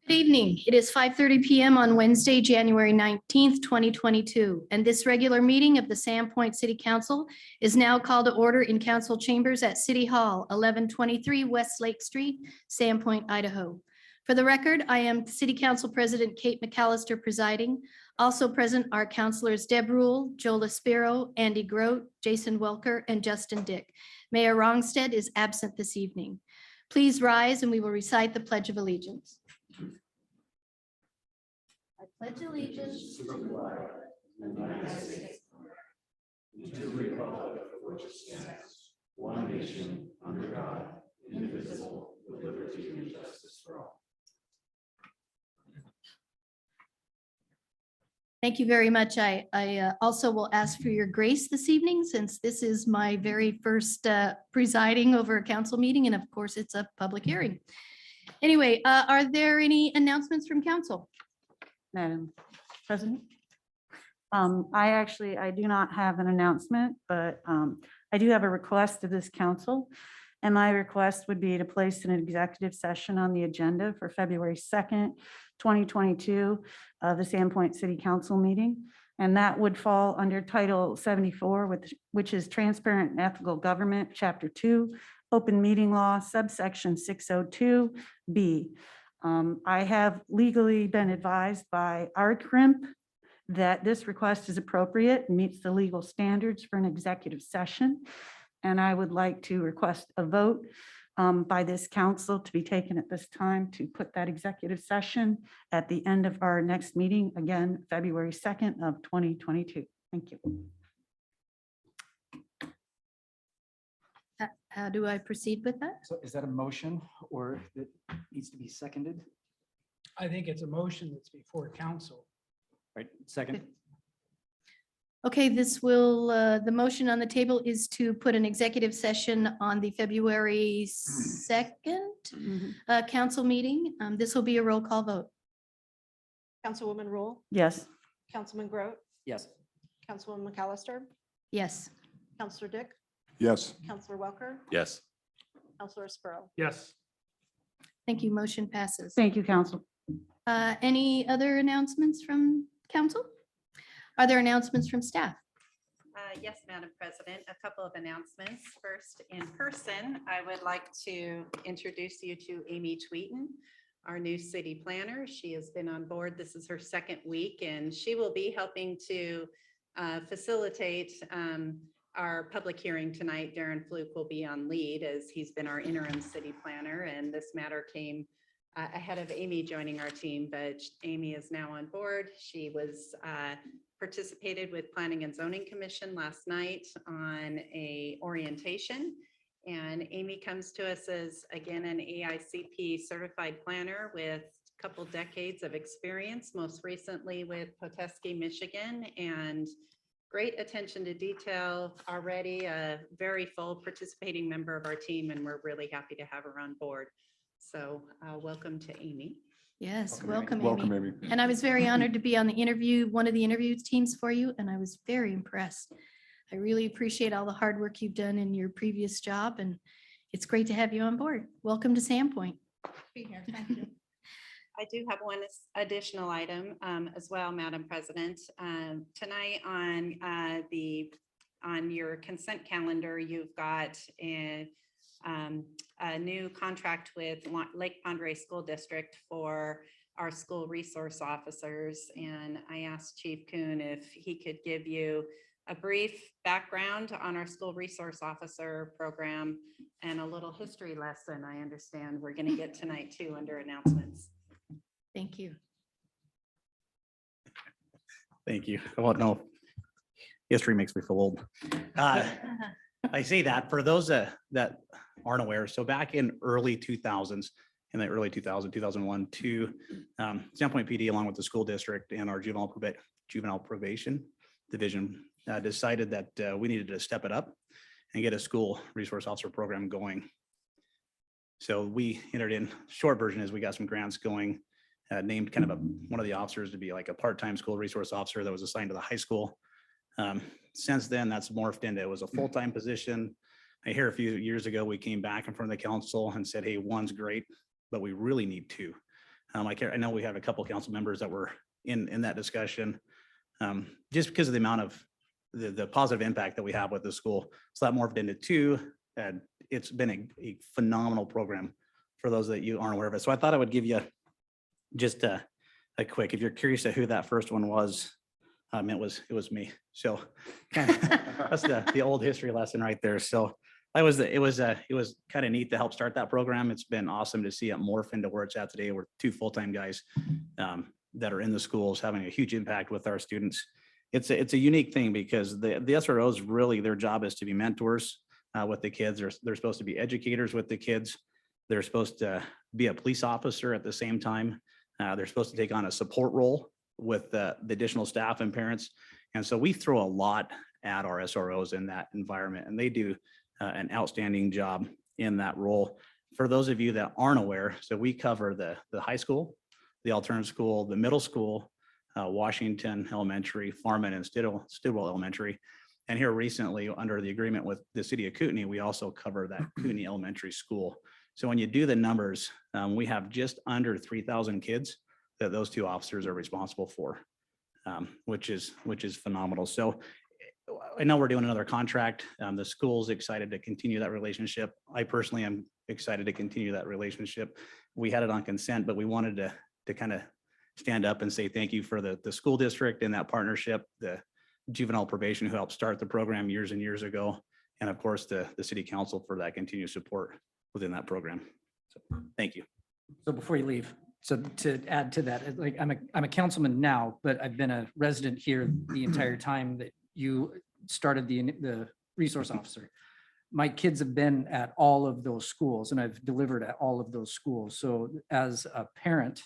Good evening. It is 5:30 PM on Wednesday, January 19th, 2022, and this regular meeting of the Sandpoint City Council is now called to order in council chambers at City Hall, 1123 West Lake Street, Sandpoint, Idaho. For the record, I am City Council President Kate McAllister presiding. Also present are councilors Deb Rule, Joe Laspiro, Andy Grote, Jason Welker, and Justin Dick. Mayor Rongstead is absent this evening. Please rise and we will recite the Pledge of Allegiance. I pledge allegiance to the flag of the United States and to the republic for which it stands, one nation under God, indivisible, with liberty and justice for all. Thank you very much. I also will ask for your grace this evening, since this is my very first presiding over a council meeting, and of course it's a public hearing. Anyway, are there any announcements from council? Madam President. I do not have an announcement, but I do have a request of this council. And my request would be to place an executive session on the agenda for February 2nd, 2022, the Sandpoint City Council meeting. And that would fall under Title 74, which is Transparent and Ethical Government, Chapter 2, Open Meeting Law, subsection 602B. I have legally been advised by our crimp that this request is appropriate and meets the legal standards for an executive session. And I would like to request a vote by this council to be taken at this time to put that executive session at the end of our next meeting, again, February 2nd of 2022. Thank you. How do I proceed with that? So is that a motion or that needs to be seconded? I think it's a motion that's before council. Right, second. Okay, this will, the motion on the table is to put an executive session on the February 2nd council meeting. This will be a roll call vote. Councilwoman Rule, Yes. Councilman Grote, Yes. Councilwoman McAllister, Yes. Councilor Dick, Yes. Councilor Welker, Yes. Councilor Sparrow. Yes. Thank you. Motion passes. Thank you, council. Any other announcements from council? Are there announcements from staff? Yes, Madam President, a couple of announcements. First, in person, I would like to introduce you to Amy Tweeten, our new city planner. She has been on board. This is her second week, and she will be helping to facilitate our public hearing tonight. Darren Fluke will be on lead as he's been our interim city planner, and this matter came ahead of Amy joining our team, but Amy is now on board. She was participated with Planning and Zoning Commission last night on a orientation. And Amy comes to us as, again, an AICP certified planner with a couple decades of experience, most recently with Petoskey, Michigan, and great attention to detail, already a very full participating member of our team, and we're really happy to have her on board. So welcome to Amy. Yes, welcome, Amy. Welcome, Amy. And I was very honored to be on the interview, one of the interview teams for you, and I was very impressed. I really appreciate all the hard work you've done in your previous job, and it's great to have you on board. Welcome to Sandpoint. Be here. Thank you. I do have one additional item as well, Madam President. Tonight on your consent calendar, you've got a new contract with Lake Pondere School District for our school resource officers. And I asked Chief Kuhn if he could give you a brief background on our school resource officer program and a little history lesson. I understand we're going to get tonight too under announcements. Thank you. Thank you. Well, no, history makes me feel old. I say that for those that aren't aware. So back in early 2000s, in the early 2001, Sandpoint PD, along with the school district and our juvenile probation division, decided that we needed to step it up and get a school resource officer program going. So we entered in, short version is we got some grants going, named kind of one of the officers to be like a part-time school resource officer that was assigned to the high school. Since then, that's morphed into, it was a full-time position. I hear a few years ago, we came back in front of the council and said, hey, one's great, but we really need two. I know we have a couple council members that were in that discussion. Just because of the amount of the positive impact that we have with the school. So that morphed into two, and it's been a phenomenal program for those that you aren't aware of it. So I thought I would give you just a quick, if you're curious to who that first one was, it was me. So that's the old history lesson right there. So it was kind of neat to help start that program. It's been awesome to see it morph into where it's at today. We're 2 full-time guys that are in the schools having a huge impact with our students. It's a unique thing because the SROs really, their job is to be mentors with the kids. They're supposed to be educators with the kids. They're supposed to be a police officer at the same time. They're supposed to take on a support role with the additional staff and parents. And so we throw a lot at our SROs in that environment, and they do an outstanding job in that role. For those of you that aren't aware, so we cover the high school, the alternative school, the middle school, Washington Elementary, Farman, and Stidwell Elementary. And here recently, under the agreement with the city of Kootenai, we also cover that Kootenai Elementary School. So when you do the numbers, we have just under 3,000 kids that those 2 officers are responsible for, which is phenomenal. So I know we're doing another contract. The school's excited to continue that relationship. I personally am excited to continue that relationship. We had it on consent, but we wanted to kind of stand up and say thank you for the school district and that partnership, the juvenile probation who helped start the program years and years ago, and of course the city council for that continued support within that program. So thank you. So before you leave, so to add to that, like I'm a councilman now, but I've been a resident here the entire time that you started the resource officer. My kids have been at all of those schools, and I've delivered at all of those schools. So as a parent,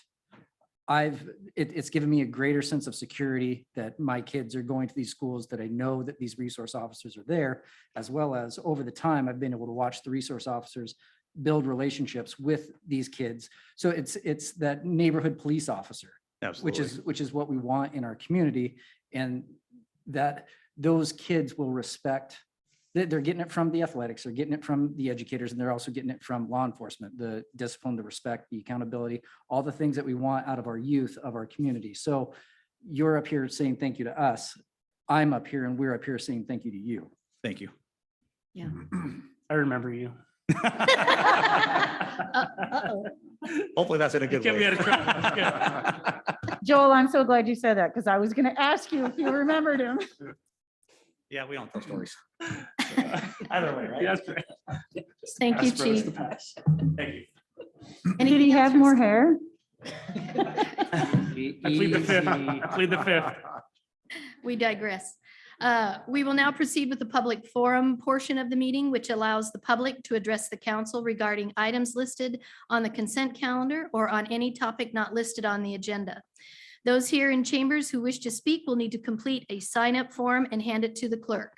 it's given me a greater sense of security that my kids are going to these schools, that I know that these resource officers are there, as well as over the time, I've been able to watch the resource officers build relationships with these kids. So it's that neighborhood police officer, Absolutely. which is what we want in our community, and that those kids will respect. They're getting it from the athletics, they're getting it from the educators, and they're also getting it from law enforcement, the discipline, the respect, the accountability, all the things that we want out of our youth, of our community. So you're up here saying thank you to us. I'm up here and we're up here saying thank you to you. Thank you. Yeah. I remember you. Uh-oh. Hopefully that's in a good Get me out way. of trouble. That's good. Joel, I'm so glad you said that because I was going to ask you if you remembered him. Yeah, we don't tell stories. Either way, right? Yes, right. Thank you, Pass first. Chief. Thank you. Did he have more hair? I plead the fifth. I plead the fifth. We digress. We will now proceed with the public forum portion of the meeting, which allows the public to address the council regarding items listed on the consent calendar or on any topic not listed on the agenda. Those here in chambers who wish to speak will need to complete a sign-up form and hand it to the clerk.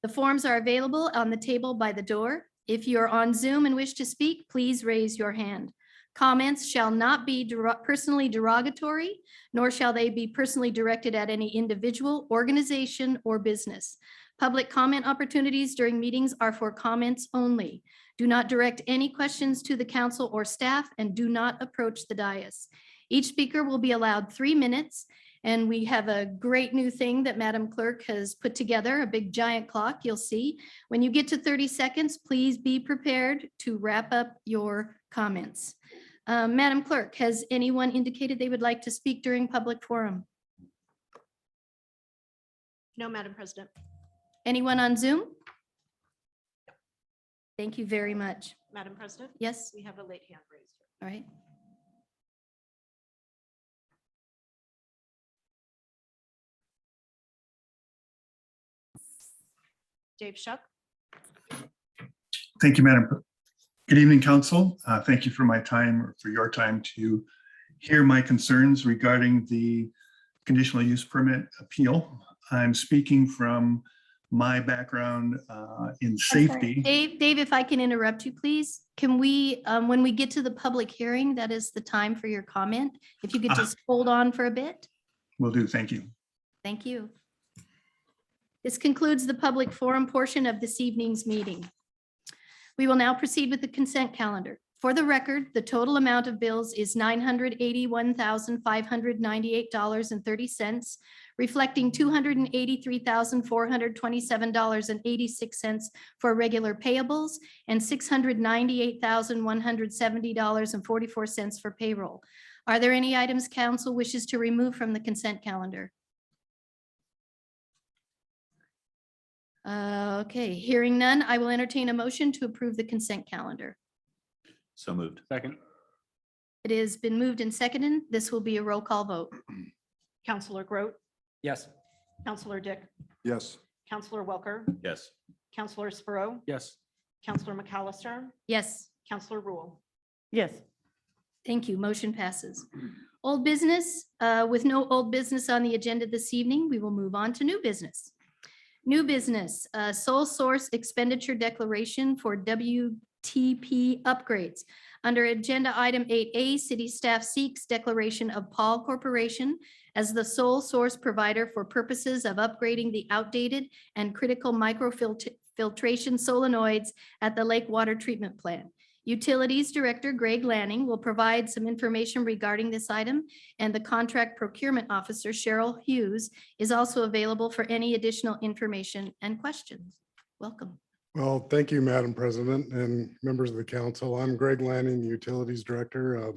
The forms are available on the table by the door. If you are on Zoom and wish to speak, please raise your hand. Comments shall not be personally derogatory, nor shall they be personally directed at any individual, organization, or business. Public comment opportunities during meetings are for comments only. Do not direct any questions to the council or staff, and do not approach the dais. Each speaker will be allowed 3 minutes, and we have a great new thing that Madam Clerk has put together, a big giant clock you'll see. When you get to 30 seconds, please be prepared to wrap up your comments. Madam Clerk, has anyone indicated they would like to speak during public forum? No, Madam President. Anyone on Zoom? Thank you very much. Madam President, Yes, we have a late hand raised. all right. Dave Shuck. Thank you, Madam. Good evening, Council. Thank you for my time, or for your time, to hear my concerns regarding the conditional use permit appeal. I'm speaking from my background in safety. Dave, if I can interrupt you, please. Can we, when we get to the public hearing, that is the time for your comment. If you could just hold on for a bit. Will do. Thank you. Thank you. This concludes the public forum portion of this evening's meeting. We will now proceed with the consent calendar. For the record, the total amount of bills is $981,598.30, reflecting $283,427.86 for regular payables and $698,170.44 for payroll. Are there any items council wishes to remove from the consent calendar? Okay, hearing none, I will entertain a motion to approve the consent calendar. So moved. Second. It has been moved and seconded. This will be a roll call vote. Counselor Groot, Yes. Counselor Dick, Yes. Counselor Welker, Yes. Counselor Sparrow, Yes. Counselor McAllister, Yes, Counselor Rule. Yes. thank you. Motion passes. Old business, with no old business on the agenda this evening, we will move on to new business. New business, sole source expenditure declaration for WTP upgrades. Under agenda item 8A, city staff seeks declaration of Paul Corporation as the sole source provider for purposes of upgrading the outdated and critical microfiltration solenoids at the Lake Water Treatment Plant. Utilities Director Greg Lanning will provide some information regarding this item, and the Contract Procurement Officer Cheryl Hughes is also available for any additional information and questions. Welcome. Well, thank you, Madam President and members of the council. I'm Greg Lanning, the Utilities Director.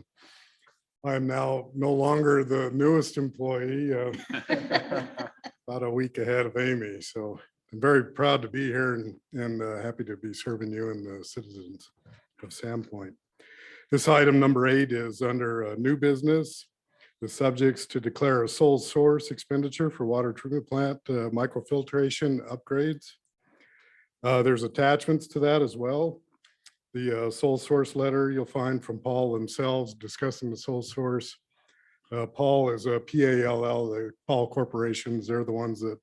I'm now no longer the newest employee, about a week ahead of Amy. So I'm very proud to be here and happy to be serving you and the citizens of Sandpoint. This item number 8 is under new business. The subjects to declare a sole source expenditure for water treatment plant microfiltration upgrades. There's attachments to that as well. The sole source letter you'll find from Paul themselves discussing the sole source. Paul is a PALL, the Paul Corporations. They're the ones that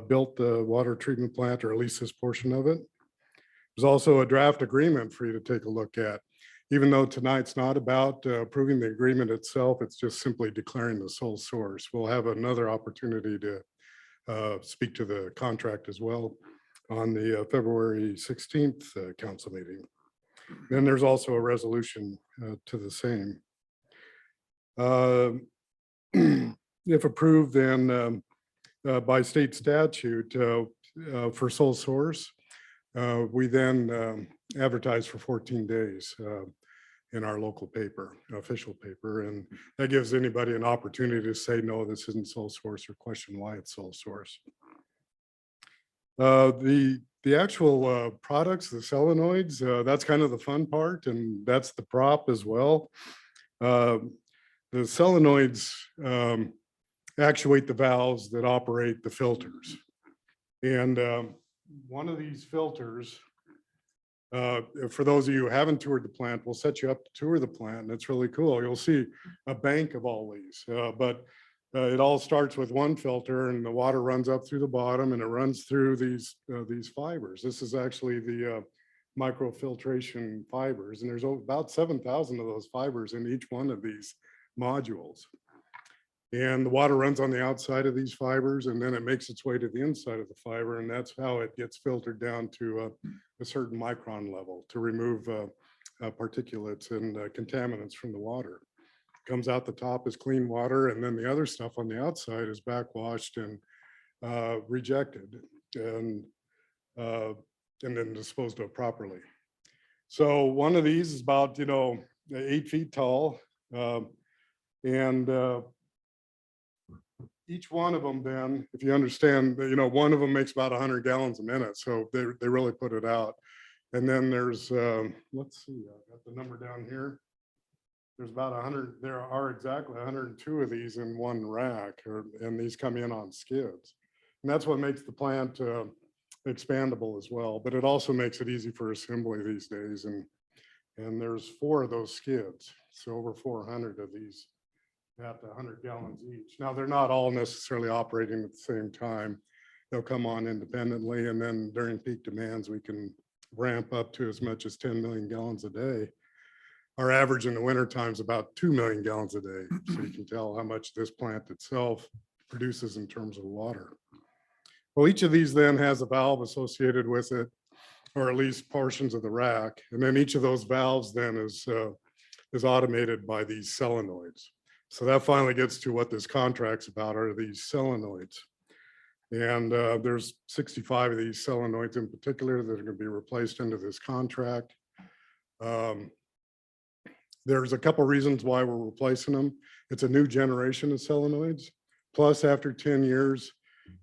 built the water treatment plant, or at least this portion of it. There's also a draft agreement for you to take a look at. Even though tonight's not about approving the agreement itself, it's just simply declaring the sole source. We'll have another opportunity to speak to the contract as well on the February 16th council meeting. Then there's also a resolution to the same. If approved, then by state statute for sole source, we then advertise for 14 days in our local paper, official paper, and that gives anybody an opportunity to say, no, this isn't sole source, or question why it's sole source. The actual products, the solenoids, that's kind of the fun part, and that's the prop as well. The solenoids actuate the valves that operate the filters. And one of these filters, for those of you who haven't toured the plant, we'll set you up to tour the plant, and it's really cool. You'll see a bank of all these, but it all starts with one filter, and the water runs up through the bottom, and it runs through these fibers. This is actually the microfiltration fibers, and there's about 7,000 of those fibers in each one of these modules. And the water runs on the outside of these fibers, and then it makes its way to the inside of the fiber, and that's how it gets filtered down to a certain micron level to remove particulates and contaminants from the water. Comes out the top as clean water, and then the other stuff on the outside is backwashed and rejected and then disposed of properly. So one of these is about 8 feet tall, and each one of them, then, if you understand, one of them makes about 100 gallons a minute, so they really put it out. And then there's let's see, I've got the number down here. There's about 100, there are exactly 102 of these in one rack, and these come in on skids. And that's what makes the plant expandable as well, but it also makes it easy for assembly these days. And there's 4 of those skids, so over 400 of these at 100 gallons each. Now, they're not all necessarily operating at the same time. They'll come on independently, and then during peak demands, we can ramp up to as much as 10 million gallons a day. Our average in the winter time is about 2 million gallons a day. So you can tell how much this plant itself produces in terms of water. Well, each of these then has a valve associated with it. or at least portions of the rack. And then each of those valves then is automated by these solenoids. So that finally gets to what this contract's about, are these solenoids. And there's 65 of these solenoids in particular that are going to be replaced into this contract. There's a couple reasons why we're replacing them. It's a new generation of solenoids. Plus, after 10 years,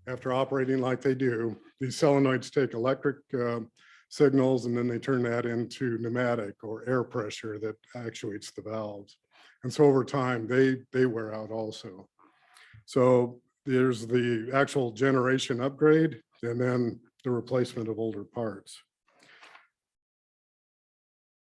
after operating like they do, these solenoids take electric signals and then they turn that into pneumatic or air pressure that actuates the valves. And so over time, they wear out also. So there's the actual generation upgrade and then the replacement of older parts.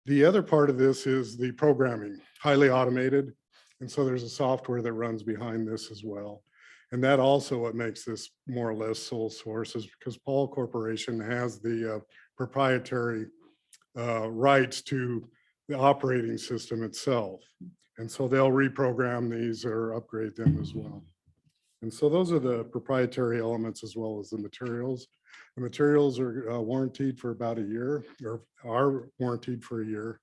The other part of this is the programming, highly automated. And so there's a software that runs behind this as well. And that also what makes this more or less sole source is because Paul Corporation has the proprietary rights to the operating system itself. And so they'll reprogram these or upgrade them as well. And so those are the proprietary elements as well as the materials. The materials are warranted for about a year, or are warranted for a year.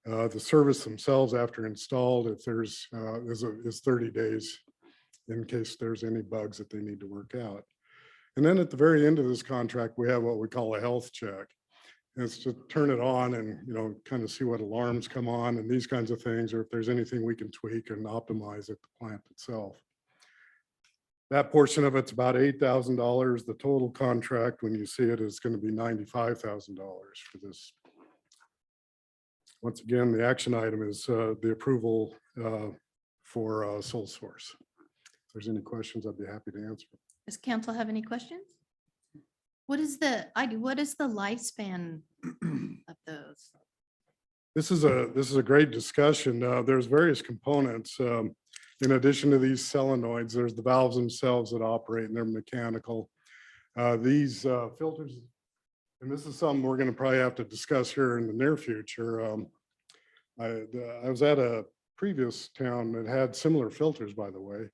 The service themselves after installed, if there's is 30 days in case there's any bugs that they need to work out. And then at the very end of this contract, we have what we call a health check. And it's to turn it on and, you know, kind of see what alarms come on and these kinds of things, or if there's anything we can tweak and optimize at the plant itself. That portion of it's about $8,000. The total contract, when you see it, is going to be $95,000 for this. Once again, the action item is the approval for sole source. If there's any questions, I'd be happy to answer. Does council have any questions? What is the lifespan of those? This is a great discussion. There's various components. In addition to these solenoids, there's the valves themselves that operate and they're mechanical. These filters, and this is something we're going to probably have to discuss here in the near future. I was at a previous town that had similar filters, by the way,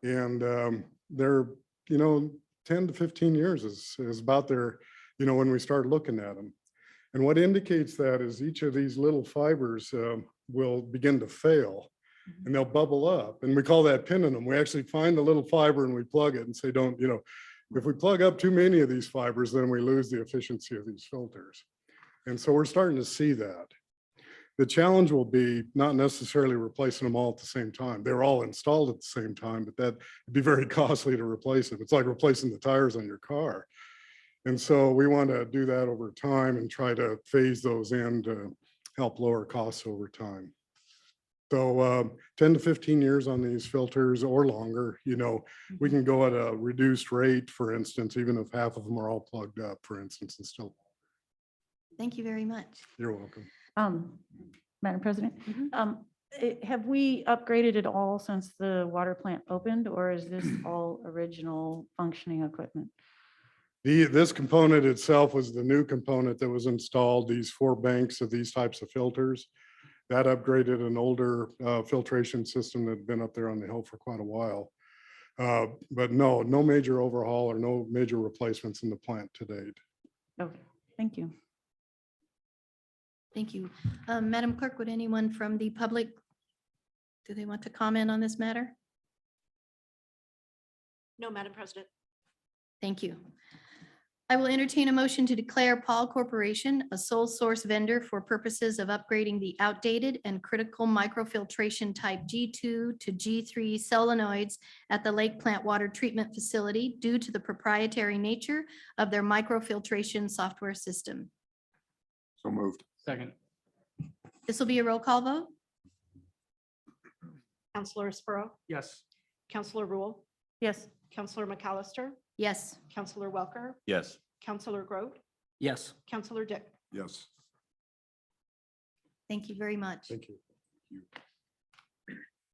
and they're, you know, 10 to 15 years is about their, you know, when we start looking at them. And what indicates that is each of these little fibers will begin to fail and they'll bubble up. And we call that pinning them. We actually find the little fiber and we plug it and say, don't, you know, if we plug up too many of these fibers, then we lose the efficiency of these filters. And so we're starting to see that. The challenge will be not necessarily replacing them all at the same time. They're all installed at the same time, but that'd be very costly to replace them. It's like replacing the tires on your car. And so we want to do that over time and try to phase those in to help lower costs over time. So 10 to 15 years on these filters or longer, you know, we can go at a reduced rate, for instance, even if half of them are all plugged up, for instance, and still. Thank you very much. You're welcome. Madam President, Mhm. have we upgraded it all since the water plant opened, or is this all original functioning equipment? This component itself was the new component that was installed, these 4 banks of these types of filters. That upgraded an older filtration system that had been up there on the hill for quite a while. But no major overhaul or no major replacements in the plant to date. Okay, thank you. Thank you. Madam Clerk, would anyone from the public, do they want to comment on this matter? No, Madam President. Thank you. I will entertain a motion to declare Paul Corporation a sole source vendor for purposes of upgrading the outdated and critical microfiltration type G2 to G3 solenoids at the Lake Plant Water Treatment Facility due to the proprietary nature of their microfiltration software system. So moved. Second. This will be a roll call vote. Counselor Sparrow, Yes. Counselor Rule, Yes. Counselor McAllister, Yes. Counselor Welker, Yes. Counselor Groot, Yes. Counselor Dick. Yes. Thank you very much. Thank you.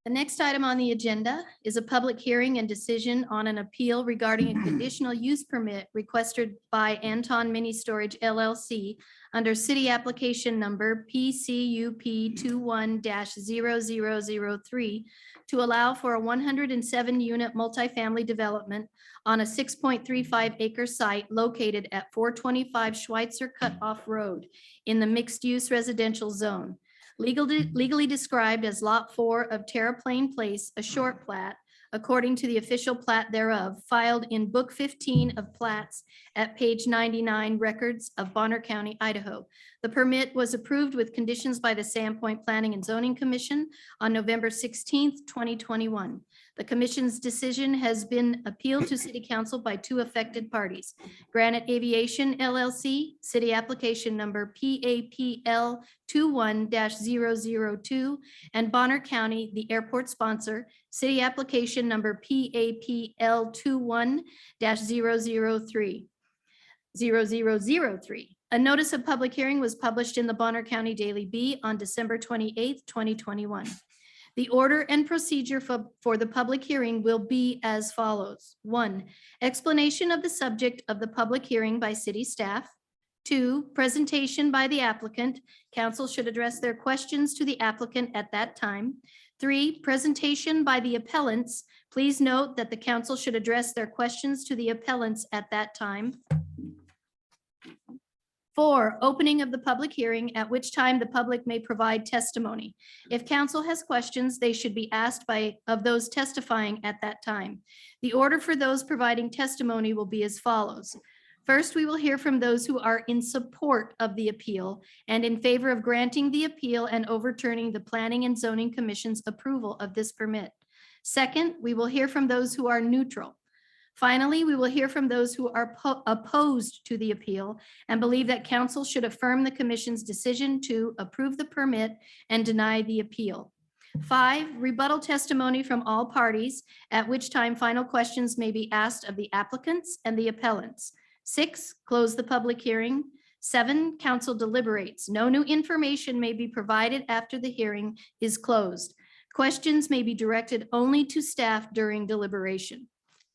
The next item on the agenda is a public hearing and decision on an appeal regarding a conditional use permit requested by Anton Mini Storage LLC under city application number PCUP 21-0003 to allow for a 107-unit multifamily development on a 6.35 acre site located at 425 Schweitzer Cutoff Road in the mixed-use residential zone. Legally described as Lot 4 of Terraplane Place, a short plat, according to the official plat thereof, filed in Book 15 of plats at page 99, Records of Bonner County, Idaho. The permit was approved with conditions by the Sandpoint Planning and Zoning Commission on November 16th, 2021. The commission's decision has been appealed to City Council by two affected parties: Granite Aviation LLC, city application number PAPL 21-002, and Bonner County, the airport sponsor, city application number PAPL 21-0003. A notice of public hearing was published in the Bonner County Daily Bee on December 28th, 2021. The order and procedure for the public hearing will be as follows. 1, explanation of the subject of the public hearing by city staff. 2, presentation by the applicant. Council should address their questions to the applicant at that time. 3, presentation by the appellants. Please note that the council should address their questions to the appellants at that time. 4, opening of the public hearing, at which time the public may provide testimony. If council has questions, they should be asked of those testifying at that time. The order for those providing testimony will be as follows. First, we will hear from those who are in support of the appeal and in favor of granting the appeal and overturning the Planning and Zoning Commission's approval of this permit. Second, we will hear from those who are neutral. Finally, we will hear from those who are opposed to the appeal and believe that council should affirm the commission's decision to approve the permit and deny the appeal. 5, rebuttal testimony from all parties, at which time final questions may be asked of the applicants and the appellants. 6, close the public hearing. 7, council deliberates. No new information may be provided after the hearing is closed. Questions may be directed only to staff during deliberation.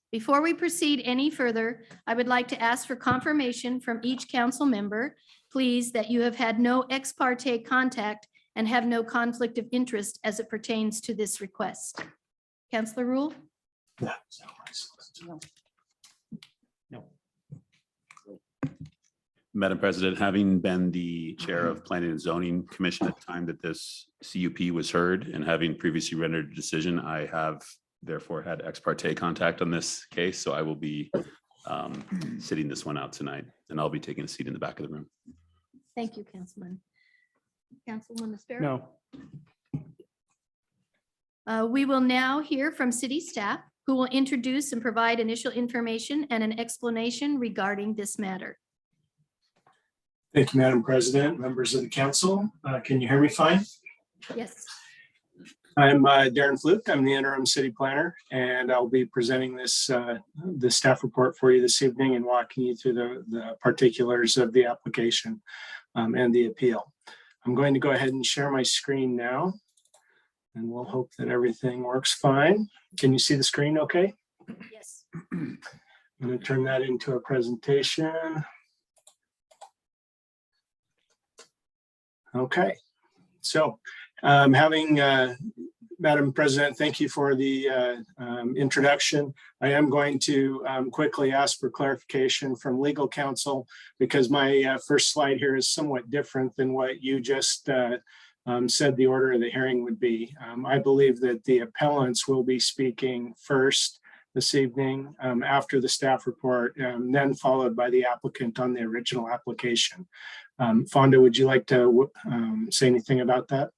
Before we proceed any further, I would like to ask for confirmation from each council member, please, that you have had no ex parte contact and have no conflict of interest as it pertains to this request. Councilor Rule? No. Madam President, having been the chair of Planning and Zoning Commission at the time that this CUP was heard and having previously rendered a decision, I have therefore had ex parte contact on this case. So I will be sitting this one out tonight, and I'll be taking a seat in the back of the room. Thank you, Councilman. Councilwoman Sparrow? No. We will now hear from city staff, who will introduce and provide initial information and an explanation regarding this matter. Thank you, Madam President, members of the council. Can you hear me fine? Yes. I'm Darren Fluke. I'm the interim city planner, and I'll be presenting this the staff report for you this evening and walking you through the particulars of the application and the appeal. I'm going to go ahead and share my screen now, and we'll hope that everything works fine. Can you see the screen okay? Yes. I'm going to turn that into a presentation. Okay, so Madam President, thank you for the introduction. I am going to quickly ask for clarification from legal counsel because my first slide here is somewhat different than what you just said the order of the hearing would be. I believe that the appellants will be speaking first this evening after the staff report, then followed by the applicant on the original application. Fonda, would you like to say anything about that?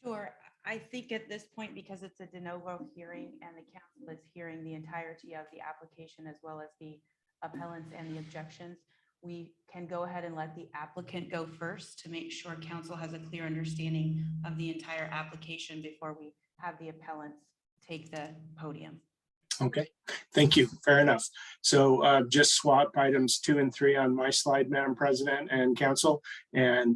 Sure. I think at this point, because it's a de novo hearing and the council is hearing the entirety of the application as well as the appellants and the objections, we can go ahead and let the applicant go first to make sure council has a clear understanding of the entire application before we have the appellants take the podium. Okay, thank you. Fair enough. So just swap items 2 and 3 on my slide, Madam President and Council, and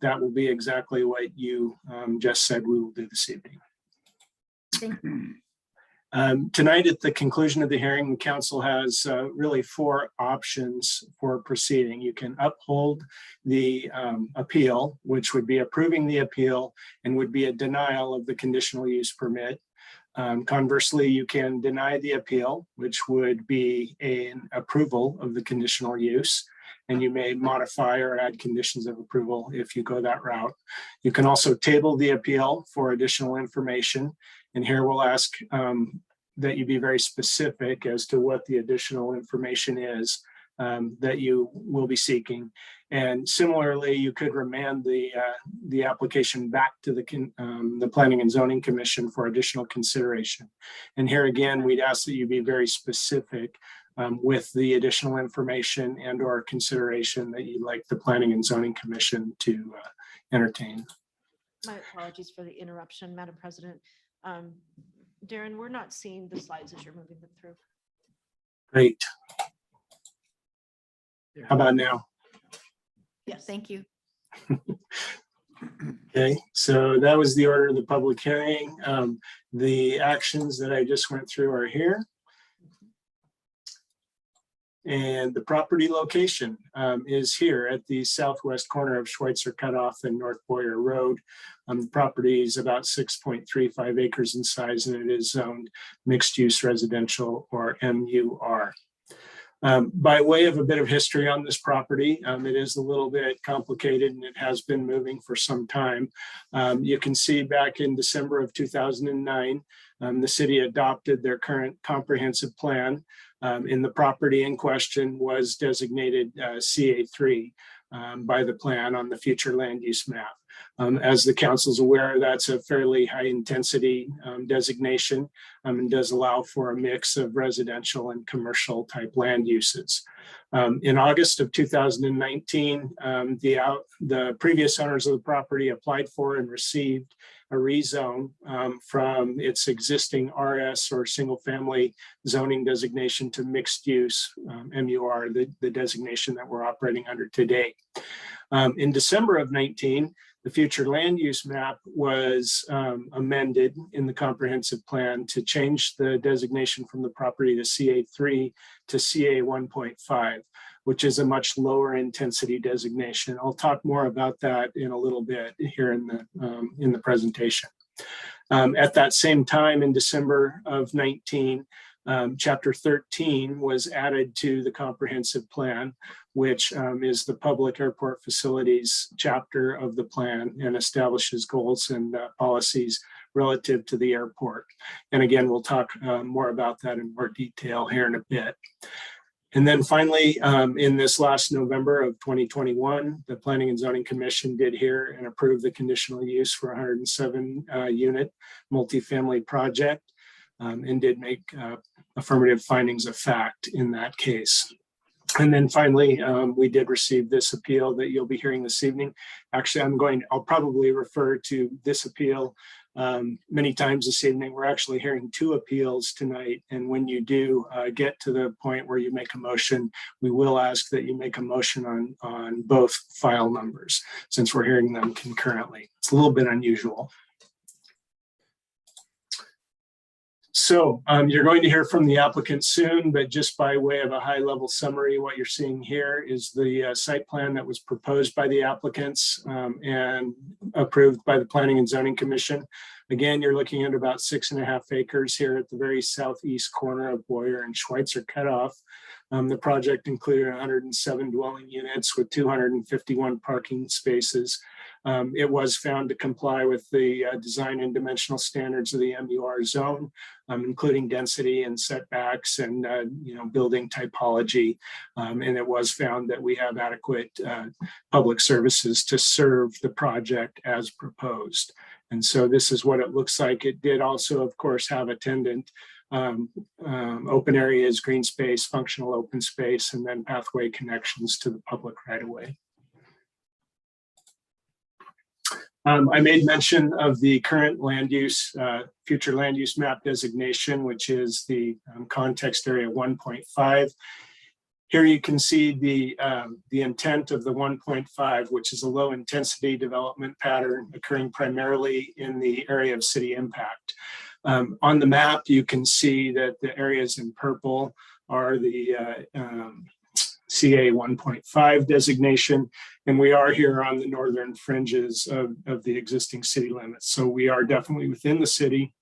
that will be exactly what you just said we will do this evening. Thank you. Tonight, at the conclusion of the hearing, the council has really 4 options for proceeding. You can uphold the appeal, which would be approving the appeal and would be a denial of the conditional use permit. Conversely, you can deny the appeal, which would be an approval of the conditional use, and you may modify or add conditions of approval if you go that route. You can also table the appeal for additional information, and here we'll ask that you be very specific as to what the additional information is that you will be seeking. And similarly, you could remand the application back to the Planning and Zoning Commission for additional consideration. And here again, we'd ask that you be very specific with the additional information and or consideration that you'd like the Planning and Zoning Commission to entertain. My apologies for the interruption, Madam President. Darren, we're not seeing the slides as you're moving them through. Great. How about now? Yes, thank you. Okay, so that was the order of the public hearing. The actions that I just went through are here. And the property location is here at the southwest corner of Schweitzer Cutoff and North Boyer Road. The property is about 6.35 acres in size, and it is zoned mixed use residential, or MUR. By way of a bit of history on this property, it is a little bit complicated and it has been moving for some time. You can see back in December of 2009, the city adopted their current comprehensive plan. And the property in question was designated CA3 by the plan on the future land use map. As the council's aware, that's a fairly high intensity designation and does allow for a mix of residential and commercial type land uses. In August of 2019, the previous owners of the property applied for and received a rezone from its existing RS, or single family zoning designation, to mixed use MUR, the designation that we're operating under today. In December of 19, the future land use map was amended in the comprehensive plan to change the designation from the property to CA3 to CA 1.5, which is a much lower intensity designation. I'll talk more about that in a little bit here in the presentation. At that same time, in December of 19, Chapter 13 was added to the comprehensive plan, which is the public airport facilities chapter of the plan and establishes goals and policies relative to the airport. And again, we'll talk more about that in more detail here in a bit. And then finally, in this last November of 2021, the Planning and Zoning Commission did hear and approve the conditional use for 107 unit multifamily project, and did make affirmative findings of fact in that case. And then finally, we did receive this appeal that you'll be hearing this evening. Actually, I'll probably refer to this appeal many times this evening. We're actually hearing 2 appeals tonight. And when you do get to the point where you make a motion, we will ask that you make a motion on both file numbers, since we're hearing them concurrently. It's a little bit unusual. So you're going to hear from the applicant soon, but just by way of a high level summary, what you're seeing here is the site plan that was proposed by the applicants and approved by the Planning and Zoning Commission. Again, you're looking at about 6.5 acres here at the very southeast corner of Boyer and Schweitzer Cutoff. The project included 107 dwelling units with 251 parking spaces. It was found to comply with the design and dimensional standards of the MUR zone, including density and setbacks and building typology. And it was found that we have adequate public services to serve the project as proposed. And so this is what it looks like. It did also, of course, have attendant open areas, green space, functional open space, and then pathway connections to the public right of way. I made mention of the current land use, future land use map designation, which is the context area 1.5. Here you can see the intent of the 1.5, which is a low intensity development pattern occurring primarily in the area of city impact. On the map, you can see that the areas in purple are the CA 1.5 designation, and we are here on the northern fringes of the existing city limits. So we are definitely within the city.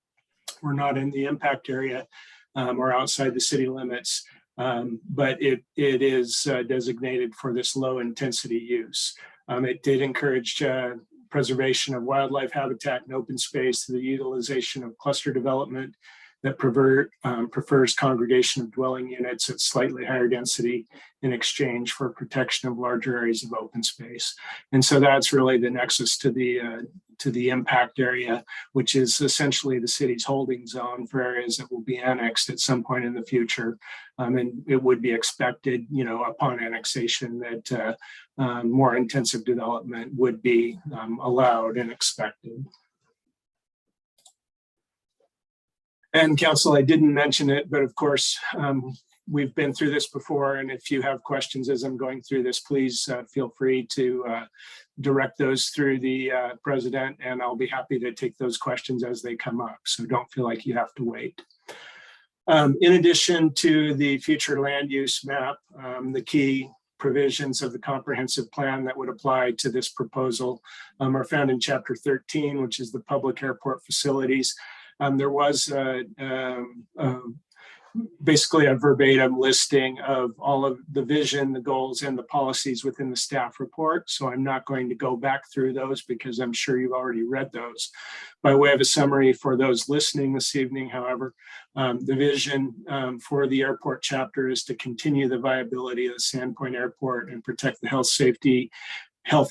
We're not in the impact area or outside the city limits, but it is designated for this low intensity use. It did encourage preservation of wildlife habitat and open space through the utilization of cluster development that prefers congregation of dwelling units at slightly higher density in exchange for protection of larger areas of open space. And so that's really the nexus to the impact area, which is essentially the city's holding zone for areas that will be annexed at some point in the future. And it would be expected, upon annexation that more intensive development would be allowed and expected. And council, I didn't mention it, but of course, we've been through this before. And if you have questions as I'm going through this, please feel free to direct those through the president, and I'll be happy to take those questions as they come up. So don't feel like you have to wait. In addition to the future land use map, the key provisions of the comprehensive plan that would apply to this proposal are found in Chapter 13, which is the public airport facilities. There was basically a verbatim listing of all of the vision, the goals, and the policies within the staff report. So I'm not going to go back through those because I'm sure you've already read those. By way of a summary for those listening this evening, however, the vision for the airport chapter is to continue the viability of the Sandpoint Airport and protect the health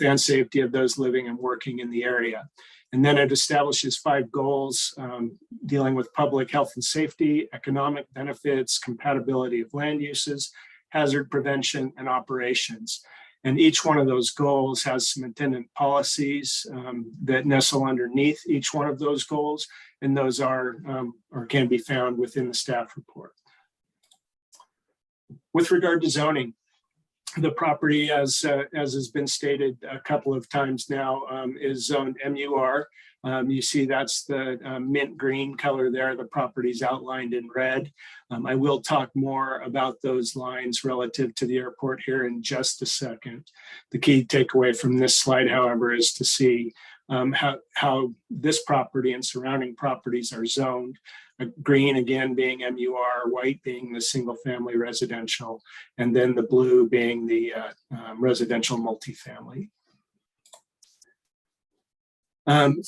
and safety of those living and working in the area. And then it establishes 5 goals dealing with public health and safety, economic benefits, compatibility of land uses, hazard prevention, and operations. And each one of those goals has some attendant policies that nestle underneath each one of those goals. And those are or can be found within the staff report. With regard to zoning, the property, as has been stated a couple of times now, is zoned MUR. You see that's the mint green color there. The property's outlined in red. I will talk more about those lines relative to the airport here in just a second. The key takeaway from this slide, however, is to see how this property and surrounding properties are zoned. Green again being MUR, white being the single family residential, and then the blue being the residential multifamily.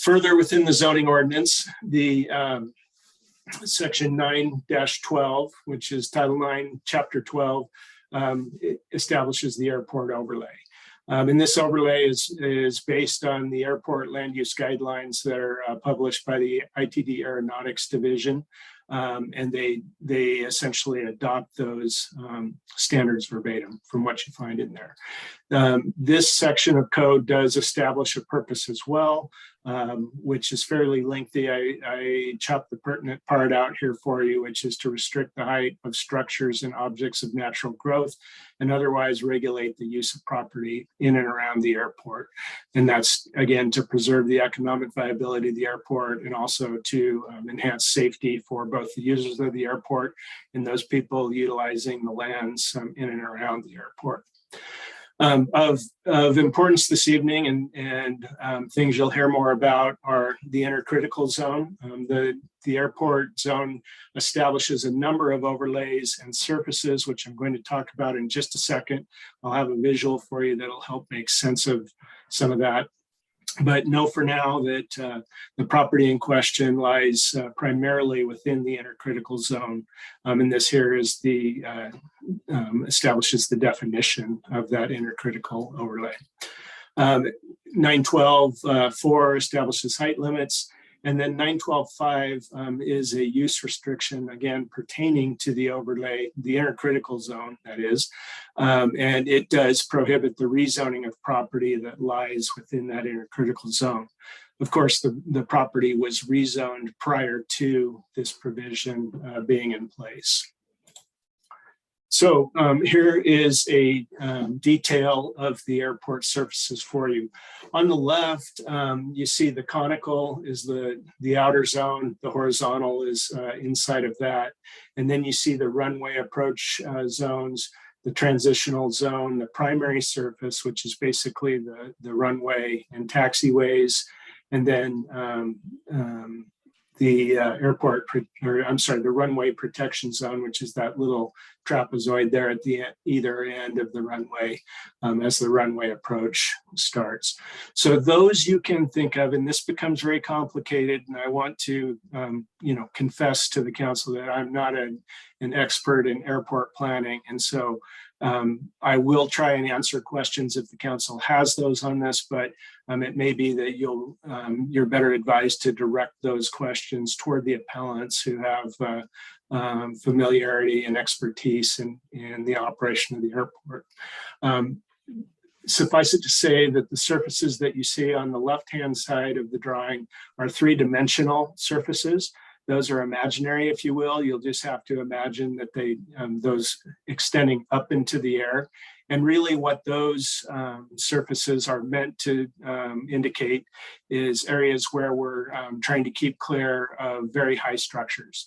Further within the zoning ordinance, the section 9-12, which is Title 9, Chapter 12, it establishes the airport overlay. And this overlay is based on the airport land use guidelines that are published by the ITD Aeronautics Division. And they essentially adopt those standards verbatim from what you find in there. This section of code does establish a purpose as well, which is fairly lengthy. I chopped the pertinent part out here for you, which is to restrict the height of structures and objects of natural growth and otherwise regulate the use of property in and around the airport. And that's, again, to preserve the economic viability of the airport and also to enhance safety for both the users of the airport and those people utilizing the lands in and around the airport. Of importance this evening and things you'll hear more about are the intercritical zone. The airport zone establishes a number of overlays and surfaces, which I'm going to talk about in just a second. I'll have a visual for you that'll help make sense of some of that. But know for now that the property in question lies primarily within the intercritical zone. And this here is the establishes the definition of that intercritical overlay. 912.4 establishes height limits. And then 912.5 is a use restriction, again, pertaining to the overlay, the intercritical zone, that is. And it does prohibit the rezoning of property that lies within that intercritical zone. Of course, the property was rezoned prior to this provision being in place. So here is a detail of the airport surfaces for you. On the left, you see the conical is the outer zone, the horizontal is inside of that. And then you see the runway approach zones, the transitional zone, the primary surface, which is basically the runway and taxiways, and then the the runway protection zone, which is that little trapezoid there at the either end of the runway as the runway approach starts. So those you can think of, and this becomes very complicated. And I want to, confess to the council that I'm not an expert in airport planning, and so I will try and answer questions if the council has those on this, but it may be that you're better advised to direct those questions toward the appellants who have familiarity and expertise in the operation of the airport. Suffice it to say that the surfaces that you see on the left-hand side of the drawing are three-dimensional surfaces. Those are imaginary, if you will. You'll just have to imagine that those extending up into the air. And really what those surfaces are meant to indicate is areas where we're trying to keep clear of very high structures.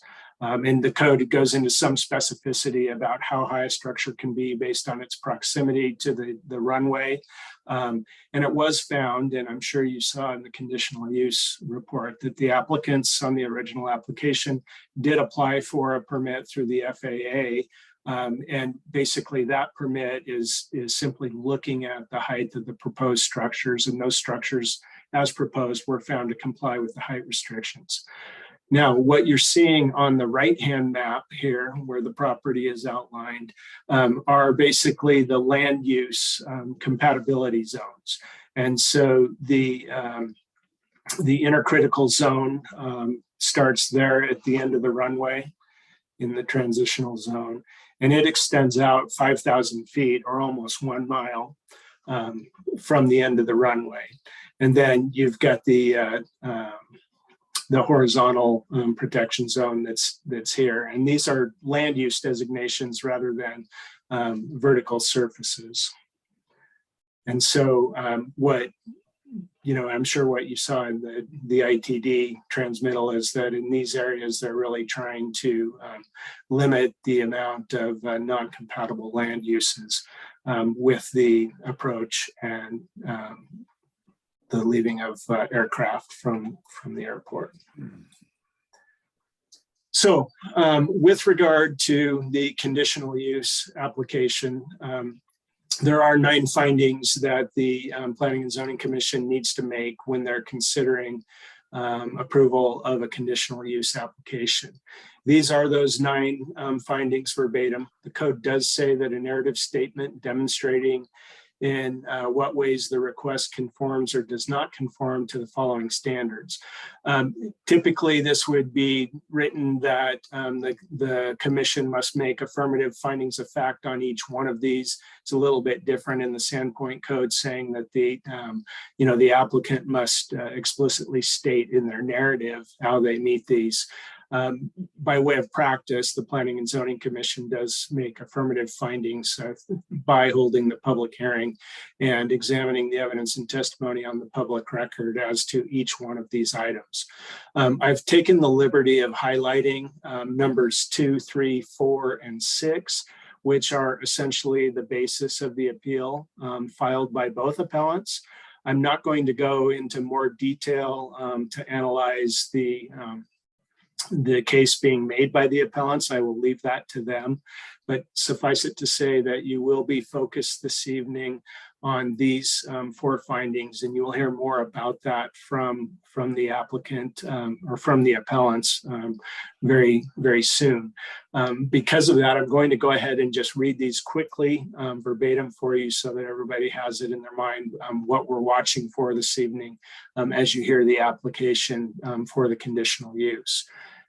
In the code, it goes into some specificity about how high a structure can be based on its proximity to the runway. And it was found, and I'm sure you saw in the conditional use report, that the applicants on the original application did apply for a permit through the FAA. And basically that permit is simply looking at the height of the proposed structures, and those structures as proposed were found to comply with the height restrictions. Now, what you're seeing on the right-hand map here, where the property is outlined, are basically the land use compatibility zones. And so the intercritical zone starts there at the end of the runway in the transitional zone, and it extends out 5,000 feet or almost 1 mile from the end of the runway. And then you've got the horizontal protection zone that's here. And these are land use designations rather than vertical surfaces. And so I'm sure what you saw in the ITD transmittal is that in these areas, they're really trying to limit the amount of non-compatible land uses with the approach and the leaving of aircraft from the airport. So with regard to the conditional use application, there are 9 findings that the Planning and Zoning Commission needs to make when they're considering approval of a conditional use application. These are those 9 findings verbatim. The code does say that a narrative statement demonstrating in what ways the request conforms or does not conform to the following standards. Typically, this would be written that the commission must make affirmative findings of fact on each one of these. It's a little bit different in the Sandpoint code, saying that the applicant must explicitly state in their narrative how they meet these. By way of practice, the Planning and Zoning Commission does make affirmative findings by holding the public hearing and examining the evidence and testimony on the public record as to each one of these items. I've taken the liberty of highlighting numbers 2, 3, 4, and 6, which are essentially the basis of the appeal filed by both appellants. I'm not going to go into more detail to analyze the case being made by the appellants. I will leave that to them, but suffice it to say that you will be focused this evening on these 4 findings, and you will hear more about that from the applicant or from the appellants very, very soon. Because of that, I'm going to go ahead and just read these quickly verbatim for you so that everybody has it in their mind what we're watching for this evening as you hear the application for the conditional use.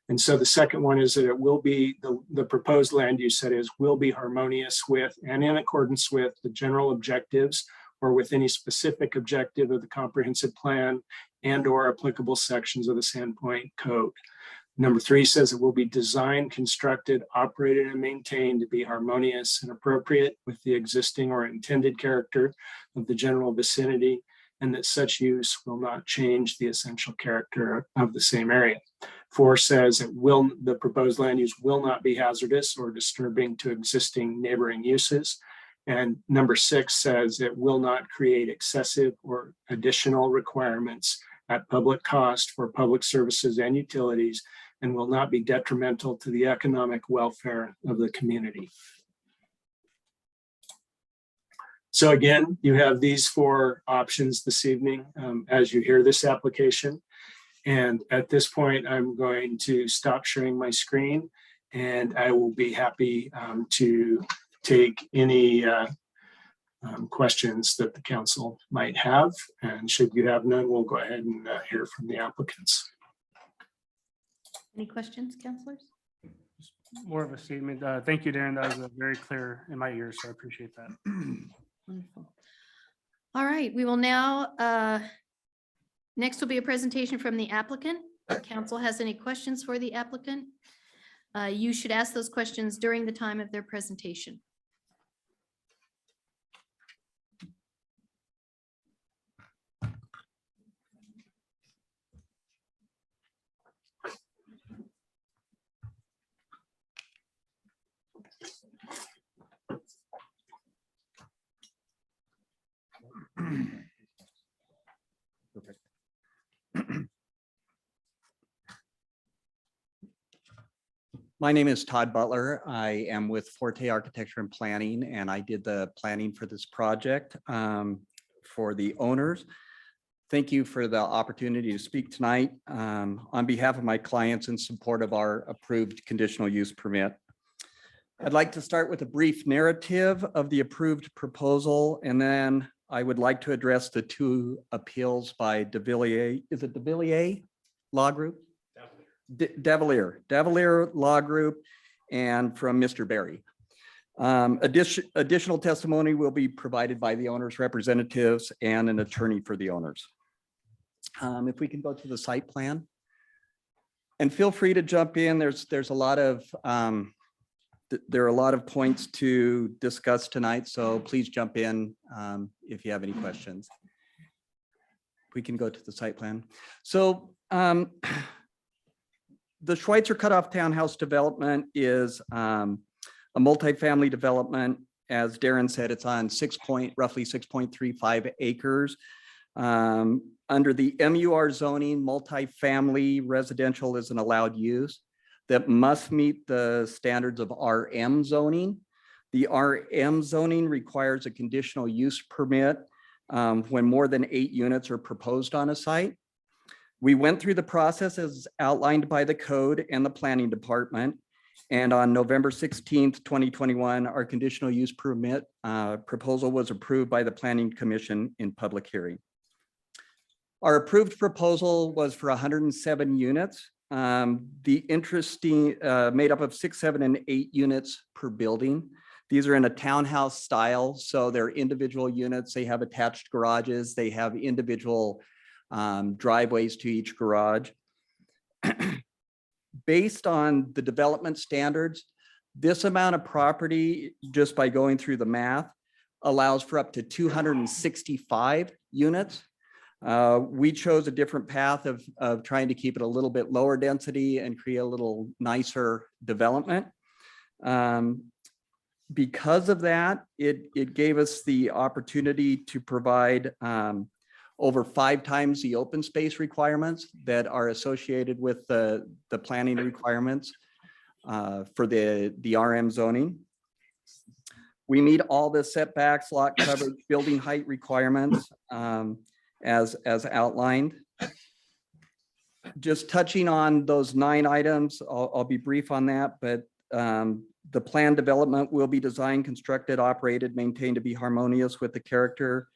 And so the second one is that it will be the proposed land use, that is, will be harmonious with and in accordance with the general objectives or with any specific objective of the comprehensive plan and or applicable sections of the Sandpoint code. Number 3 says it will be designed, constructed, operated, and maintained to be harmonious and appropriate with the existing or intended character of the general vicinity, and that such use will not change the essential character of the same area. 4 says the proposed land use will not be hazardous or disturbing to existing neighboring uses. And number 6 says it will not create excessive or additional requirements at public cost for public services and utilities, and will not be detrimental to the economic welfare of the community. So again, you have these 4 options this evening as you hear this application. And at this point, I'm going to stop sharing my screen, and I will be happy to take any questions that the council might have. And should you have none, we'll go ahead and hear from the applicants. Any questions, councilors? More of a statement. Thank you, Darren. That was very clear in my ears, so I appreciate that. Wonderful. All right, we will now, next will be a presentation from the applicant. If council has any questions for the applicant, you should ask those questions during the time of their presentation. My name is Todd Butler. I am with Forte Architecture and Planning, and I did the planning for this project for the owners. Thank you for the opportunity to speak tonight on behalf of my clients in support of our approved conditional use permit. I'd like to start with a brief narrative of the approved proposal, and then I would like to address the 2 appeals by De Villiers. Is it De Villiers Law Group? De Villiers Law Group, and from Mr. Berry. Additional testimony will be provided by the owner's representatives and an attorney for the owners. If we can go to the site plan. And feel free to jump in. There's a lot of there are a lot of points to discuss tonight, so please jump in if you have any questions. We can go to the site plan. So the Schweitzer Cutoff Townhouse development is a multifamily development. As Darren said, it's on roughly 6.35 acres. Under the MUR zoning, multifamily residential is an allowed use that must meet the standards of RM zoning. The RM zoning requires a conditional use permit when more than 8 units are proposed on a site. We went through the process as outlined by the code and the planning department. And on November 16th, 2021, our conditional use permit proposal was approved by the Planning Commission in public hearing. Our approved proposal was for 107 units. The interesting, made up of 6, 7, and 8 units per building. These are in a townhouse style, so they're individual units. They have attached garages. They have individual driveways to each garage. Based on the development standards, this amount of property, just by going through the math, allows for up to 265 units. We chose a different path of trying to keep it a little bit lower density and create a little nicer development. Because of that, it gave us the opportunity to provide over 5 times the open space requirements that are associated with the planning requirements for the RM zoning. We meet all the setbacks, lot coverage, building height requirements as outlined. Just touching on those 9 items, I'll be brief on that, but the planned development will be designed, constructed, operated, maintained to be harmonious with the character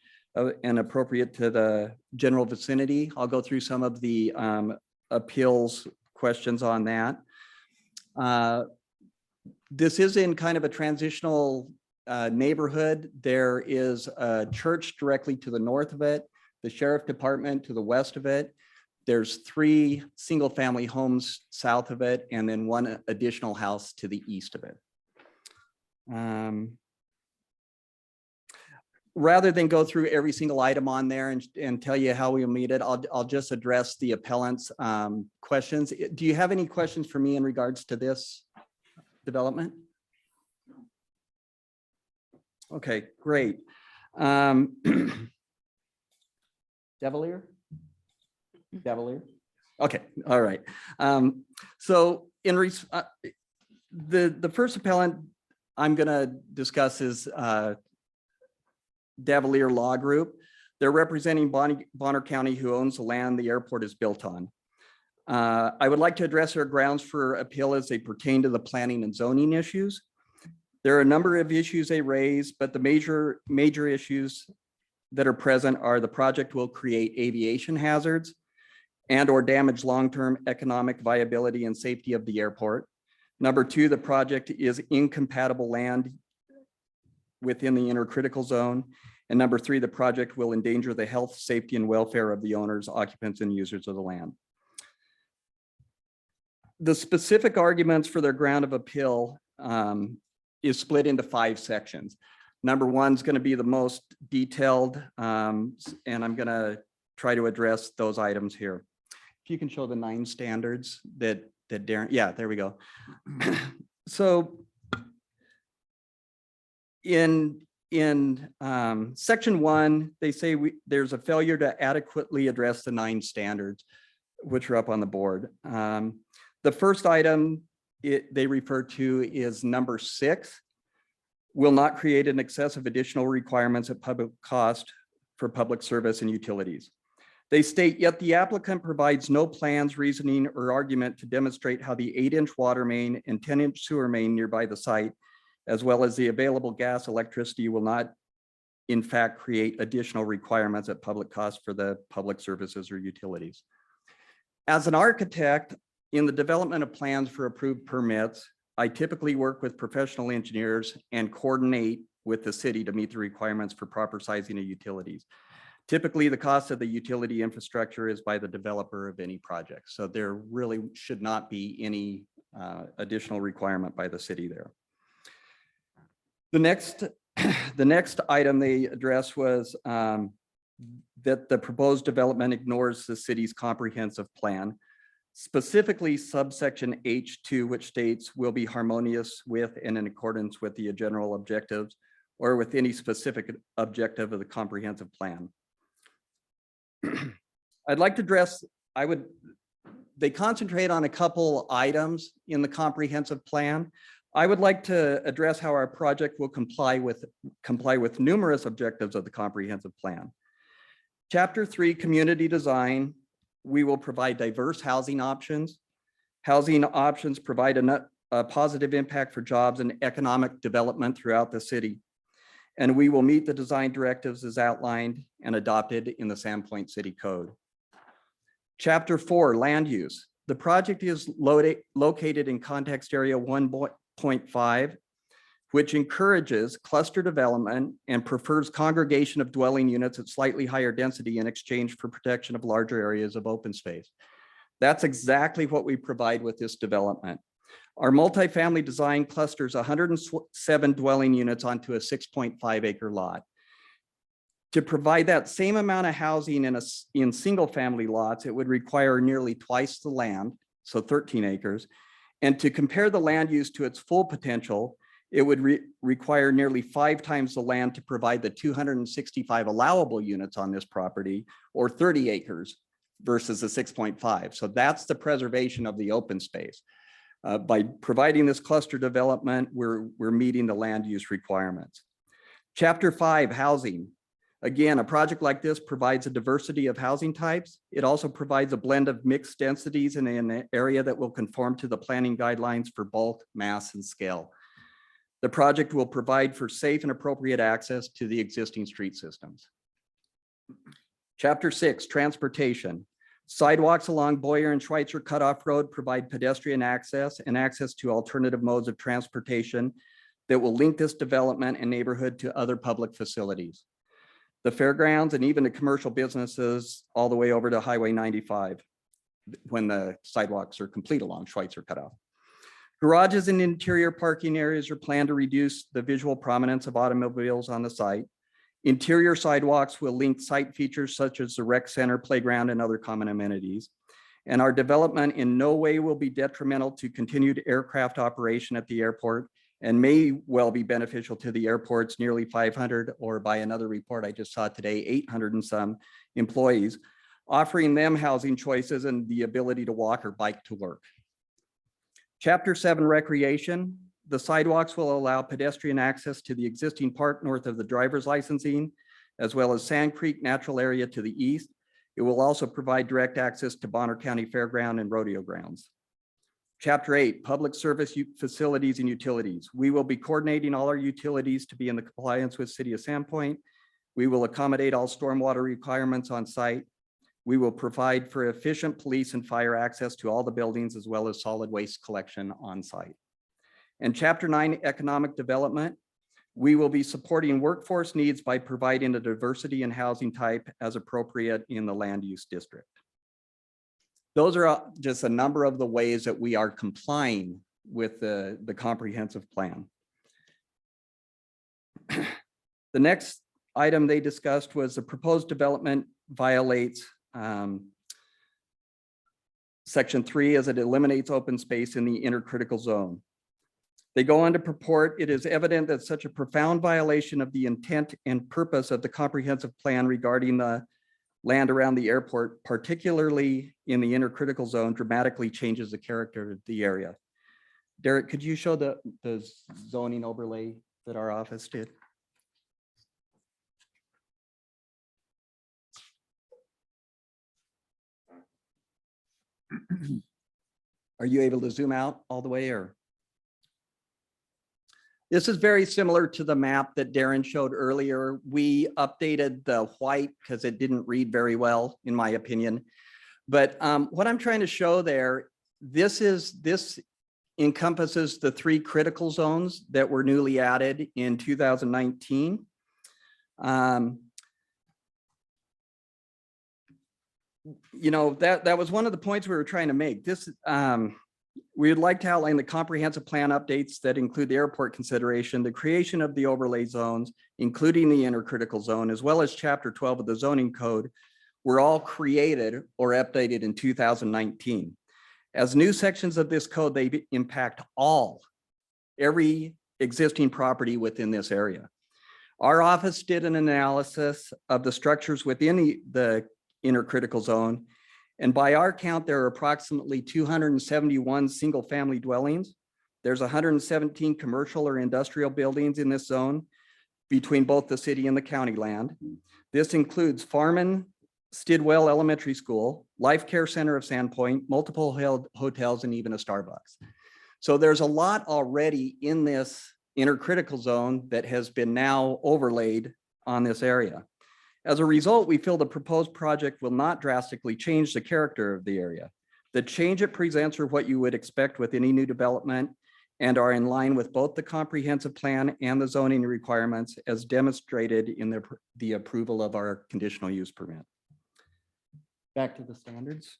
and appropriate to the general vicinity. I'll go through some of the appeals questions on that. This is in kind of a transitional neighborhood. There is a church directly to the north of it, the sheriff department to the west of it. There's 3 single-family homes south of it, and then 1 additional house to the east of it. Rather than go through every single item on there and tell you how we'll meet it, I'll just address the appellant's questions. Do you have any questions for me in regards to this development? Okay, great. Devalier? Okay, all right. So the first appellant I'm gonna discuss is Devalier Law Group. They're representing Bonner County, who owns the land the airport is built on. I would like to address their grounds for appeal as they pertain to the planning and zoning issues. There are a number of issues they raise, but the major issues that are present are the project will create aviation hazards and or damage long-term economic viability and safety of the airport. Number 2, the project is incompatible land within the intercritical zone. And number 3, the project will endanger the health, safety, and welfare of the owners, occupants, and users of the land. The specific arguments for their ground of appeal is split into 5 sections. Number 1 is going to be the most detailed, and I'm going to try to address those items here. If you can show the 9 standards that Darren, yeah, there we go. So in section 1, they say there's a failure to adequately address the 9 standards, which are up on the board. The first item they refer to is number 6, will not create an excessive additional requirements at public cost for public service and utilities. They state, yet the applicant provides no plans, reasoning, or argument to demonstrate how the 8-inch water main and 10-inch sewer main nearby the site, as well as the available gas, electricity, will not in fact create additional requirements at public cost for the public services or utilities. As an architect, in the development of plans for approved permits, I typically work with professional engineers and coordinate with the city to meet the requirements for proper sizing of utilities. Typically, the cost of the utility infrastructure is by the developer of any project. So there really should not be any additional requirement by the city there. The next item they addressed was that the proposed development ignores the city's comprehensive plan, specifically subsection H2, which states will be harmonious with and in accordance with the general objectives or with any specific objective of the comprehensive plan. I'd like to address, they concentrate on a couple items in the comprehensive plan. I would like to address how our project will comply with numerous objectives of the comprehensive plan. Chapter 3, community design, we will provide diverse housing options. Housing options provide a positive impact for jobs and economic development throughout the city. And we will meet the design directives as outlined and adopted in the Sandpoint City Code. Chapter 4, land use. The project is located in context area 1.5, which encourages cluster development and prefers congregation of dwelling units at slightly higher density in exchange for protection of larger areas of open space. That's exactly what we provide with this development. Our multifamily design clusters 107 dwelling units onto a 6.5 acre lot. To provide that same amount of housing in single family lots, it would require nearly twice the land, so 13 acres. And to compare the land use to its full potential, it would require nearly 5 times the land to provide the 265 allowable units on this property, or 30 acres versus the 6.5. So that's the preservation of the open space. By providing this cluster development, we're meeting the land use requirements. Chapter 5, housing. Again, a project like this provides a diversity of housing types. It also provides a blend of mixed densities in an area that will conform to the planning guidelines for bulk, mass, and scale. The project will provide for safe and appropriate access to the existing street systems. Chapter 6, transportation. Sidewalks along Boyer and Schweitzer Cutoff Road provide pedestrian access and access to alternative modes of transportation that will link this development and neighborhood to other public facilities, the fairgrounds, and even the commercial businesses all the way over to Highway 95. when the sidewalks are complete along Schweitzer Cutoff. Garages and interior parking areas are planned to reduce the visual prominence of automobiles on the site. Interior sidewalks will link site features such as the rec center, playground, and other common amenities. And our development in no way will be detrimental to continued aircraft operation at the airport and may well be beneficial to the airport's nearly 500, or by another report I just saw today, 800 and some employees, offering them housing choices and the ability to walk or bike to work. Chapter 7 Recreation. The sidewalks will allow pedestrian access to the existing park north of the driver's licensing, as well as Sand Creek Natural Area to the east. It will also provide direct access to Bonner County Fairground and rodeo grounds. Chapter 8, Public Service Facilities and Utilities. We will be coordinating all our utilities to be in the compliance with City of Sandpoint. We will accommodate all stormwater requirements on site. We will provide for efficient police and fire access to all the buildings, as well as solid waste collection on site. And Chapter 9, Economic Development. We will be supporting workforce needs by providing a diversity in housing type as appropriate in the land use district. Those are just a number of the ways that we are complying with the comprehensive plan. The next item they discussed was the proposed development violates Section 3 as it eliminates open space in the intercritical zone. They go on to purport, it is evident that such a profound violation of the intent and purpose of the comprehensive plan regarding the land around the airport, particularly in the intercritical zone, dramatically changes the character of the area. Derek, could you show the zoning overlay that our office did? Are you able to zoom out all the way, or? This is very similar to the map that Darren showed earlier. We updated the white because it didn't read very well, in my opinion. But what I'm trying to show there, this encompasses the 3 critical zones that were newly added in 2019. You know, that was one of the points we were trying to make. This we would like to outline the comprehensive plan updates that include the airport consideration, the creation of the overlay zones, including the intercritical zone, as well as Chapter 12 of the zoning code, were all created or updated in 2019. As new sections of this code, they impact every existing property within this area. Our office did an analysis of the structures within the intercritical zone. And by our count, there are approximately 271 single-family dwellings. There's 117 commercial or industrial buildings in this zone between both the city and the county land. This includes Farman Stidwell Elementary School, Life Care Center of Sandpoint, multiple hotels, and even a Starbucks. So there's a lot already in this intercritical zone that has been now overlaid on this area. As a result, we feel the proposed project will not drastically change the character of the area. The change it presents are what you would expect with any new development and are in line with both the comprehensive plan and the zoning requirements as demonstrated in the approval of our conditional use permit. Back to the standards.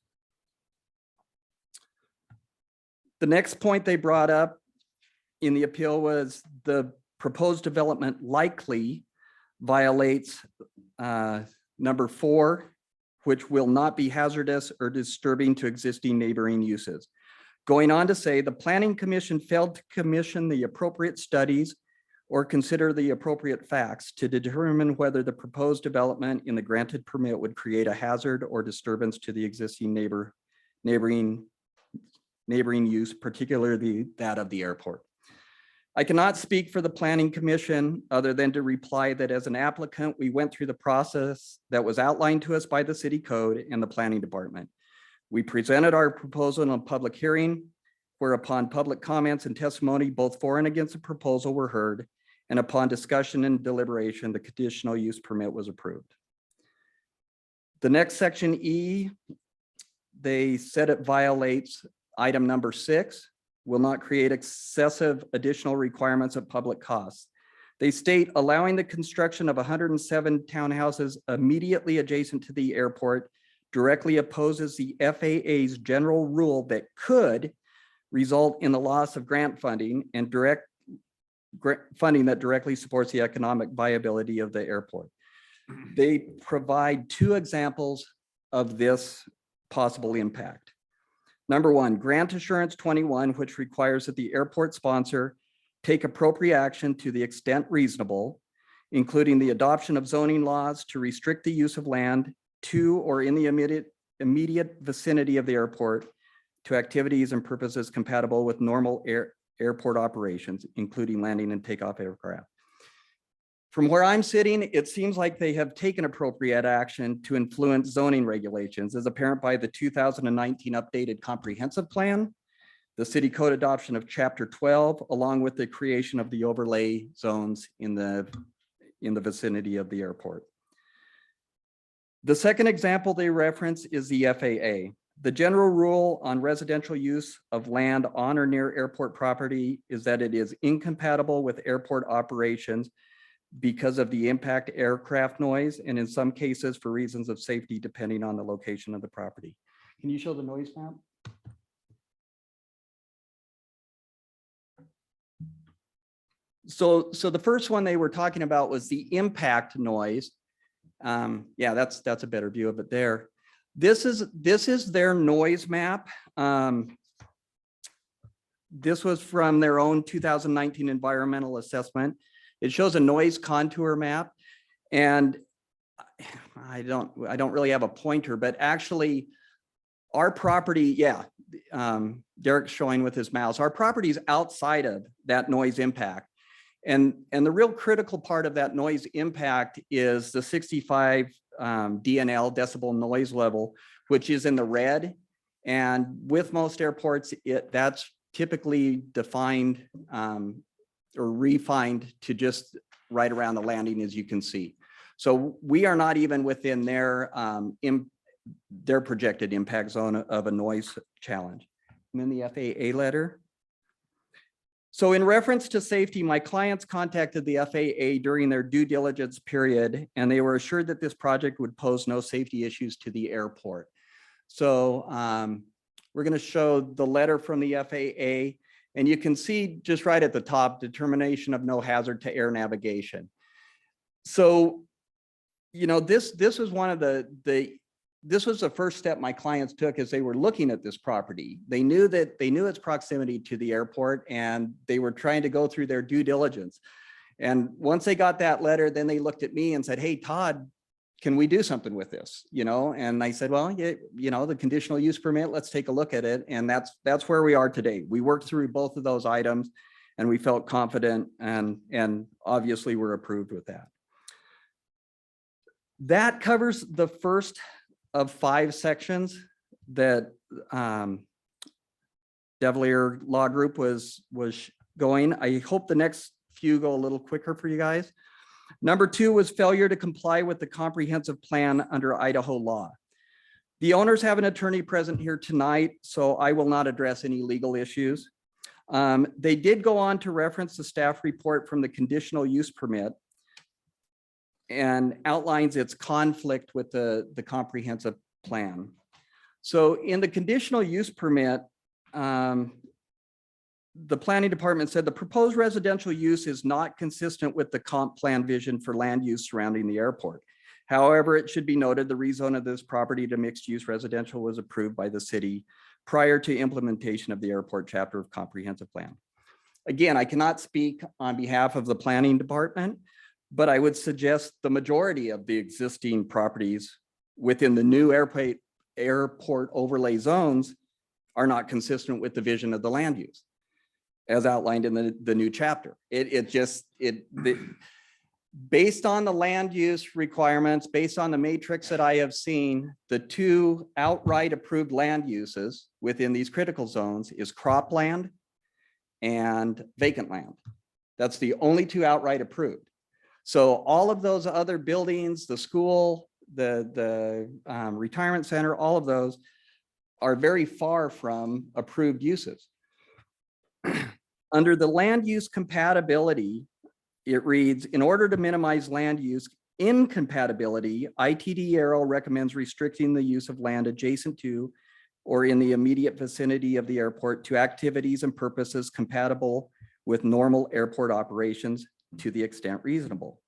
The next point they brought up in the appeal was the proposed development likely violates number 4, which will not be hazardous or disturbing to existing neighboring uses. Going on to say the Planning Commission failed to commission the appropriate studies or consider the appropriate facts to determine whether the proposed development in the granted permit would create a hazard or disturbance to the existing neighboring use, particularly that of the airport. I cannot speak for the Planning Commission other than to reply that as an applicant, we went through the process that was outlined to us by the city code and the planning department. We presented our proposal in a public hearing, whereupon public comments and testimony both for and against the proposal were heard, and upon discussion and deliberation, the conditional use permit was approved. The next section E, they said it violates item number 6. Will not create excessive additional requirements of public costs. They state allowing the construction of 107 townhouses immediately adjacent to the airport directly opposes the FAA's general rule that could result in the loss of grant funding and funding that directly supports the economic viability of the airport. They provide two examples of this possible impact. Number one, Grant Assurance 21, which requires that the airport sponsor take appropriate action to the extent reasonable, including the adoption of zoning laws to restrict the use of land to or in the immediate vicinity of the airport to activities and purposes compatible with normal airport operations, including landing and takeoff aircraft. From where I'm sitting, it seems like they have taken appropriate action to influence zoning regulations, as apparent by the 2019 updated comprehensive plan, the city code adoption of chapter 12, along with the creation of the overlay zones in the vicinity of the airport. The second example they reference is the FAA. The general rule on residential use of land on or near airport property is that it is incompatible with airport operations because of the impact aircraft noise, and in some cases for reasons of safety, depending on the location of the property. Can you show the noise map? So the first one they were talking about was the impact noise. Yeah, that's a better view of it there. This is their noise map. This was from their own 2019 environmental assessment. It shows a noise contour map, and I don't really have a pointer, but actually our property, yeah, Derek's showing with his mouse, our property is outside of that noise impact. And the real critical part of that noise impact is the 65 DNL decibel noise level, which is in the red. And with most airports, that's typically defined or refined to just right around the landing, as you can see. So we are not even within their projected impact zone of a noise challenge. And then the FAA letter. So in reference to safety, my clients contacted the FAA during their due diligence period, and they were assured that this project would pose no safety issues to the airport. So we're going to show the letter from the FAA, and you can see just right at the top, determination of no hazard to air navigation. So, you know, this was one of this was the first step my clients took as they were looking at this property. They knew its proximity to the airport, and they were trying to go through their due diligence. And once they got that letter, then they looked at me and said, "Hey, Todd, can we do something with this?" You know, and I said, "Well, yeah, you know, the conditional use permit, let's take a look at it." And that's where we are today. We worked through both of those items, and we felt confident, and obviously we're approved with that. That covers the first of 5 sections that Devalier Law Group was going. I hope the next few go a little quicker for you guys. Number 2 was failure to comply with the comprehensive plan under Idaho law. The owners have an attorney present here tonight, so I will not address any legal issues. They did go on to reference the staff report from the conditional use permit and outlines its conflict with the comprehensive plan. So in the conditional use permit, the planning department said the proposed residential use is not consistent with the comp plan vision for land use surrounding the airport. However, it should be noted the rezone of this property to mixed use residential was approved by the city prior to implementation of the airport chapter of comprehensive plan. Again, I cannot speak on behalf of the planning department, but I would suggest the majority of the existing properties within the new airport overlay zones are not consistent with the vision of the land use as outlined in the new chapter. Based on the land use requirements, based on the matrix that I have seen, the 2 outright approved land uses within these critical zones is cropland and vacant land. That's the only 2 outright approved. So all of those other buildings, the school, the retirement center, all of those are very far from approved uses. Under the land use compatibility, it reads, in order to minimize land use incompatibility, ITD arrow recommends restricting the use of land adjacent to or in the immediate vicinity of the airport to activities and purposes compatible with normal airport operations to the extent reasonable.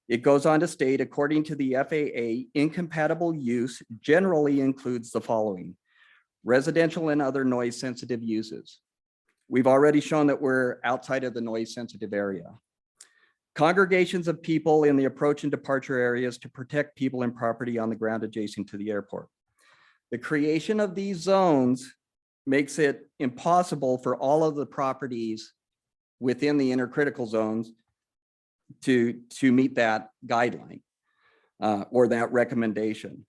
It goes on to state, according to the FAA, incompatible use generally includes the following: residential and other noise sensitive uses. We've already shown that we're outside of the noise sensitive area. Congregations of people in the approach and departure areas to protect people and property on the ground adjacent to the airport. The creation of these zones makes it impossible for all of the properties within the intercritical zones to meet that guideline or that recommendation.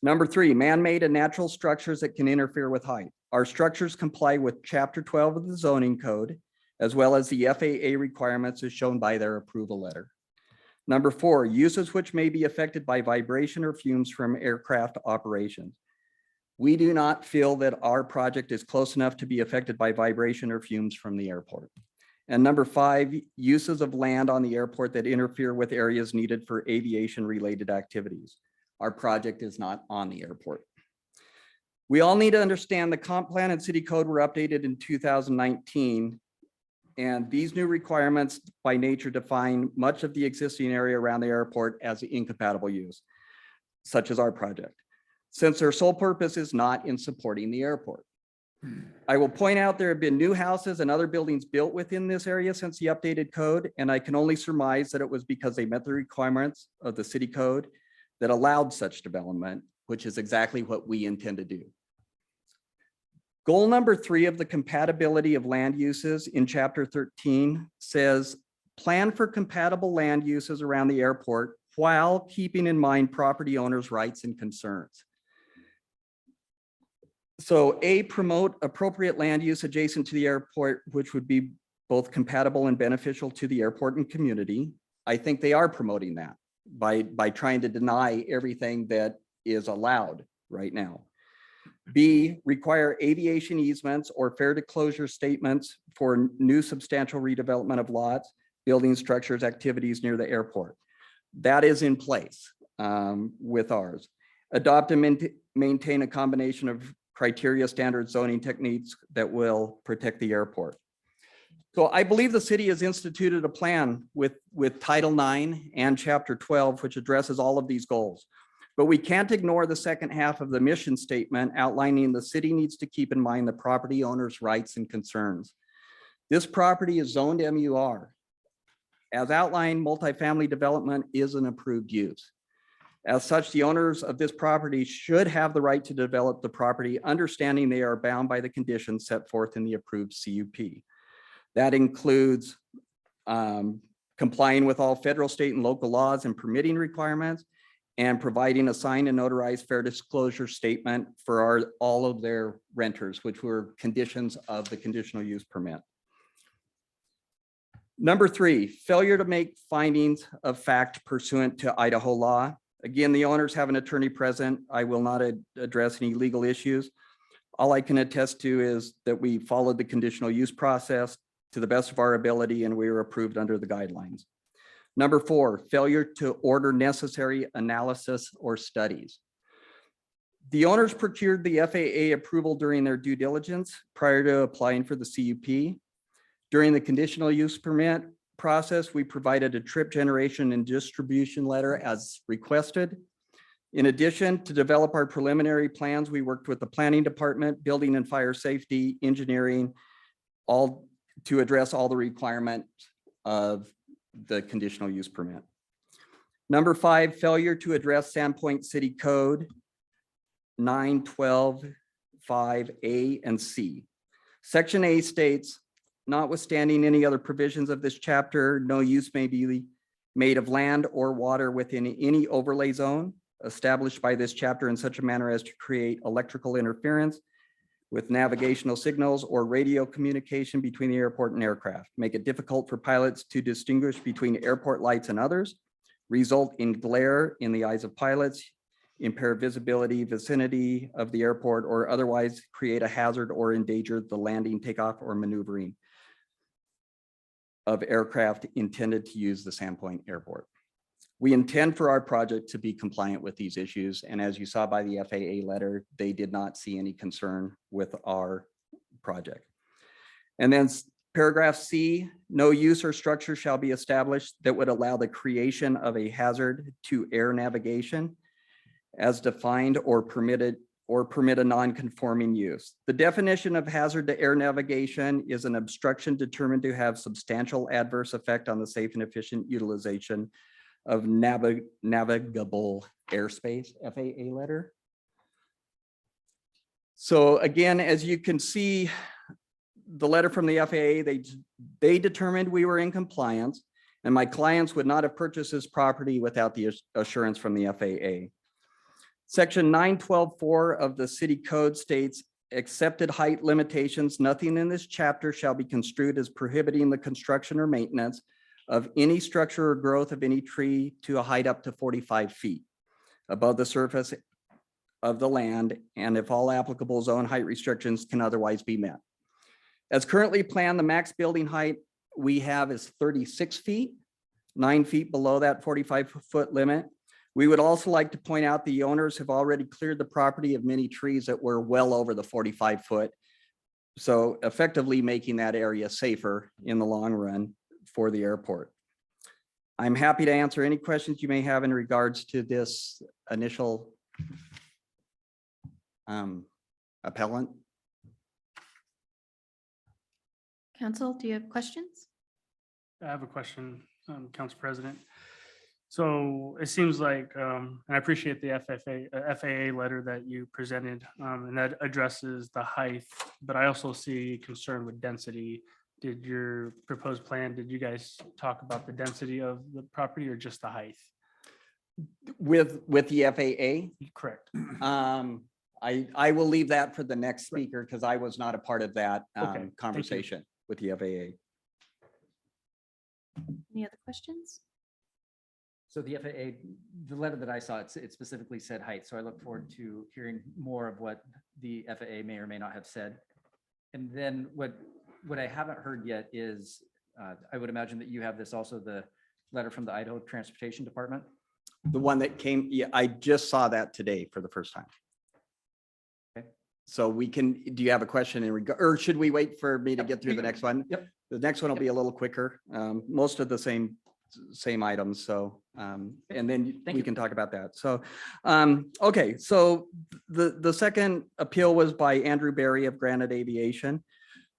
Number 3, man-made and natural structures that can interfere with height. Our structures comply with Chapter 12 of the zoning code, as well as the FAA requirements as shown by their approval letter. Number 4, uses which may be affected by vibration or fumes from aircraft operations. We do not feel that our project is close enough to be affected by vibration or fumes from the airport. And number 5, uses of land on the airport that interfere with areas needed for aviation-related activities. Our project is not on the airport. We all need to understand the comp plan and city code were updated in 2019. And these new requirements by nature define much of the existing area around the airport as incompatible use, such as our project, since their sole purpose is not in supporting the airport. I will point out there have been new houses and other buildings built within this area since the updated code, and I can only surmise that it was because they met the requirements of the city code that allowed such development, which is exactly what we intend to do. Goal number 3 of the compatibility of land uses in Chapter 13 says, plan for compatible land uses around the airport while keeping in mind property owners' rights and concerns. So A, promote appropriate land use adjacent to the airport, which would be both compatible and beneficial to the airport and community. I think they are promoting that by trying to deny everything that is allowed right now. B, require aviation easements or fair disclosure statements for new substantial redevelopment of lots, building structures, activities near the airport. That is in place with ours. Adopt and maintain a combination of criteria, standard zoning techniques that will protect the airport. So I believe the city has instituted a plan with Title IX and Chapter 12, which addresses all of these goals. But we can't ignore the second half of the mission statement outlining the city needs to keep in mind the property owner's rights and concerns. This property is zoned MUR. As outlined, multifamily development is an approved use. As such, the owners of this property should have the right to develop the property, understanding they are bound by the conditions set forth in the approved CUP. That includes complying with all federal, state, and local laws and permitting requirements, and providing a signed and notarized fair disclosure statement for all of their renters, which were conditions of the conditional use permit. Number 3, failure to make findings of fact pursuant to Idaho law. Again, the owners have an attorney present. I will not address any legal issues. All I can attest to is that we followed the conditional use process to the best of our ability, and we were approved under the guidelines. Number 4, failure to order necessary analysis or studies. The owners procured the FAA approval during their due diligence prior to applying for the CUP. During the conditional use permit process, we provided a trip generation and distribution letter as requested. In addition, to develop our preliminary plans, we worked with the planning department, building and fire safety, engineering, all to address all the requirements of the conditional use permit. Number 5, failure to address Sandpoint City Code 912(5)(a) and C. Section A states, notwithstanding any other provisions of this chapter, no use may be made of land or water within any overlay zone established by this chapter in such a manner as to create electrical interference with navigational signals or radio communication between the airport and aircraft, make it difficult for pilots to distinguish between airport lights and others, result in glare in the eyes of pilots, impair visibility, vicinity of the airport, or otherwise create a hazard or endanger the landing, takeoff, or maneuvering of aircraft intended to use the Sandpoint Airport. We intend for our project to be compliant with these issues, and as you saw by the FAA letter, they did not see any concern with our project. And then paragraph C, no use or structure shall be established that would allow the creation of a hazard to air navigation as defined or permit a non-conforming use. The definition of hazard to air navigation is an obstruction determined to have substantial adverse effect on the safe and efficient utilization of navigable airspace, FAA letter. So again, as you can see, the letter from the FAA, they determined we were in compliance, and my clients would not have purchased this property without the assurance from the FAA. Section 912.4 of the city code states accepted height limitations. Nothing in this chapter shall be construed as prohibiting the construction or maintenance of any structure or growth of any tree to a height up to 45 feet above the surface of the land, and if all applicable zone height restrictions can otherwise be met. As currently planned, the max building height we have is 36 feet, 9 feet below that 45-foot limit. We would also like to point out the owners have already cleared the property of many trees that were well over the 45-foot. So effectively making that area safer in the long run for the airport. I'm happy to answer any questions you may have in regards to this initial appellant. Council, do you have questions? I have a question, Council President. So it seems like, and I appreciate the FAA letter that you presented, and that addresses the height, but I also see concern with density. Did your proposed plan, did you guys talk about the density of the property or just the height? With the FAA? Correct. I will leave that for the next speaker because I was not a part of that Okay, conversation with the FAA. Any other questions? So the FAA, the letter that I saw, it specifically said height. So I look forward to hearing more of what the FAA may or may not have said. And then what I haven't heard yet is, I would imagine that you have this also, the letter from the Idaho Transportation Department. The one that came, yeah, I just saw that today for the first time. Okay. So we can, do you have a question in regard, or should we wait for me to get through the next one? Yep. The next one will be a little quicker. Most of the same items. So, and then we can talk about that. So, okay. So the second appeal was by Andrew Berry of Granite Aviation.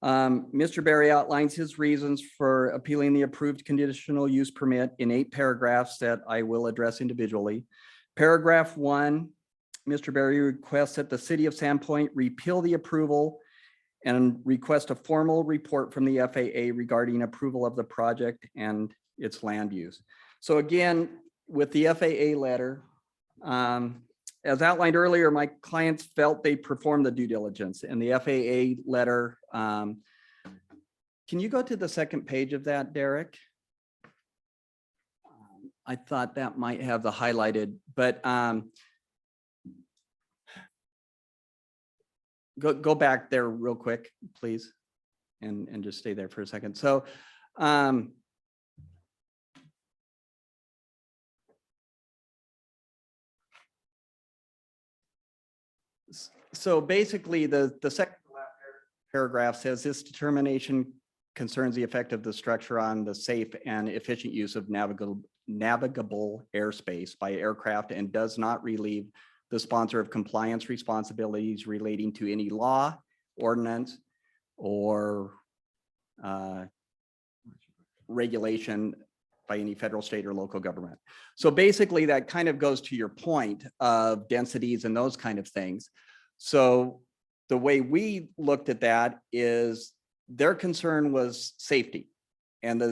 Mr. Berry outlines his reasons for appealing the approved conditional use permit in 8 paragraphs that I will address individually. Paragraph 1, Mr. Berry requests that the city of Sandpoint repeal the approval and request a formal report from the FAA regarding approval of the project and its land use. So again, with the FAA letter, as outlined earlier, my clients felt they performed the due diligence, and the FAA letter. Can you go to the second page of that, Derek? I thought that might have the highlighted, but go back there real quick, please, and just stay there for a second. So basically the second paragraph says this determination concerns the effect of the structure on the safe and efficient use of navigable airspace by aircraft and does not relieve the sponsor of compliance responsibilities relating to any law, ordinance, or regulation by any federal, state, or local government. So basically that kind of goes to your point of densities and those kind of things. So the way we looked at that is their concern was safety. And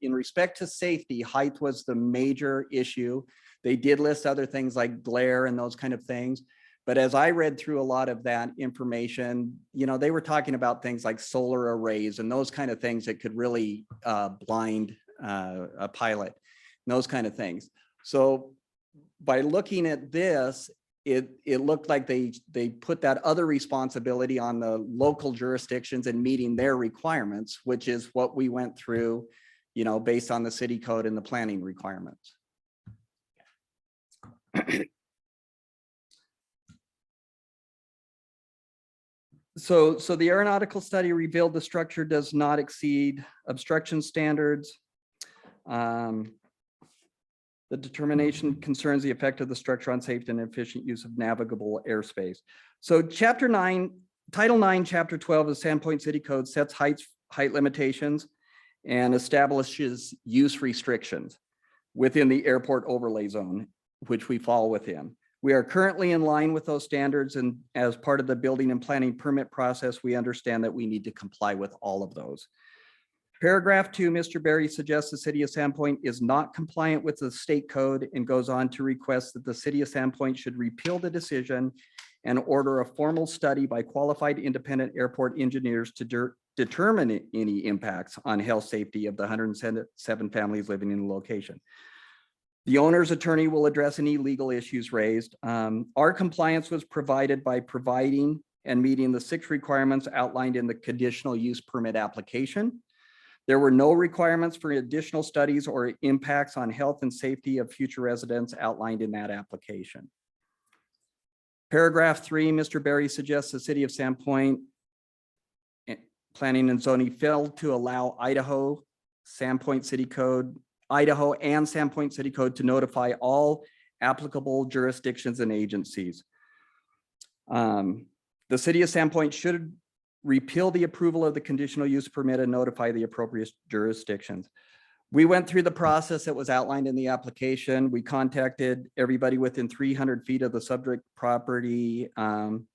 in respect to safety, height was the major issue. They did list other things like glare and those kind of things. But as I read through a lot of that information, you know, they were talking about things like solar arrays and those kind of things that could really blind a pilot, and those kind of things. So by looking at this, it looked like they put that other responsibility on the local jurisdictions and meeting their requirements, which is what we went through based on the city code and the planning requirements. So the aeronautical study revealed the structure does not exceed obstruction standards. The determination concerns the effect of the structure on safe and efficient use of navigable airspace. So Title 9, Chapter 12 of Sandpoint City Code sets height limitations and establishes use restrictions within the airport overlay zone, which we fall within. We are currently in line with those standards, and as part of the building and planning permit process, we understand that we need to comply with all of those. Paragraph 2, Mr. Berry suggests the city of Sandpoint is not compliant with the state code and goes on to request that the city of Sandpoint should repeal the decision and order a formal study by qualified independent airport engineers to determine any impacts on health safety of the 107 families living in the location. The owner's attorney will address any legal issues raised. Our compliance was provided by providing and meeting the 6 requirements outlined in the conditional use permit application. There were no requirements for additional studies or impacts on health and safety of future residents outlined in that application. Paragraph 3, Mr. Berry suggests the city of Sandpoint Planning and Zoning failed to allow Idaho and Sandpoint City Code to notify all applicable jurisdictions and agencies. The city of Sandpoint should repeal the approval of the conditional use permit and notify the appropriate jurisdictions. We went through the process that was outlined in the application. We contacted everybody within 300 feet of the subject property,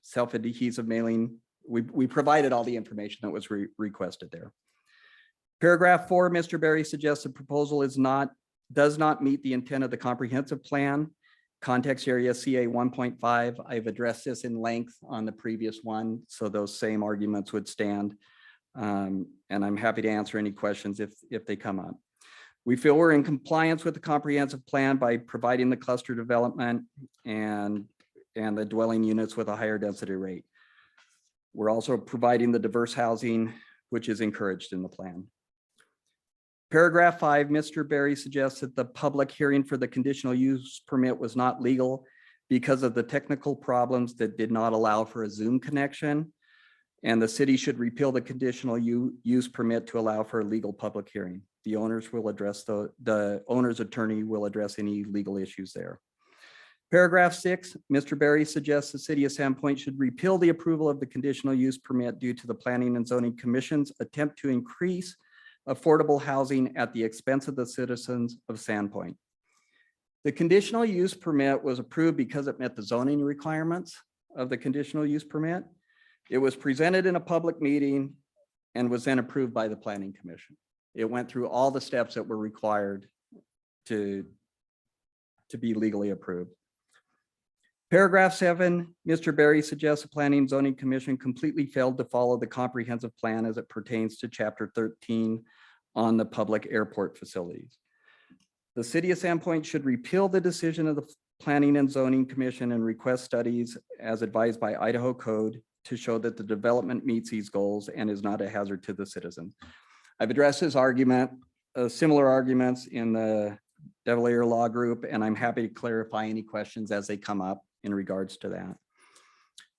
self-adhesive mailing. We provided all the information that was requested there. Paragraph 4, Mr. Berry suggests the proposal does not meet the intent of the comprehensive plan. Context area CA 1.5. I've addressed this in length on the previous one, so those same arguments would stand. And I'm happy to answer any questions if they come up. We feel we're in compliance with the comprehensive plan by providing the cluster development and the dwelling units with a higher density rate. We're also providing the diverse housing, which is encouraged in the plan. Paragraph 5, Mr. Berry suggests that the public hearing for the conditional use permit was not legal because of the technical problems that did not allow for a Zoom connection, and the city should repeal the conditional use permit to allow for a legal public hearing. The owners will address the owner's attorney will address any legal issues there. Paragraph 6, Mr. Berry suggests the city of Sandpoint should repeal the approval of the conditional use permit due to the Planning and Zoning Commission's attempt to increase affordable housing at the expense of the citizens of Sandpoint. The conditional use permit was approved because it met the zoning requirements of the conditional use permit. It was presented in a public meeting and was then approved by the Planning Commission. It went through all the steps that were required to be legally approved. Paragraph 7, Mr. Berry suggests the Planning and Zoning Commission completely failed to follow the comprehensive plan as it pertains to Chapter 13 on the public airport facilities. The city of Sandpoint should repeal the decision of the Planning and Zoning Commission and request studies as advised by Idaho Code to show that the development meets these goals and is not a hazard to the citizens. I've addressed this argument, similar arguments in the Devilier Law Group, and I'm happy to clarify any questions as they come up in regards to that.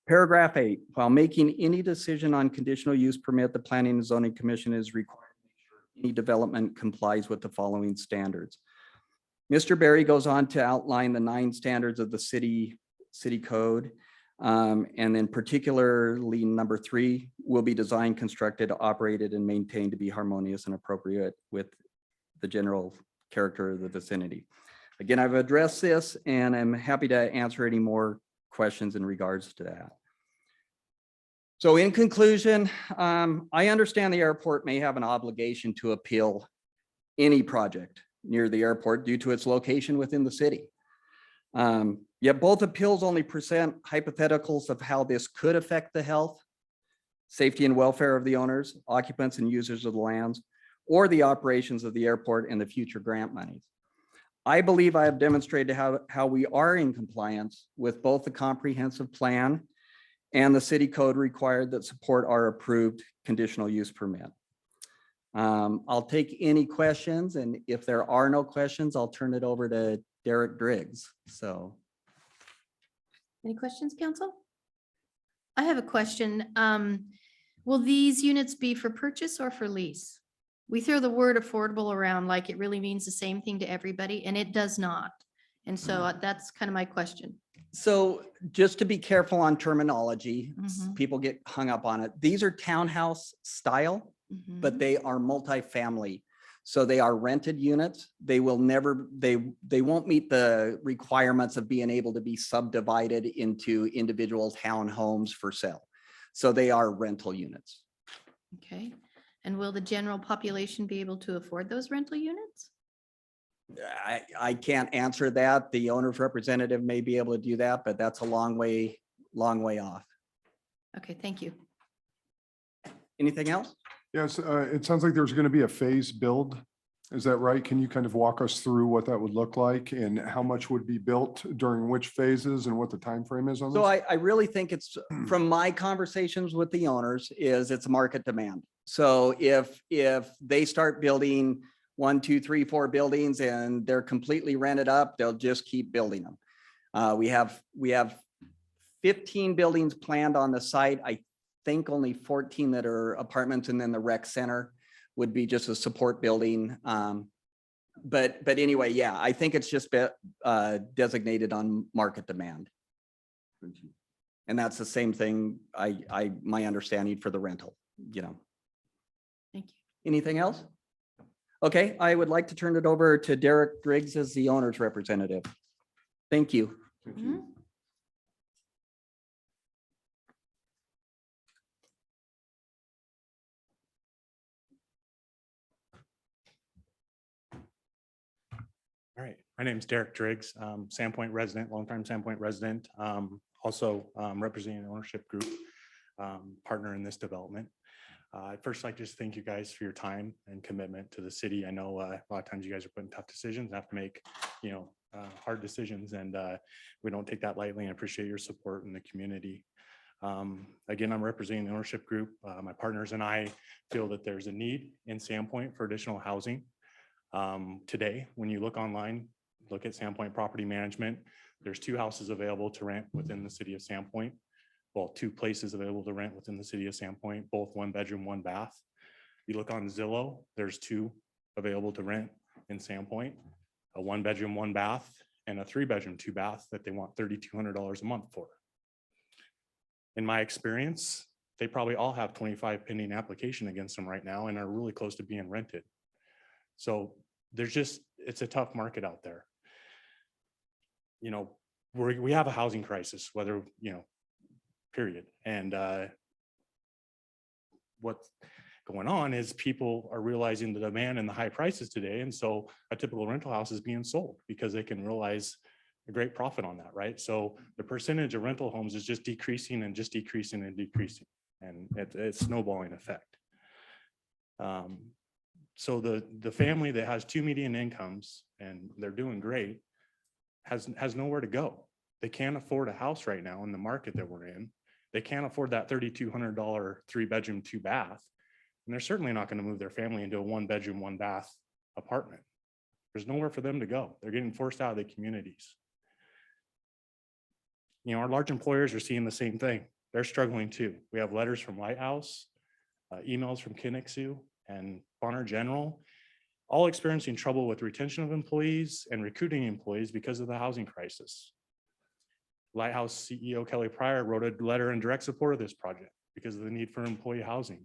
Paragraph 8, while making any decision on conditional use permit, the Planning and Zoning Commission is required to make sure any development complies with the following standards. Mr. Berry goes on to outline the 9 standards of the city code. And then particularly number 3 will be designed, constructed, operated, and maintained to be harmonious and appropriate with the general character of the vicinity. Again, I've addressed this and I'm happy to answer any more questions in regards to that. So in conclusion, I understand the airport may have an obligation to appeal any project near the airport due to its location within the city. Yet both appeals only present hypotheticals of how this could affect the health, safety, and welfare of the owners, occupants, and users of the lands, or the operations of the airport and the future grant monies. I believe I have demonstrated how we are in compliance with both the comprehensive plan and the city code required that support our approved conditional use permit. I'll take any questions, and if there are no questions, I'll turn it over to Derek Driggs. So. Any questions, council? I have a question. Will these units be for purchase or for lease? We throw the word affordable around like it really means the same thing to everybody, and it does not. And so that's kind of my question. So just to be careful on terminology, Mhm. people get hung up on it. These are townhouse style, but Mhm. they are multifamily. So they are rented units. They will never, they won't meet the requirements of being able to be subdivided into individual townhomes for sale. So they are rental units. Okay. And will the general population be able to afford those rental units? I can't answer that. The owner's representative may be able to do that, but that's a long way off. Okay, thank you. Anything else? Yes, it sounds like there's going to be a phase build. Is that right? Can you kind of walk us through what that would look like and how much would be built during which phases and what the time frame is on So this? I really think it's, from my conversations with the owners, is it's market demand. So if they start building 1, 2, 3, 4 buildings and they're completely rented up, they'll just keep building them. We have 15 buildings planned on the site. I think only 14 that are apartments, and then the rec center would be just a support building. But anyway, yeah, I think it's just designated on market demand. And that's the same thing, my understanding for the rental, you know. Thank you. Anything else? Okay, I would like to turn it over to Derek Driggs as the owner's representative. Thank you. Mhm. All right, my name is Derek Driggs, Sandpoint resident, longtime Sandpoint resident, also representing an ownership group, partner in this development. I'd first like to just thank you guys for your time and commitment to the city. I know a lot of times you guys are putting tough decisions and have to make, hard decisions, and we don't take that lightly, and appreciate your support in the community. Again, I'm representing the ownership group. My partners and I feel that there's a need in Sandpoint for additional housing. Today, when you look online, look at Sandpoint Property Management, there's 2 houses available to rent within the city of Sandpoint. Well, 2 places available to rent within the city of Sandpoint, both 1 bedroom, 1 bath. You look on Zillow, there's 2 available to rent in Sandpoint, a 1 bedroom, 1 bath, and a 3 bedroom, 2 bath that they want $3,200 a month for. In my experience, they probably all have 25 pending application against them right now and are really close to being rented. So it's a tough market out there. We have a housing crisis, period. And what's going on is people are realizing the demand and the high prices today. And so a typical rental house is being sold because they can realize a great profit on that, right? So the percentage of rental homes is just decreasing and just decreasing and decreasing. And it's snowballing effect. So the family that has 2 median incomes and they're doing great has nowhere to go. They can't afford a house right now in the market that we're in. They can't afford that $3,200 3 bedroom, 2 bath. And they're certainly not going to move their family into a 1 bedroom, 1 bath apartment. There's nowhere for them to go. They're getting forced out of the communities. Our large employers are seeing the same thing. They're struggling too. We have letters from Lighthouse, emails from Conditional and Bonner General, all experiencing trouble with retention of employees and recruiting employees because of the housing crisis. Lighthouse CEO Kelly Pryor wrote a letter in direct support of this project because of the need for employee housing.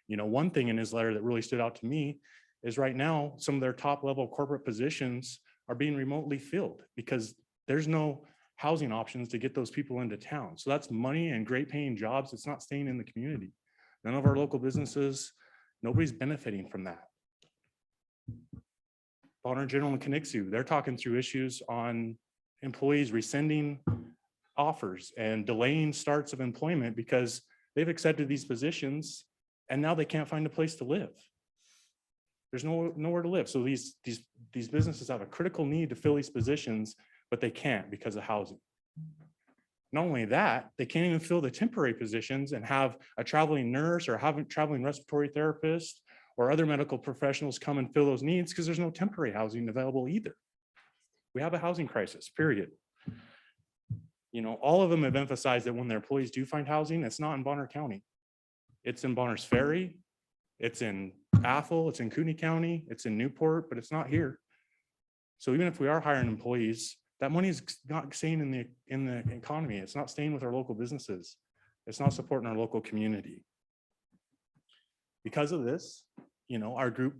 One thing in his letter that really stood out to me is right now, some of their top level corporate positions are being remotely filled because there's no housing options to get those people into town. So that's money and great paying jobs. It's not staying in the community. None of our local businesses, nobody's benefiting from that. Bonner General and Conditional, they're talking through issues on employees rescinding offers and delaying starts of employment because they've accepted these positions and now they can't find a place to live. There's nowhere to live. So these businesses have a critical need to fill these positions, but they can't because of housing. Not only that, they can't even fill the temporary positions and have a traveling nurse or have a traveling respiratory therapist or other medical professionals come and fill those needs because there's no temporary housing available either. We have a housing crisis, period. All of them have emphasized that when their employees do find housing, it's not in Bonner County. It's in Bonner's Ferry, it's in Athol, it's in Cooney County, it's in Newport, but it's not here. So even if we are hiring employees, that money is not staying in the economy. It's not staying with our local businesses. It's not supporting our local community. Because of this, our group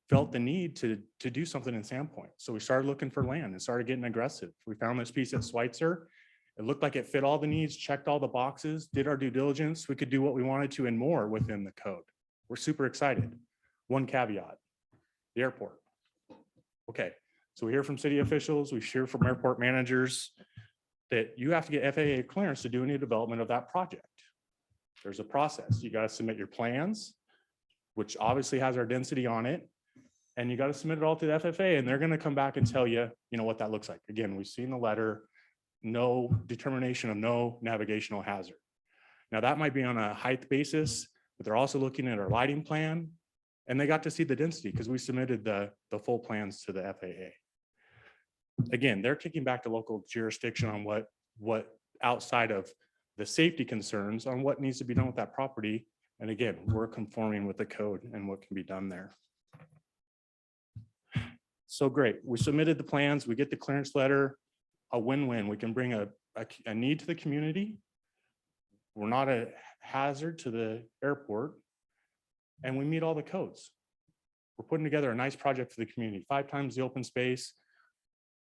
felt the need to do something in Sandpoint. So we started looking for land and started getting aggressive. We found this piece at Schweitzer. It looked like it fit all the needs, checked all the boxes, did our due diligence. We could do what we wanted to and more within the code. We're super excited. One caveat, the airport. Okay, so we hear from city officials, we hear from airport managers that you have to get FAA clearance to do any development of that project. There's a process. You got to submit your plans, which obviously has our density on it. And you got to submit it all to the FFA, and they're going to come back and tell you, what that looks like. Again, we've seen the letter, no determination of no navigational hazard. Now that might be on a height basis, but they're also looking at our lighting plan, and they got to see the density because we submitted the full plans to the FAA. Again, they're kicking back to local jurisdiction on what outside of the safety concerns on what needs to be done with that property. And again, we're conforming with the code and what can be done there. So great. We submitted the plans, we get the clearance letter, a win-win. We can bring a need to the community. We're not a hazard to the airport, and we meet all the codes. We're putting together a nice project for the community, 5 times the open space,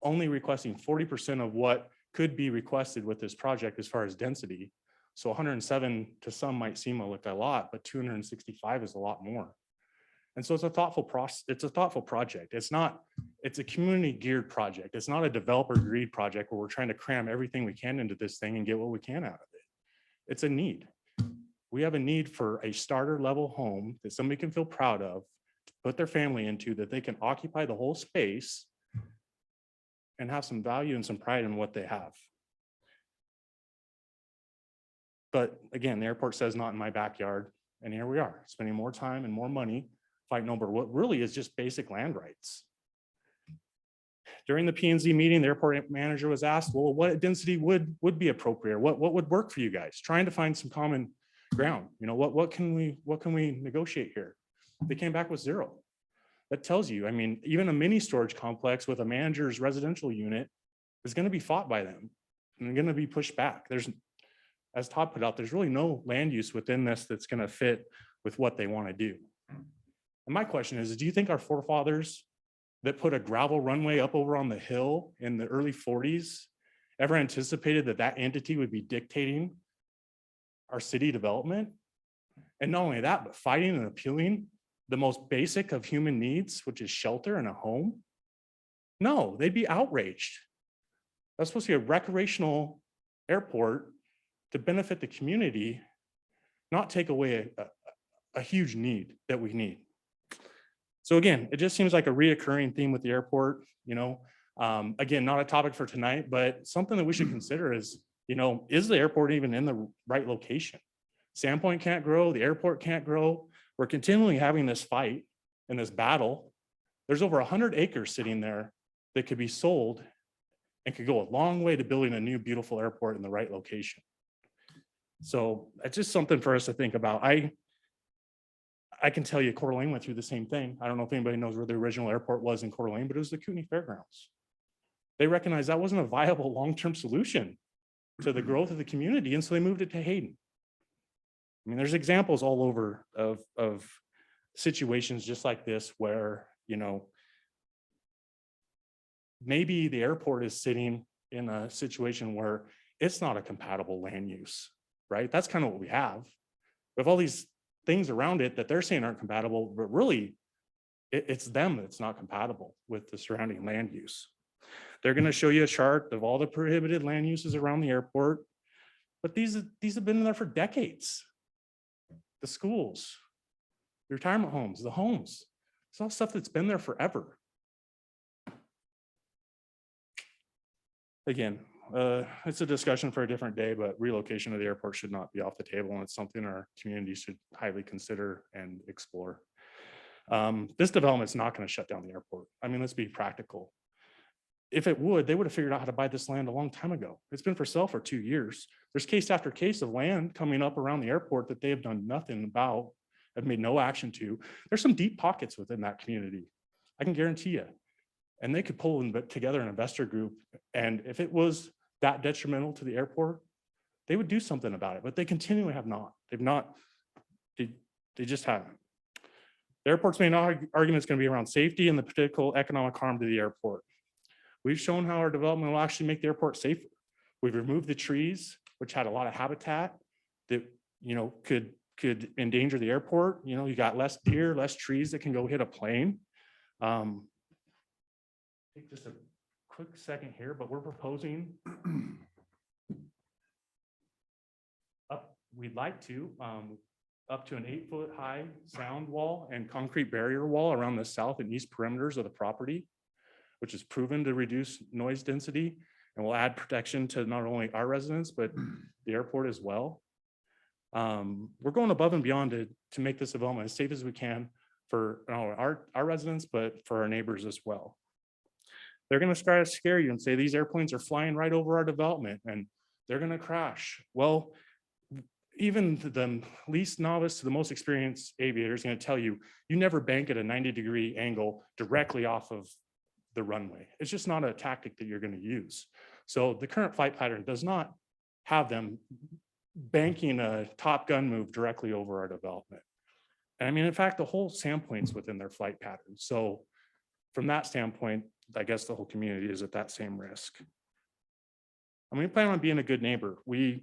only requesting 40% of what could be requested with this project as far as density. So 107 to some might seem like a lot, but 265 is a lot more. And so it's a thoughtful process. It's a thoughtful project. It's a community geared project. It's not a developer greed project where we're trying to cram everything we can into this thing and get what we can out of it. It's a need. We have a need for a starter level home that somebody can feel proud of, to put their family into, that they can occupy the whole space and have some value and some pride in what they have. But again, the airport says not in my backyard. And here we are, spending more time and more money fighting over what really is just basic land rights. During the P&Z meeting, the airport manager was asked, well, what density would be appropriate? What would work for you guys? Trying to find some common ground. What can we negotiate here? They came back with 0. That tells you, even a mini storage complex with a manager's residential unit is going to be fought by them and going to be pushed back. As Todd put out, there's really no land use within this that's going to fit with what they want to do. And my question is, do you think our forefathers that put a gravel runway up over on the hill in the early 40s ever anticipated that that entity would be dictating our city development? And not only that, but fighting and appealing the most basic of human needs, which is shelter and a home? No, they'd be outraged. That's supposed to be a recreational airport to benefit the community, not take away a huge need that we need. So again, it just seems like a reoccurring theme with the airport, again, not a topic for tonight, but something that we should consider is, is the airport even in the right location? Sandpoint can't grow, the airport can't grow. We're continually having this fight and this battle. There's over 100 acres sitting there that could be sold and could go a long way to building a new beautiful airport in the right location. So it's just something for us to think about. I can tell you Coeur d'Alene went through the same thing. I don't know if anybody knows where the original airport was in Coeur d'Alene, but it was the Cooney Fairgrounds. They recognized that wasn't a viable long-term solution to the growth of the community, and so they moved it to Hayden. There's examples all over of situations just like this where, maybe the airport is sitting in a situation where it's not a compatible land use, right? That's kind of what we have. We have all these things around it that they're saying aren't compatible, but really it's them that's not compatible with the surrounding land use. They're going to show you a chart of all the prohibited land uses around the airport, but these have been there for decades. The schools, the retirement homes, the homes, it's all stuff that's been there forever. Again, it's a discussion for a different day, but relocation of the airport should not be off the table, and it's something our community should highly consider and explore. This development's not going to shut down the airport. I mean, let's be practical. If it would, they would have figured out how to buy this land a long time ago. It's been for sale for 2 years. There's case after case of land coming up around the airport that they have done nothing about, have made no action to. There's some deep pockets within that community. I can guarantee you. And they could pull together an investor group. And if it was that detrimental to the airport, they would do something about it, but they continually have not. They've not, they just haven't. The airport's main argument is going to be around safety and the potential economic harm to the airport. We've shown how our development will actually make the airport safer. We've removed the trees, which had a lot of habitat that, could endanger the airport. You got less deer, less trees that can go hit a plane. Take just a quick second here, but we're proposing we'd like to up to an 8-foot high sound wall and concrete barrier wall around the south and east perimeters of the property, which is proven to reduce noise density and will add protection to not only our residents, but the airport as well. We're going above and beyond to make this development as safe as we can for our residents, but for our neighbors as well. They're going to try to scare you and say these airplanes are flying right over our development and they're going to crash. Well, even the least novice to the most experienced aviator is going to tell you, you never bank at a 90-degree angle directly off of the runway. It's just not a tactic that you're going to use. So the current flight pattern does not have them banking a Top Gun move directly over our development. And I mean, in fact, the whole Sandpoint's within their flight pattern. So from that standpoint, I guess the whole community is at that same risk. I mean, we plan on being a good neighbor. We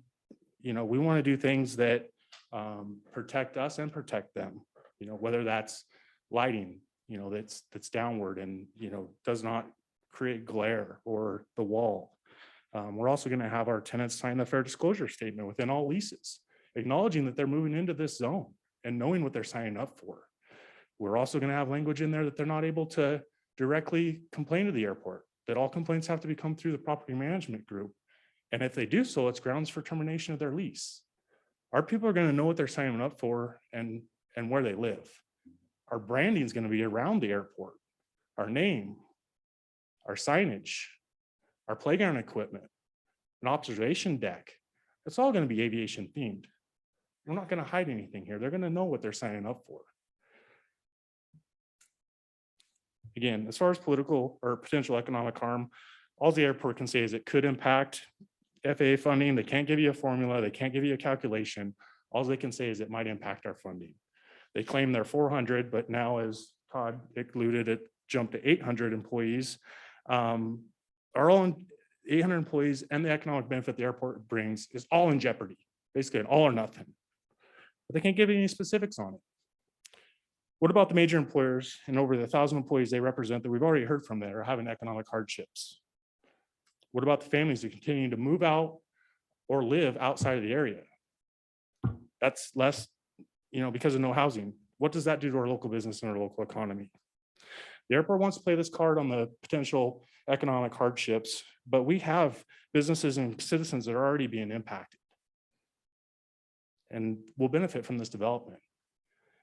want to do things that protect us and protect them, whether that's lighting, that's downward and, does not create glare or the wall. We're also going to have our tenants sign the fair disclosure statement within all leases, acknowledging that they're moving into this zone and knowing what they're signing up for. We're also going to have language in there that they're not able to directly complain to the airport, that all complaints have to be come through the property management group. And if they do so, it's grounds for termination of their lease. Our people are going to know what they're signing up for and where they live. Our branding is going to be around the airport, our name, our signage, our playground equipment, an observation deck. It's all going to be aviation themed. We're not going to hide anything here. They're going to know what they're signing up for. Again, as far as political or potential economic harm, all the airport can say is it could impact FAA funding. They can't give you a formula. They can't give you a calculation. All they can say is it might impact our funding. They claim they're 400, but now as Todd alluded, it jumped to 800 employees. Are all 800 employees and the economic benefit the airport brings is all in jeopardy, basically an all or nothing. But they can't give any specifics on it. What about the major employers and over the 1,000 employees they represent that we've already heard from that are having economic hardships? What about the families that continue to move out or live outside of the area? That's less, because of no housing. What does that do to our local business and our local economy? The airport wants to play this card on the potential economic hardships, but we have businesses and citizens that are already being impacted and will benefit from this development.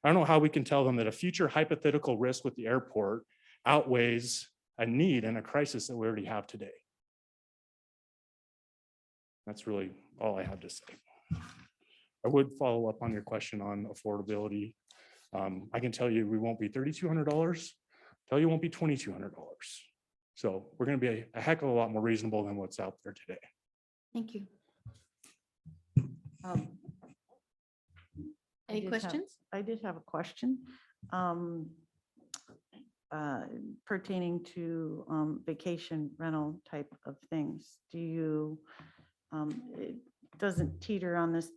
I don't know how we can tell them that a future hypothetical risk with the airport outweighs a need and a crisis that we already have today. That's really all I have to say. I would follow up on your question on affordability. I can tell you we won't be $3,200. Tell you it won't be $2,200. So we're going to be a heck of a lot more reasonable than what's out there today. Thank you. I Any did have- questions? I did have a question pertaining to vacation rental type of things. Do you, it doesn't teeter on this,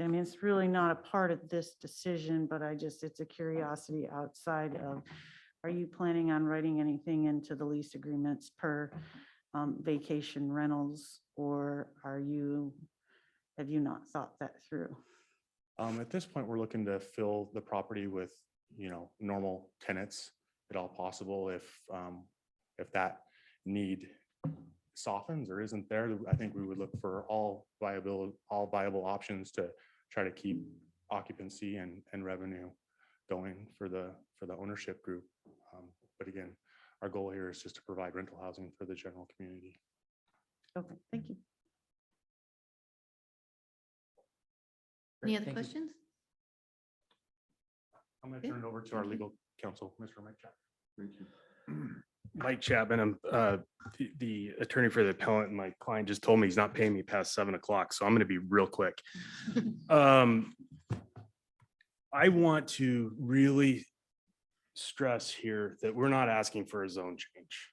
I mean, it's really not a part of this decision, but it's a curiosity outside of, are you planning on writing anything into the lease agreements per vacation rentals, or have you not thought that through? At this point, we're looking to fill the property with, normal tenants at all possible. If that need softens or isn't there, I think we would look for all viable options to try to keep occupancy and revenue going for the ownership group. But again, our goal here is just to provide rental housing for the general community. Okay, thank you. Any other Thank you. questions? I'm going Okay, to turn it over to our thank you. legal counsel, Mr. Mike Chapter. Thank you. Mike Chapman, I'm the attorney for the appellant, and my client just told me he's not paying me past 7 o'clock, so I'm going to be real quick. I want to really stress here that we're not asking for a zone change.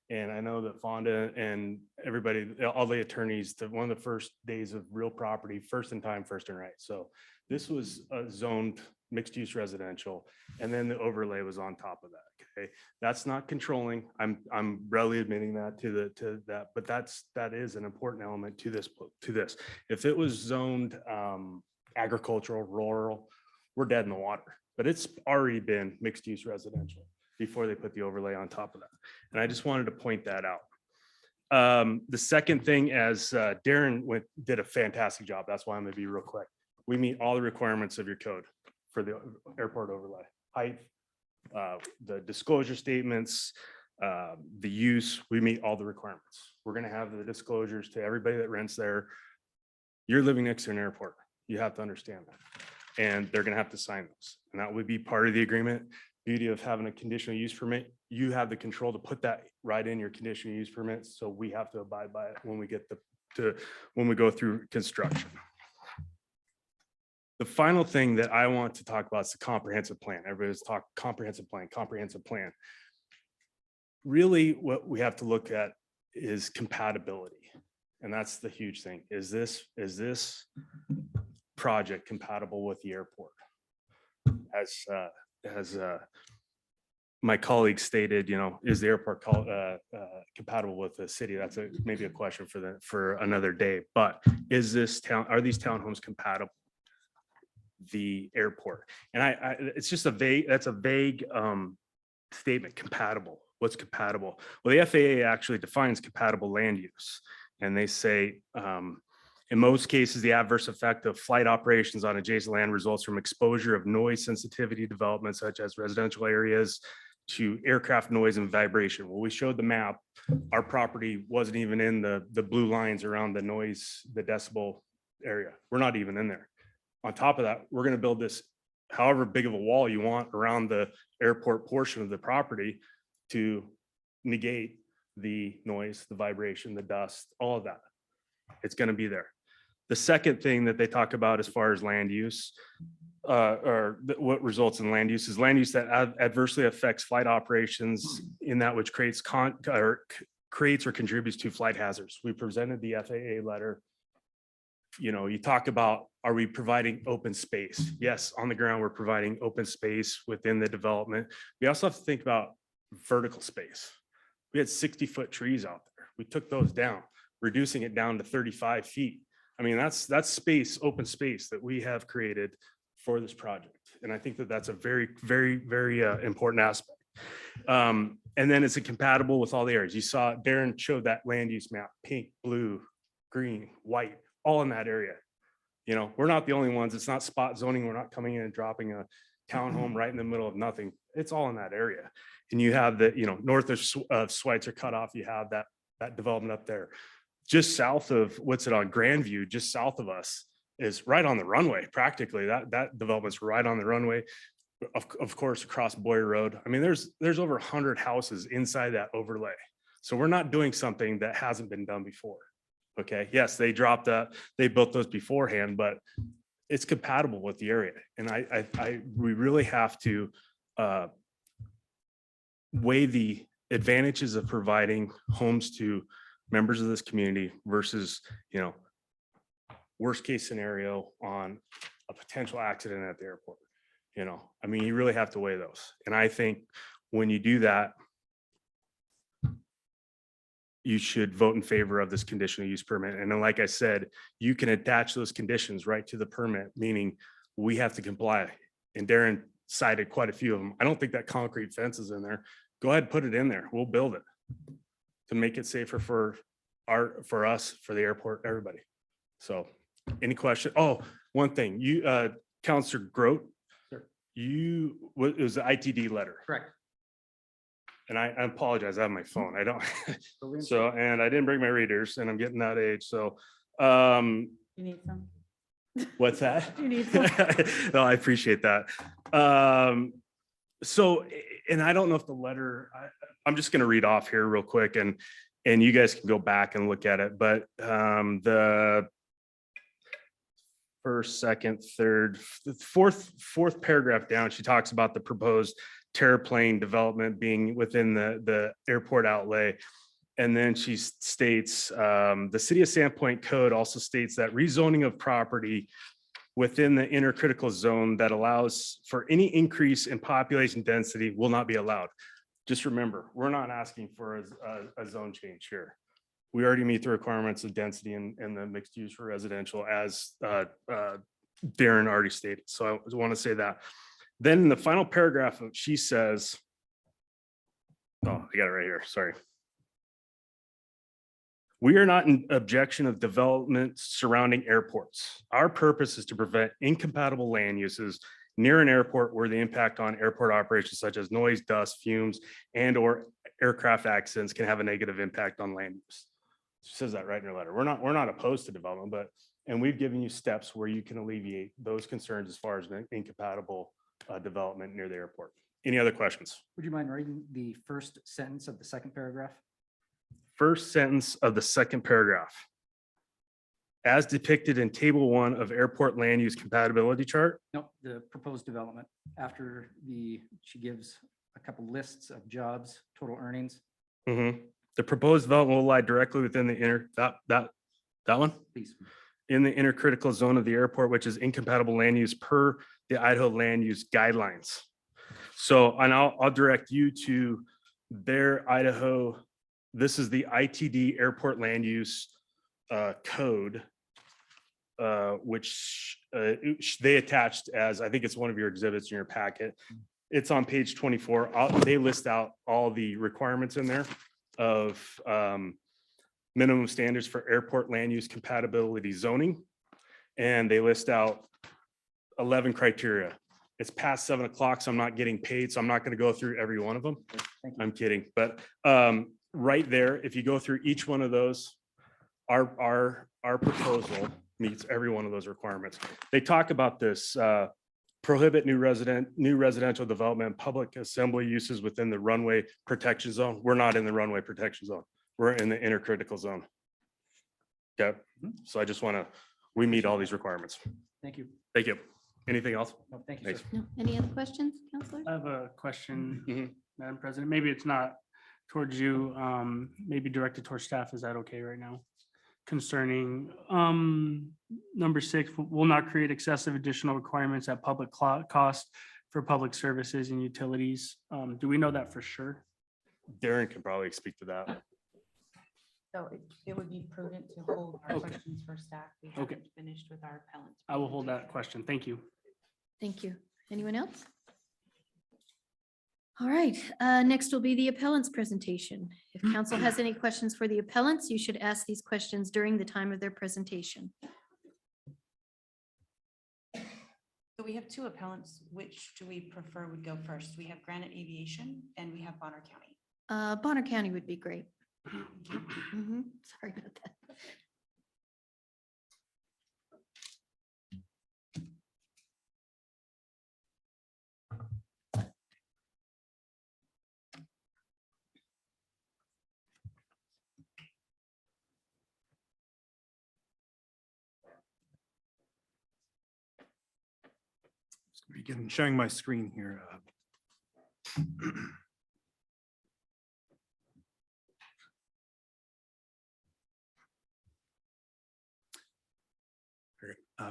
And I know that Fonda and everybody, all the attorneys, that one of the first days of real property, first in time, first in right. So this was a zoned mixed-use residential, and then the overlay was on top of that. Okay, that's not controlling. I'm readily admitting that to that, but that is an important element to this. If it was zoned agricultural, rural, we're dead in the water. But it's already been mixed-use residential before they put the overlay on top of that. And I just wanted to point that out. The second thing, as Darren did a fantastic job. That's why I'm going to be real quick. We meet all the requirements of your code for the airport overlay, height, the disclosure statements, the use, we meet all the requirements. We're going to have the disclosures to everybody that rents there. You're living next to an airport. You have to understand that. And they're going to have to sign those. And that would be part of the agreement. Beauty of having a conditional use permit, you have the control to put that right in your conditional use permit. So we have to abide by it when we get when we go through construction. The final thing that I want to talk about is the comprehensive plan. Everybody's talking comprehensive plan. Really, what we have to look at is compatibility. And that's the huge thing. Is this project compatible with the airport? As my colleague stated, is the airport compatible with the city? That's maybe a question for another day. But are these townhomes compatible with the airport? And it's just a vague statement. Compatible. What's compatible? Well, the FAA actually defines compatible land use, and they say in most cases, the adverse effect of flight operations on adjacent land results from exposure of noise sensitivity development, such as residential areas, to aircraft noise and vibration. Well, we showed the map. Our property wasn't even in the blue lines around the noise, the decibel area. We're not even in there. On top of that, we're going to build this however big of a wall you want around the airport portion of the property to negate the noise, the vibration, the dust, all of that. It's going to be there. The second thing that they talk about as far as land use, what results in land use, is land use that adversely affects flight operations in that which creates or contributes to flight hazards. We presented the FAA letter. You talk about, are we providing open space? Yes, on the ground, we're providing open space within the development. We also have to think about vertical space. We had 60-foot trees out there. We took those down, reducing it down to 35 feet. I mean, that's space, open space that we have created for this project. And I think that that's a very, very, very important aspect. And then is it compatible with all the areas? You saw Darren showed that land use map, pink, blue, green, white, all in that area. We're not the only ones. It's not spot zoning. We're not coming in and dropping a townhome right in the middle of nothing. It's all in that area. And you have the, north of Schweitzer Cutoff, you have that development up there. Just south of, what's it on Grandview, just south of us is right on the runway. Practically that development's right on the runway. Of course, across Boyer Road. I mean, there's over 100 houses inside that overlay. So we're not doing something that hasn't been done before. Okay. Yes, they built those beforehand, but it's compatible with the area. And we really have to weigh the advantages of providing homes to members of this community versus, worst case scenario on a potential accident at the airport. I mean, you really have to weigh those. And I think when you do that, you should vote in favor of this conditional use permit. And then, like I said, you can attach those conditions right to the permit, meaning we have to comply. And Darren cited quite a few of them. I don't think that concrete fence is in there. Go ahead, put it in there. We'll build it to make it safer for us, for the airport, everybody. So any question? Oh, one thing, Counselor Grote, it was the ITD letter. Correct. And I apologize, I have my phone. I don't. So, and I didn't bring my readers and I'm getting that age. So, You need some? what's that? You need some? No, I appreciate that. So, and I don't know if the letter, I'm just going to read off here real quick and you guys can go back and look at it. But the first, second, third, fourth paragraph down, she talks about the proposed terraplane development being within the airport outlay. And then she states, the city of Sandpoint code also states that rezoning of property within the inner critical zone that allows for any increase in population density will not be allowed. Just remember, we're not asking for a zone change here. We already meet the requirements of density and the mixed use for residential as Darren already stated. So I want to say that. Then in the final paragraph, she says, oh, I got it right here, sorry. We are not in objection of development surrounding airports. Our purpose is to prevent incompatible land uses near an airport where the impact on airport operations such as noise, dust, fumes, and or aircraft accidents can have a negative impact on land use. She says that right in her letter. We're not opposed to development, and we've given you steps where you can alleviate those concerns as far as incompatible development near the airport. Any other questions? Would you mind reading the first sentence of the second paragraph? First sentence of the second paragraph. As depicted in table 1 of airport land use compatibility chart. Nope, the proposed development. After she gives a couple lists of jobs, total earnings. The proposed development will lie directly within the that one? Please. In the inner critical zone of the airport, which is incompatible land use per the Idaho land use guidelines. So, and I'll direct you to their Idaho. This is the ITD airport land use code, which they attached as, I think it's one of your exhibits in your packet. It's on page 24. They list out all the requirements in there of minimum standards for airport land use compatibility zoning. And they list out 11 criteria. It's past 7 o'clock, so I'm not getting paid. So I'm not going to go through every one of them. I'm kidding. But right there, if you go through each one of those, our proposal meets every one of those requirements. They talk about this prohibit new residential development, public assembly uses within the runway protection zone. We're not in the runway protection zone. We're in the inner critical zone. Okay, so I just want to, we meet all these requirements. Thank you. Thank you. Anything else? No, thank you, Thanks. sir. No, any other questions, Counselor? Uh, I have a question, Madam President. Maybe it's not towards you, maybe directed towards staff. Is that okay right now? Concerning number 6, will not create excessive additional requirements at public cost for public services and utilities. Do we know that for sure? Darren can probably speak to that. So it would be prudent to hold our questions for staff. We haven't finished with our appellants. I will hold that question. Thank you. Thank you. Anyone else? All right, next will be the appellant's presentation. If council has any questions for the appellants, you should ask these questions during the time of their presentation. So we have 2 appellants. Which do we prefer would go first? We have Granite Aviation and we have Bonner County. Bonner County would be great. Sorry about that. Begin sharing my screen here.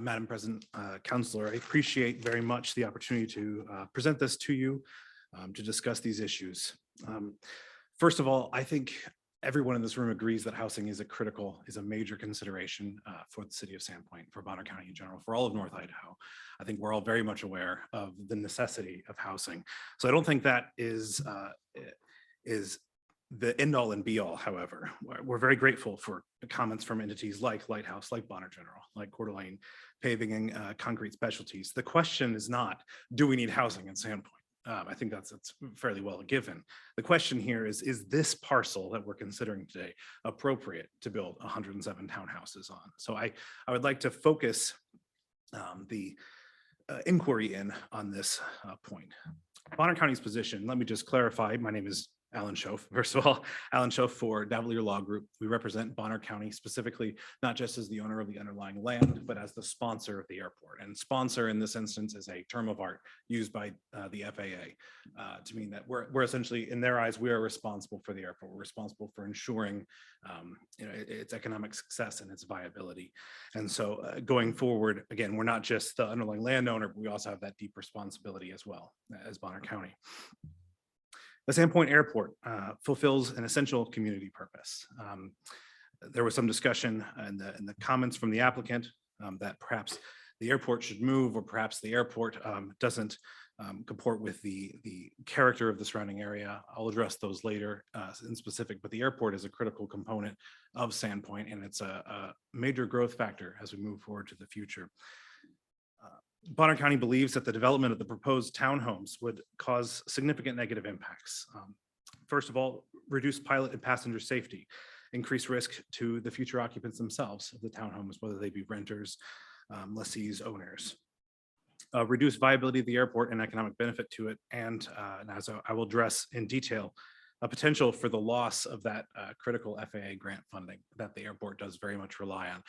Madam President, Councilor, I appreciate very much the opportunity to present this to you to discuss these issues. First of all, I think everyone in this room agrees that housing is a major consideration for the city of Sandpoint, for Bonner County in general, for all of North Idaho. I think we're all very much aware of the necessity of housing. So I don't think that is the end all and be all, however. We're very grateful for the comments from entities like Lighthouse, like Bonner General, like Coeur d'Alene, Paving and Concrete Specialties. The question is not, do we need housing in Sandpoint? I think that's fairly well given. The question here is this parcel that we're considering today appropriate to build 107 townhouses on? So I would like to focus the inquiry in on this point. Bonner County's position, let me just clarify, my name is Alan Schoaf. First of all, Alan Schoaf for Davalier Law Group. We represent Bonner County specifically, not just as the owner of the underlying land, but as the sponsor of the airport. And sponsor in this instance is a term of art used by the FAA to mean that we're essentially, in their eyes, we are responsible for the airport. We're responsible for ensuring its economic success and its viability. And so going forward, again, we're not just the underlying landowner, but we also have that deep responsibility as well as Bonner County. The Sandpoint Airport fulfills an essential community purpose. There was some discussion in the comments from the applicant that perhaps the airport should move, or perhaps the airport doesn't comport with the character of the surrounding area. I'll address those later in specific, but the airport is a critical component of Sandpoint, and it's a major growth factor as we move forward to the future. Bonner County believes that the development of the proposed townhomes would cause significant negative impacts. First of all, reduce pilot and passenger safety, increase risk to the future occupants themselves of the townhomes, whether they be renters, lessees, owners. Reduce viability of the airport and economic benefit to it, and as I will address in detail, a potential for the loss of that critical FAA grant funding that the airport does very much rely on.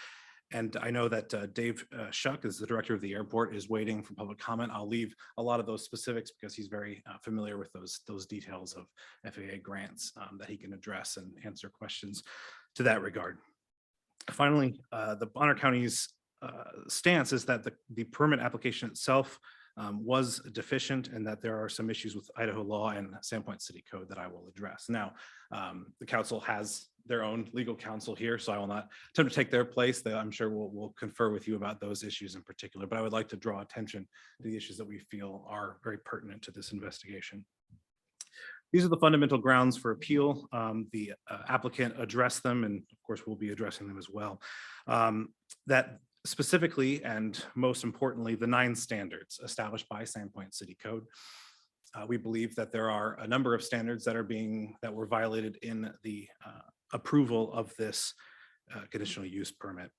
And I know that Dave Shuck, is the director of the airport, is waiting for public comment. I'll leave a lot of those specifics because he's very familiar with those details of FAA grants that he can address and answer questions to that regard. Finally, the Bonner County's stance is that the permit application itself was deficient, and that there are some issues with Idaho law and Sandpoint City Code that I will address. Now, the council has their own legal counsel here, so I will not attempt to take their place. I'm sure we'll confer with you about those issues in particular, but I would like to draw attention to the issues that we feel are very pertinent to this investigation. These are the fundamental grounds for appeal. The applicant addressed them, and of course we'll be addressing them as well. That specifically, and most importantly, the 9 standards established by Sandpoint City Code. We believe that there are a number of standards that were violated in the approval of this conditional use permit.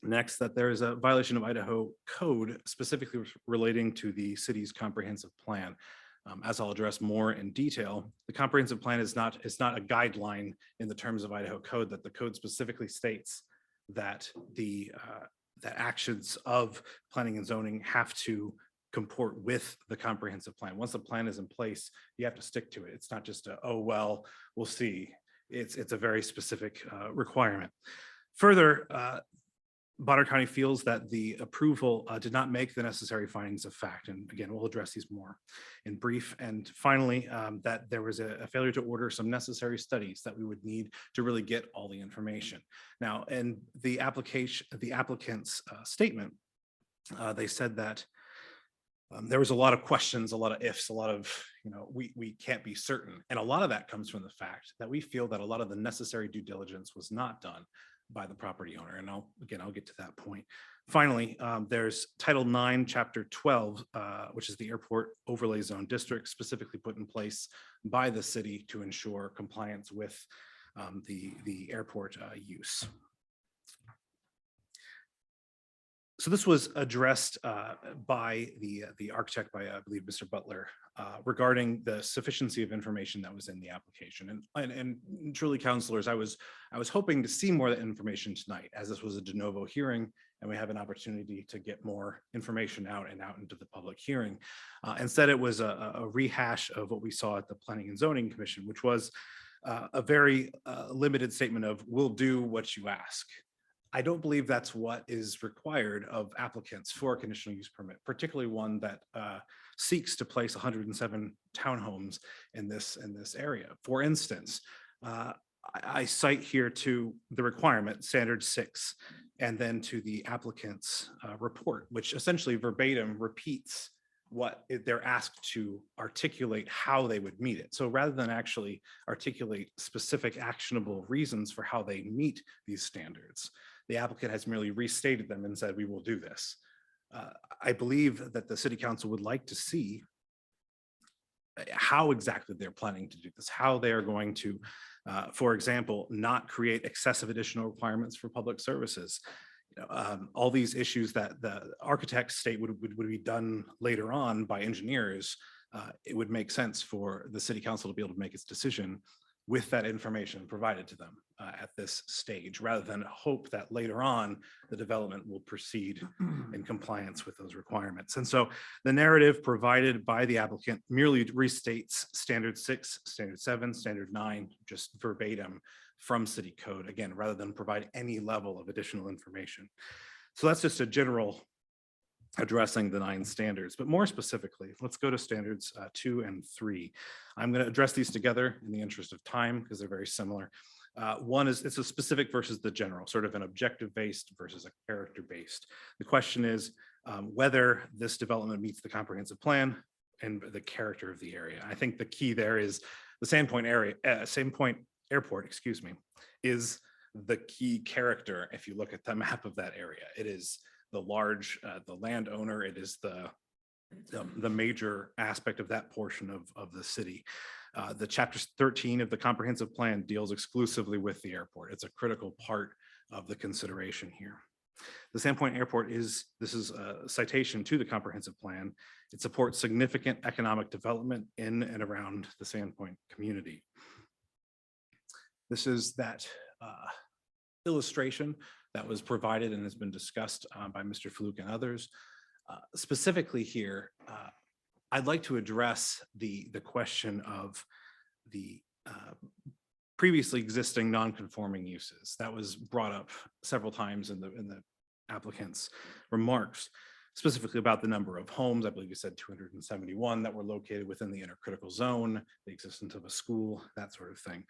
Next, that there is a violation of Idaho code specifically relating to the city's comprehensive plan. As I'll address more in detail, the comprehensive plan is not a guideline in the terms of Idaho code, that the code specifically states that that actions of planning and zoning have to comport with the comprehensive plan. Once the plan is in place, you have to stick to it. It's not just oh, well, we'll see. It's a very specific requirement. Further, Bonner County feels that the approval did not make the necessary findings of fact. And again, we'll address these more in brief. And finally, that there was a failure to order some necessary studies that we would need to really get all the information. Now, in the applicant's statement, they said that there was a lot of questions, a lot of ifs, a lot of, we can't be certain. And a lot of that comes from the fact that we feel that a lot of the necessary due diligence was not done by the property owner. And I'll get to that point. Finally, there's Title 9, Chapter 12, which is the Airport Overlay Zone District, specifically put in place by the city to ensure compliance with the airport use. So this was addressed by the architect, by I believe Mr. Butler, regarding the sufficiency of information that was in the application. And truly, councilors, I was hoping to see more of that information tonight, as this was a de novo hearing, and we have an opportunity to get more information out into the public hearing. Instead, it was a rehash of what we saw at the Planning and Zoning Commission, which was a very limited statement of "we'll do what you ask." I don't believe that's what is required of applicants for a conditional use permit, particularly one that seeks to place 107 townhomes in this area. For instance, I cite here to the requirement, standard 6, and then to the applicant's report, which essentially verbatim repeats they're asked to articulate how they would meet it. So rather than actually articulate specific actionable reasons for how they meet these standards, the applicant has merely restated them and said, we will do this. I believe that the city council would like to see how exactly they're planning to do this, how they are going to, for example, not create excessive additional requirements for public services. All these issues that the architects state would be done later on by engineers, it would make sense for the city council to be able to make its decision with that information provided to them at this stage, rather than hope that later on the development will proceed in compliance with those requirements. And so the narrative provided by the applicant merely restates standard 6, standard 7, standard 9, just verbatim from city code, again, rather than provide any level of additional information. So that's just a general addressing the 9 standards, but more specifically, let's go to standards 2 and 3. I'm going to address these together in the interest of time because they're very similar. One is it's a specific versus the general, sort of an objective based versus a character based. The question is whether this development meets the comprehensive plan and the character of the area. I think the key there is the Sandpoint Airport, excuse me, is the key character. If you look at the map of that area, it is the landowner, it is the major aspect of that portion of the city. The chapter 13 of the comprehensive plan deals exclusively with the airport. It's a critical part of the consideration here. The Sandpoint Airport this is a citation to the comprehensive plan. It supports significant economic development in and around the Sandpoint community. This is that illustration that was provided and has been discussed by Mr. Fluke and others. Specifically here, I'd like to address the question of the previously existing non-conforming uses. That was brought up several times in the applicant's remarks, specifically about the number of homes. I believe you said 271 that were located within the intercritical zone, the existence of a school, that sort of thing.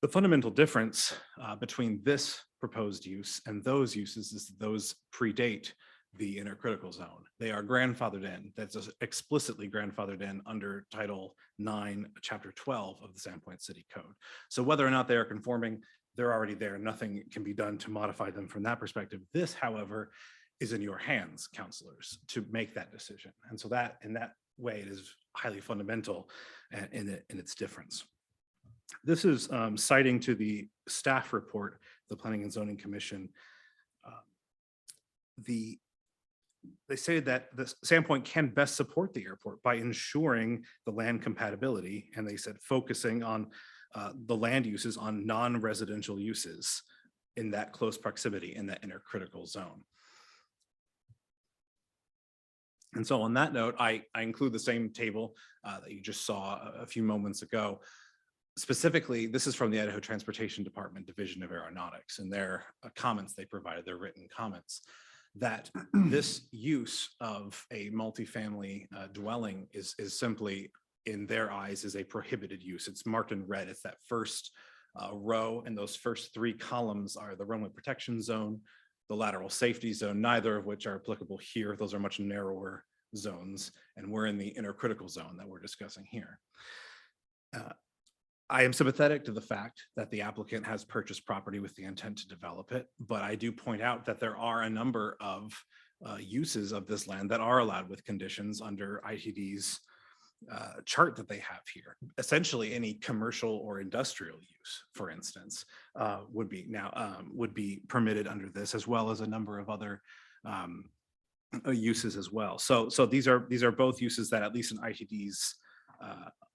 The fundamental difference between this proposed use and those uses is those predate the intercritical zone. They are grandfathered in. That's explicitly grandfathered in under Title 9, Chapter 12 of the Sandpoint City Code. So whether or not they are conforming, they're already there. Nothing can be done to modify them from that perspective. This, however, is in your hands, councilors, to make that decision. And so that, in that way, it is highly fundamental in its difference. This is citing to the staff report, the Planning and Zoning Commission. They say that the Sandpoint can best support the airport by ensuring the land compatibility, and they said focusing on the land uses on non-residential uses in that close proximity in that intercritical zone. And so on that note, I include the same table that you just saw a few moments ago. Specifically, this is from the Idaho Transportation Department Division of Aeronautics, and their comments they provided, their written comments, that this use of a multifamily dwelling is simply, in their eyes, is a prohibited use. It's marked in red. It's that first row, and those first 3 columns are the runway protection zone, the lateral safety zone, neither of which are applicable here. Those are much narrower zones, and we're in the intercritical zone that we're discussing here. I am sympathetic to the fact that the applicant has purchased property with the intent to develop it, but I do point out that there are a number of uses of this land that are allowed with conditions under ITD's chart that they have here. Essentially, any commercial or industrial use, for instance, would be permitted under this, as well as a number of other uses as well. So these are both uses that, at least in ITD's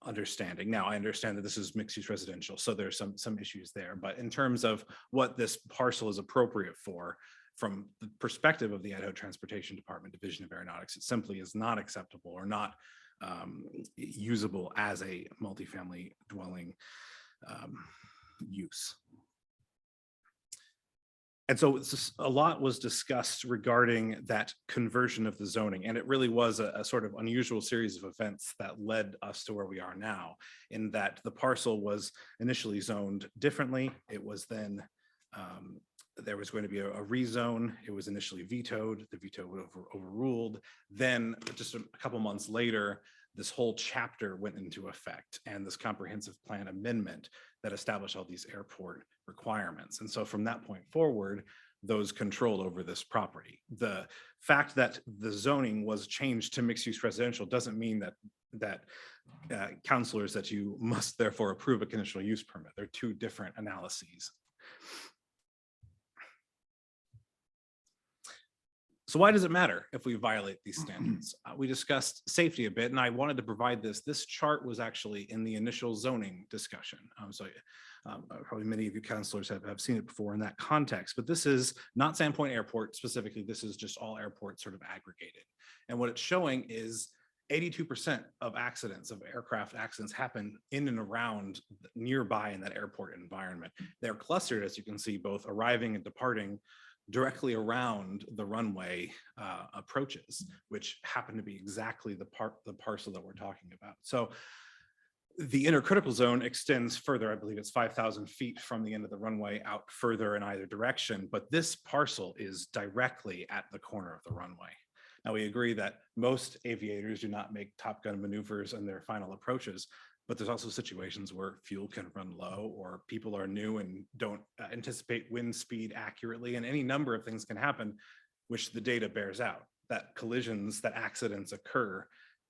understanding. Now, I understand that this is mixed use residential, so there's some issues there, but in terms of what this parcel is appropriate for, from the perspective of the Idaho Transportation Department Division of Aeronautics, it simply is not acceptable or not usable as a multifamily dwelling use. And so a lot was discussed regarding that conversion of the zoning, and it really was a sort of unusual series of events that led us to where we are now, in that the parcel was initially zoned differently. It was then there was going to be a rezone. It was initially vetoed. The veto was overruled. Then just a couple months later, this whole chapter went into effect, and this comprehensive plan amendment that established all these airport requirements. And so from that point forward, those control over this property. The fact that the zoning was changed to mixed use residential doesn't mean that counselors that you must therefore approve a conditional use permit. They're two different analyses. So why does it matter if we violate these standards? We discussed safety a bit, and I wanted to provide this. This chart was actually in the initial zoning discussion. Probably many of you counselors have seen it before in that context, but this is not Sandpoint Airport specifically. This is just all airports sort of aggregated. And what it's showing is 82% of accidents, of aircraft accidents, happen in and around nearby in that airport environment. They're clustered, as you can see, both arriving and departing directly around the runway approaches, which happen to be exactly the parcel that we're talking about. So the intercritical zone extends further. I believe it's 5,000 feet from the end of the runway out further in either direction, but this parcel is directly at the corner of the runway. Now, we agree that most aviators do not make Top Gun maneuvers in their final approaches, but there's also situations where fuel can run low, or people are new and don't anticipate wind speed accurately, and any number of things can happen, which the data bears out, that collisions, that accidents occur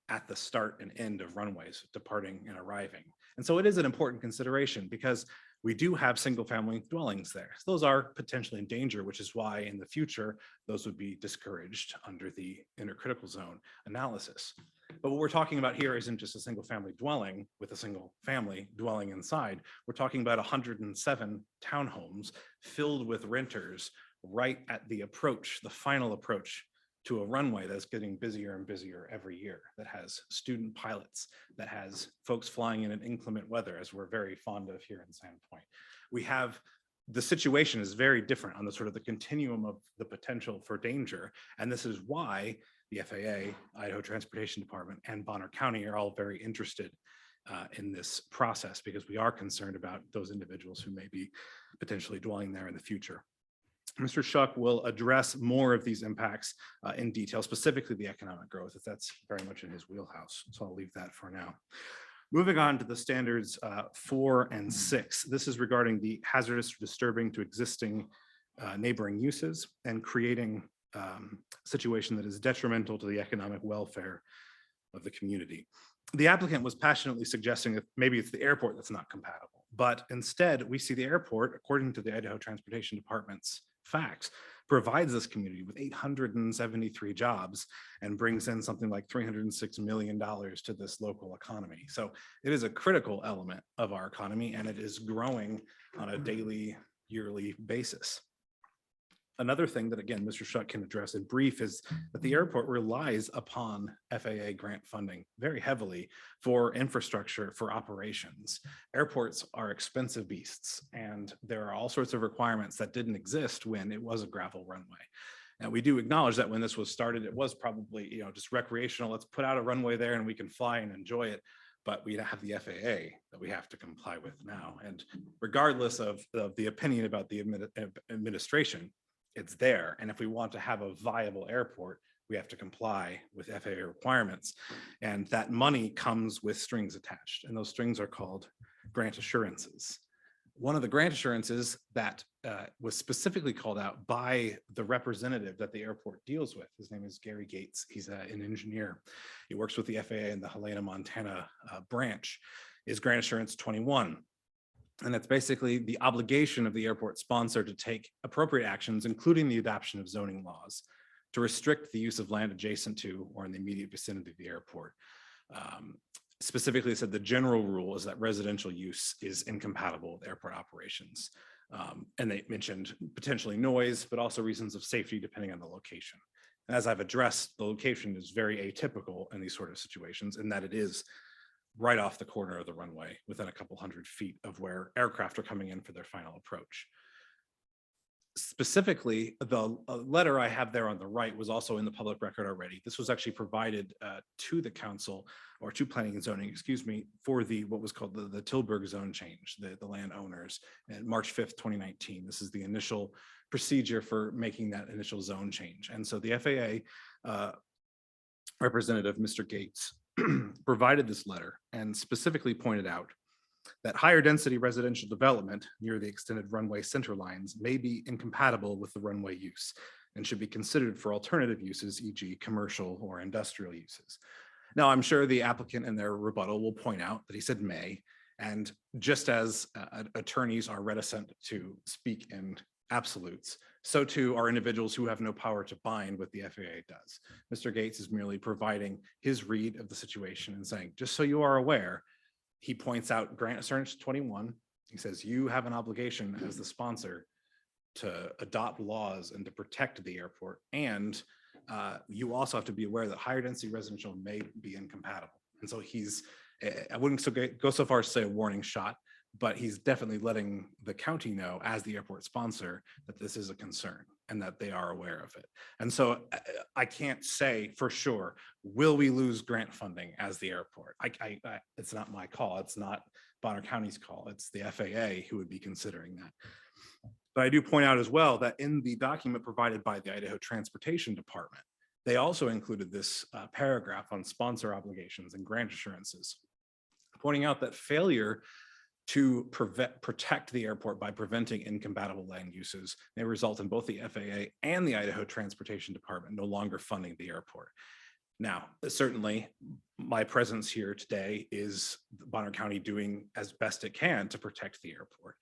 at the start and end of runways, departing and arriving. And so it is an important consideration because we do have single family dwellings there. So those are potentially in danger, which is why in the future, those would be discouraged under the intercritical zone analysis. But what we're talking about here isn't just a single family dwelling with a single family dwelling inside. We're talking about 107 townhomes filled with renters right at the approach, the final approach to a runway that's getting busier and busier every year, that has student pilots, that has folks flying in inclement weather, as we're very fond of here in Sandpoint. We have, the situation is very different on the sort of the continuum of the potential for danger. And this is why the FAA, Idaho Transportation Department, and Bonner County are all very interested in this process, because we are concerned about those individuals who may be potentially dwelling there in the future. Mr. Shuck will address more of these impacts in detail, specifically the economic growth, if that's very much in his wheelhouse. So I'll leave that for now. Moving on to the standards 4 and 6. This is regarding the hazardous or disturbing to existing neighboring uses and creating situation that is detrimental to the economic welfare of the community. The applicant was passionately suggesting that maybe it's the airport that's not compatible, but instead we see the airport, according to the Idaho Transportation Department's facts, provides this community with 873 jobs and brings in something like $306 million to this local economy. So it is a critical element of our economy, and it is growing on a daily, yearly basis. Another thing that, again, Mr. Shuck can address in brief is that the airport relies upon FAA grant funding very heavily for infrastructure, for operations. Airports are expensive beasts, and there are all sorts of requirements that didn't exist when it was a gravel runway. And we do acknowledge that when this was started, it was probably, just recreational. Let's put out a runway there and we can fly and enjoy it. But we have the FAA that we have to comply with now. And regardless of the opinion about the administration, it's there. And if we want to have a viable airport, we have to comply with FAA requirements. And that money comes with strings attached. And those strings are called grant assurances. One of the grant assurances that was specifically called out by the representative that the airport deals with, his name is Gary Gates. He's an engineer. He works with the FAA in the Helena, Montana branch, is Grant Assurance 21. And that's basically the obligation of the airport sponsor to take appropriate actions, including the adoption of zoning laws, to restrict the use of land adjacent to or in the immediate vicinity of the airport. Specifically, it said the general rule is that residential use is incompatible with airport operations. And they mentioned potentially noise, but also reasons of safety depending on the location. And as I've addressed, the location is very atypical in these sort of situations, in that it is right off the corner of the runway within a couple hundred feet of where aircraft are coming in for their final approach. Specifically, the letter I have there on the right was also in the public record already. This was actually provided to the council, or to planning and zoning, excuse me, for what was called the Tilburg zone change, the landowners, and March 5th, 2019. This is the initial procedure for making that initial zone change. And so the FAA representative, Mr. Gates, provided this letter and specifically pointed out that higher density residential development near the extended runway center lines may be incompatible with the runway use and should be considered for alternative uses, e.g. commercial or industrial uses. Now, I'm sure the applicant in their rebuttal will point out that he said may, and just as attorneys are reticent to speak in absolutes, so too are individuals who have no power to bind what the FAA does. Mr. Gates is merely providing his read of the situation and saying, just so you are aware, he points out Grant Search 21. He says, you have an obligation as the sponsor to adopt laws and to protect the airport. And you also have to be aware that higher density residential may be incompatible. And so he's, I wouldn't go so far as to say a warning shot, but he's definitely letting the county know as the airport sponsor that this is a concern and that they are aware of it. And so I can't say for sure, will we lose grant funding as the airport? It's not my call. It's not Bonner County's call. It's the FAA who would be considering that. But I do point out as well that in the document provided by the Idaho Transportation Department, they also included this paragraph on sponsor obligations and grant assurances, pointing out that failure to protect the airport by preventing incompatible land uses may result in both the FAA and the Idaho Transportation Department no longer funding the airport. Now, certainly my presence here today is Bonner County doing as best it can to protect the airport.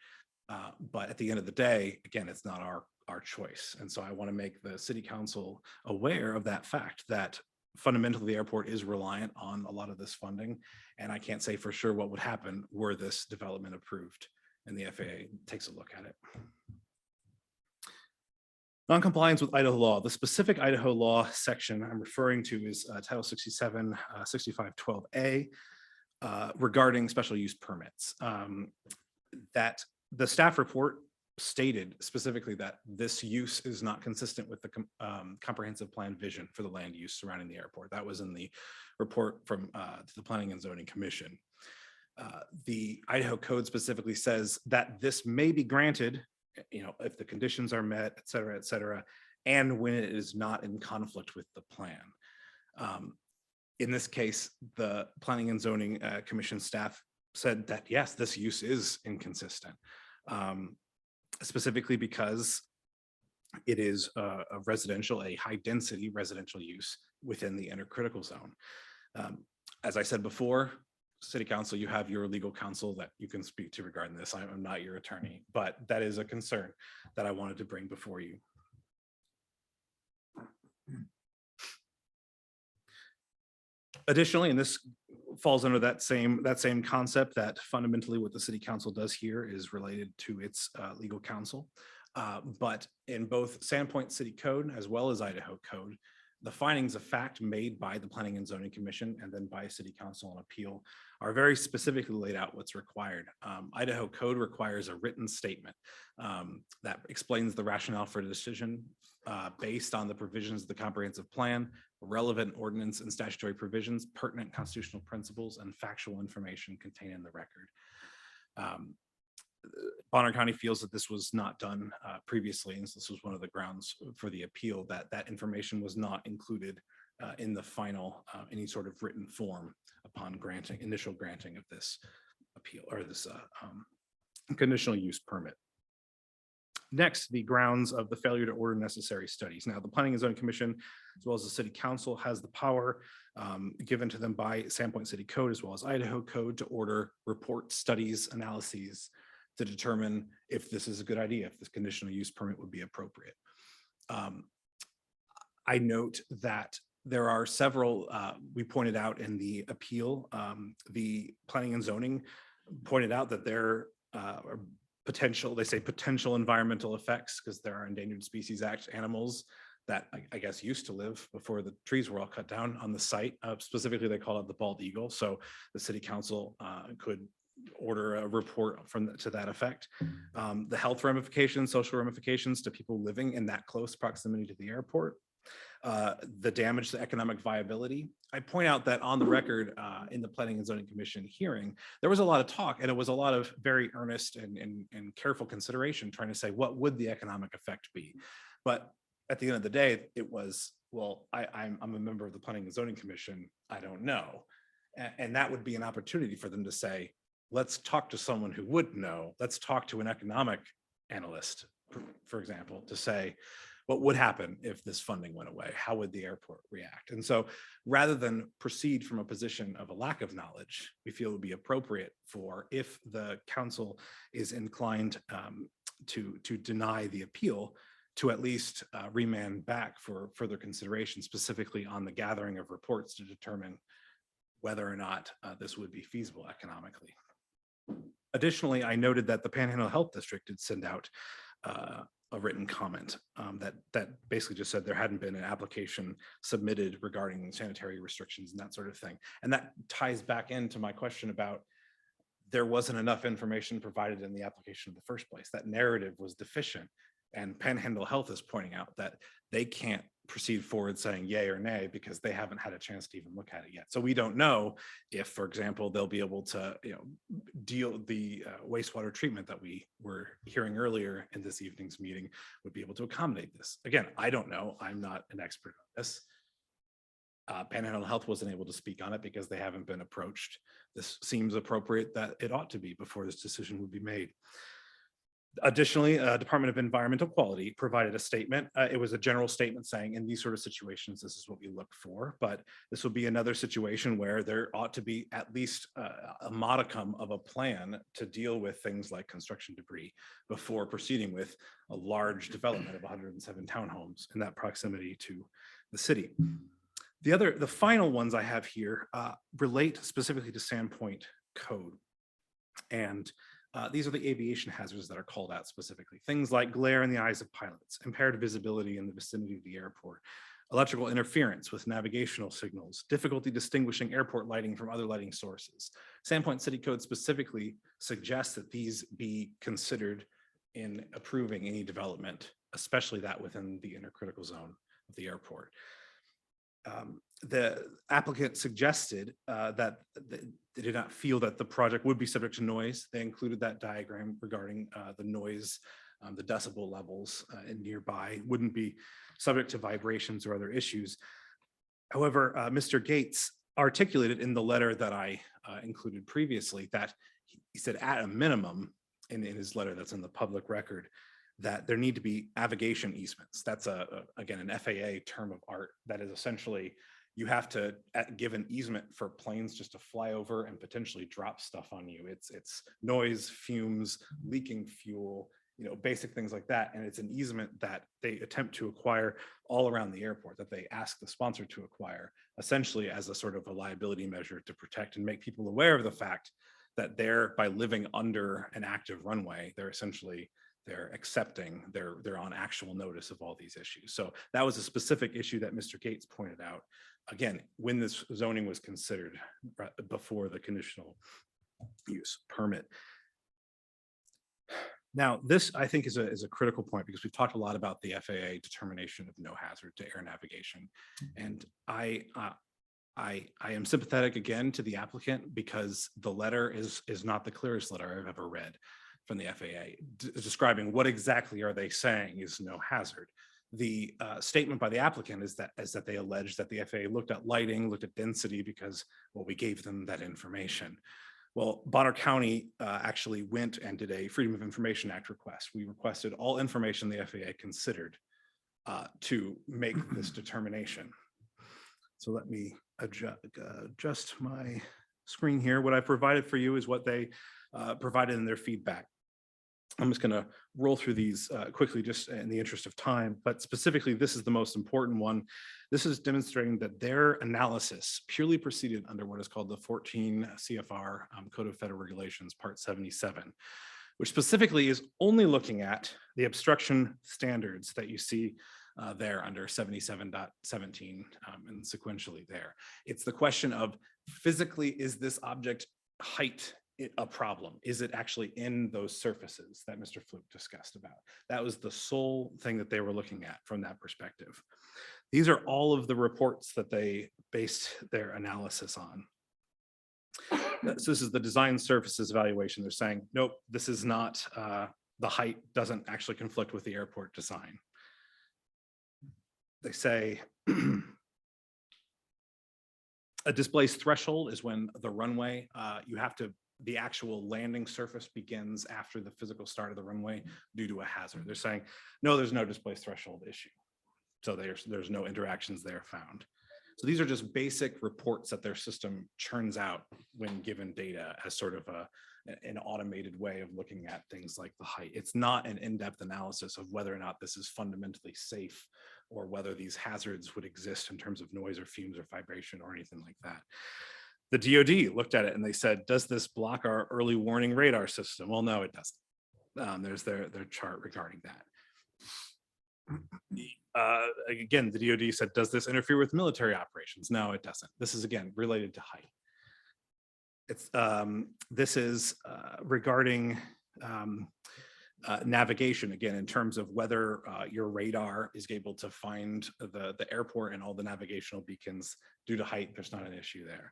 But at the end of the day, again, it's not our choice. And so I want to make the city council aware of that fact that fundamentally the airport is reliant on a lot of this funding. And I can't say for sure what would happen were this development approved and the FAA takes a look at it. Non-compliance with Idaho law. The specific Idaho law section I'm referring to is Title 67, 6512A regarding special use permits. That the staff report stated specifically that this use is not consistent with the comprehensive plan vision for the land use surrounding the airport. That was in the report from the Planning and Zoning Commission. The Idaho Code specifically says that this may be granted, if the conditions are met, et cetera, and when it is not in conflict with the plan. In this case, the Planning and Zoning Commission staff said that, yes, this use is inconsistent. Specifically because it is a high density residential use within the intercritical zone. As I said before, City Council, you have your legal counsel that you can speak to regarding this. I'm not your attorney, but that is a concern that I wanted to bring before you. Additionally, and this falls under that same concept, that fundamentally what the City Council does here is related to its legal counsel. But in both Sandpoint City Code as well as Idaho Code, the findings of fact made by the Planning and Zoning Commission and then by City Council on appeal are very specifically laid out what's required. Idaho Code requires a written statement that explains the rationale for the decision based on the provisions of the comprehensive plan, relevant ordinance and statutory provisions, pertinent constitutional principles, and factual information contained in the record. Bonner County feels that this was not done previously, and this was one of the grounds for the appeal, that information was not included in the final, any sort of written form upon initial granting of this appeal or this conditional use permit. Next, the grounds of the failure to order necessary studies. Now, the Planning and Zoning Commission, as well as the City Council, has the power given to them by Sandpoint City Code, as well as Idaho Code, to order report studies, analyses, to determine if this is a good idea, if this conditional use permit would be appropriate. I note that there are several, we pointed out in the appeal, the Planning and Zoning pointed out that there are potential environmental effects because there are Endangered Species Act animals that I guess used to live before the trees were all cut down on the site. Specifically, they call it the bald eagle. So the City Council could order a report to that effect. The health ramifications, social ramifications to people living in that close proximity to the airport. the damage to economic viability. I point out that on the record in the Planning and Zoning Commission hearing, there was a lot of talk and it was a lot of very earnest and careful consideration trying to say, what would the economic effect be? But at the end of the day, it was, well, I'm a member of the Planning and Zoning Commission. I don't know. And that would be an opportunity for them to say, let's talk to someone who would know. Let's talk to an economic analyst, for example, to say, what would happen if this funding went away? How would the airport react? And so rather than proceed from a position of a lack of knowledge, we feel it would be appropriate for, if the council is inclined to deny the appeal, to at least remand back for further consideration, specifically on the gathering of reports to determine whether or not this would be feasible economically. Additionally, I noted that the Panhandle Health District did send out a written comment that basically just said there hadn't been an application submitted regarding sanitary restrictions and that sort of thing. And that ties back into my question about there wasn't enough information provided in the application in the first place. That narrative was deficient. And Panhandle Health is pointing out that they can't proceed forward saying yay or nay because they haven't had a chance to even look at it yet. So we don't know if, for example, they'll be able to deal the wastewater treatment that we were hearing earlier in this evening's meeting would be able to accommodate this. Again, I don't know. I'm not an expert on this. Panhandle Health wasn't able to speak on it because they haven't been approached. This seems appropriate that it ought to be before this decision would be made. Additionally, Department of Environmental Quality provided a statement. It was a general statement saying in these sort of situations, this is what we look for, but this will be another situation where there ought to be at least a modicum of a plan to deal with things like construction debris before proceeding with a large development of 107 townhomes in that proximity to the city. The final ones I have here relate specifically to Sandpoint code. And these are the aviation hazards that are called out specifically. Things like glare in the eyes of pilots, impaired visibility in the vicinity of the airport, electrical interference with navigational signals, difficulty distinguishing airport lighting from other lighting sources. Sandpoint City Code specifically suggests that these be considered in approving any development, especially that within the intercritical zone of the airport. The applicant suggested that they did not feel that the project would be subject to noise. They included that diagram regarding the noise, the decibel levels and nearby wouldn't be subject to vibrations or other issues. However, Mr. Gates articulated in the letter that I included previously that he said at a minimum in his letter that's in the public record, that there need to be navigation easements. That's again, an FAA term of art that is essentially you have to give an easement for planes just to fly over and potentially drop stuff on you. It's noise, fumes, leaking fuel, basic things like that. And it's an easement that they attempt to acquire all around the airport, that they ask the sponsor to acquire, essentially as a sort of a liability measure to protect and make people aware of the fact that by living under an active runway, they're accepting, they're on actual notice of all these issues. So that was a specific issue that Mr. Gates pointed out. Again, when this zoning was considered before the conditional use permit. Now, this I think is a critical point because we've talked a lot about the FAA determination of no hazard to air navigation. And I am sympathetic again to the applicant because the letter is not the clearest letter I've ever read from the FAA describing what exactly are they saying is no hazard. The statement by the applicant is that they allege that the FAA looked at lighting, looked at density because, well, we gave them that information. Well, Bonner County actually went and did a Freedom of Information Act request. We requested all information the FAA considered to make this determination. So let me adjust my screen here. What I provided for you is what they provided in their feedback. I'm just going to roll through these quickly just in the interest of time, but specifically, this is the most important one. This is demonstrating that their analysis purely proceeded under what is called the 14 CFR Code of Federal Regulations, Part 77, which specifically is only looking at the obstruction standards that you see there under 77.17 and sequentially there. It's the question of physically, is this object height a problem? Is it actually in those surfaces that Mr. Fluke discussed about? That was the sole thing that they were looking at from that perspective. These are all of the reports that they based their analysis on. So this is the design services evaluation. They're saying, nope, this is not, the height doesn't actually conflict with the airport design. They say a displaced threshold is when the runway, the actual landing surface begins after the physical start of the runway due to a hazard. They're saying, no, there's no displaced threshold issue. So there's no interactions there found. So these are just basic reports that their system churns out when given data as sort of an automated way of looking at things like the height. It's not an in-depth analysis of whether or not this is fundamentally safe or whether these hazards would exist in terms of noise or fumes or vibration or anything like that. The DoD looked at it and they said, does this block our early warning radar system? Well, no, it doesn't. There's their chart regarding that. Again, the DoD said, does this interfere with military operations? No, it doesn't. This is, again, related to height. This is regarding navigation, again, in terms of whether your radar is able to find the airport and all the navigational beacons due to height. There's not an issue there.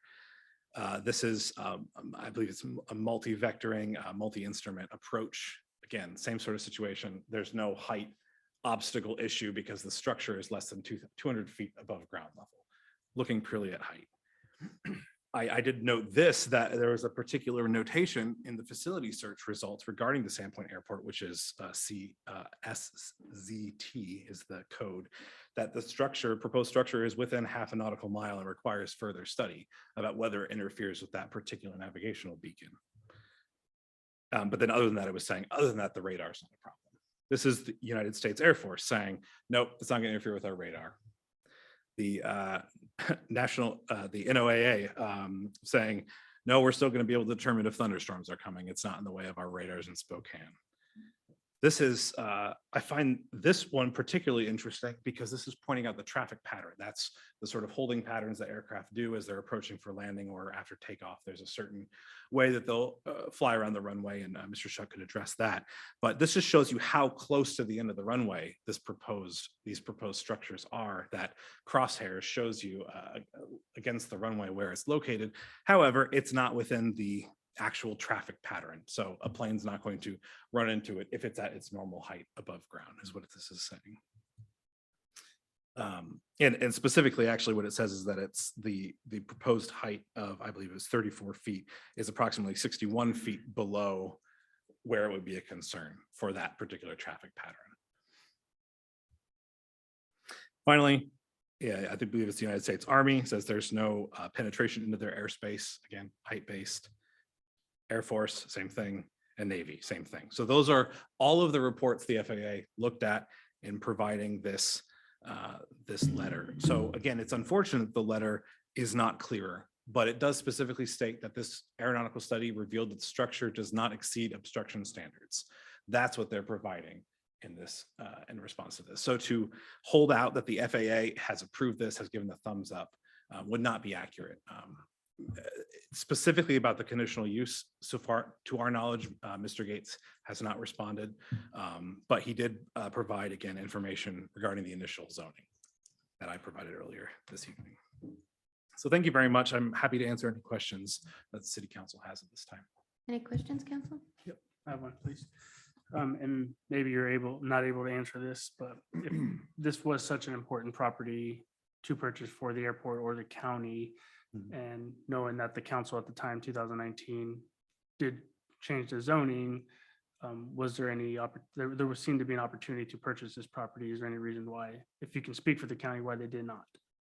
This is, I believe it's a multi-vectoring, multi-instrument approach. Again, same sort of situation. There's no height obstacle issue because the structure is less than 200 feet above ground level, looking purely at height. I did note this, that there was a particular notation in the facility search results regarding the Sandpoint Airport, which is SZT is the code, that the proposed structure is within half a nautical mile and requires further study about whether it interferes with that particular navigational beacon. But then other than that, it was saying, other than that, the radar is not a problem. This is the United States Air Force saying, nope, it's not going to interfere with our radar. The the NOAA saying, no, we're still going to be able to determine if thunderstorms are coming. It's not in the way of our radars in Spokane. This is, I find this one particularly interesting because this is pointing out the traffic pattern. That's the sort of holding patterns that aircraft do as they're approaching for landing or after takeoff. There's a certain way that they'll fly around the runway, and Mr. Shuck could address that. But this just shows you how close to the end of the runway these proposed structures are. That crosshairs shows you against the runway where it's located. However, it's not within the actual traffic pattern. So a plane's not going to run into it if it's at its normal height above ground, is what this is saying. And specifically, actually, what it says is that it's the proposed height of, I believe it was 34 feet, is approximately 61 feet below where it would be a concern for that particular traffic pattern. Finally, yeah, I believe it's the United States Army says there's no penetration into their airspace, again, height-based. Air Force, same thing, and Navy, same thing. So those are all of the reports the FAA looked at in providing this letter. So again, it's unfortunate the letter is not clearer, but it does specifically state that this aeronautical study revealed that the structure does not exceed obstruction standards. That's what they're providing in this in response to this. So to hold out that the FAA has approved this, has given the thumbs up, would not be accurate. Specifically about the conditional use, so far to our knowledge, Mr. Gates has not responded, but he did provide, again, information regarding the initial zoning that I provided earlier this evening. So thank you very much. I'm happy to answer any questions that the City Council has at this time. Any questions, Council? Yep, I have one, please. And maybe you're not able to answer this, but if this was such an important property to purchase for the airport or the county, and knowing that the council at the time, 2019, did change the zoning, was there any, there would seem to be an opportunity to purchase this property. Is there any reason why, if you can speak for the county, why they did not?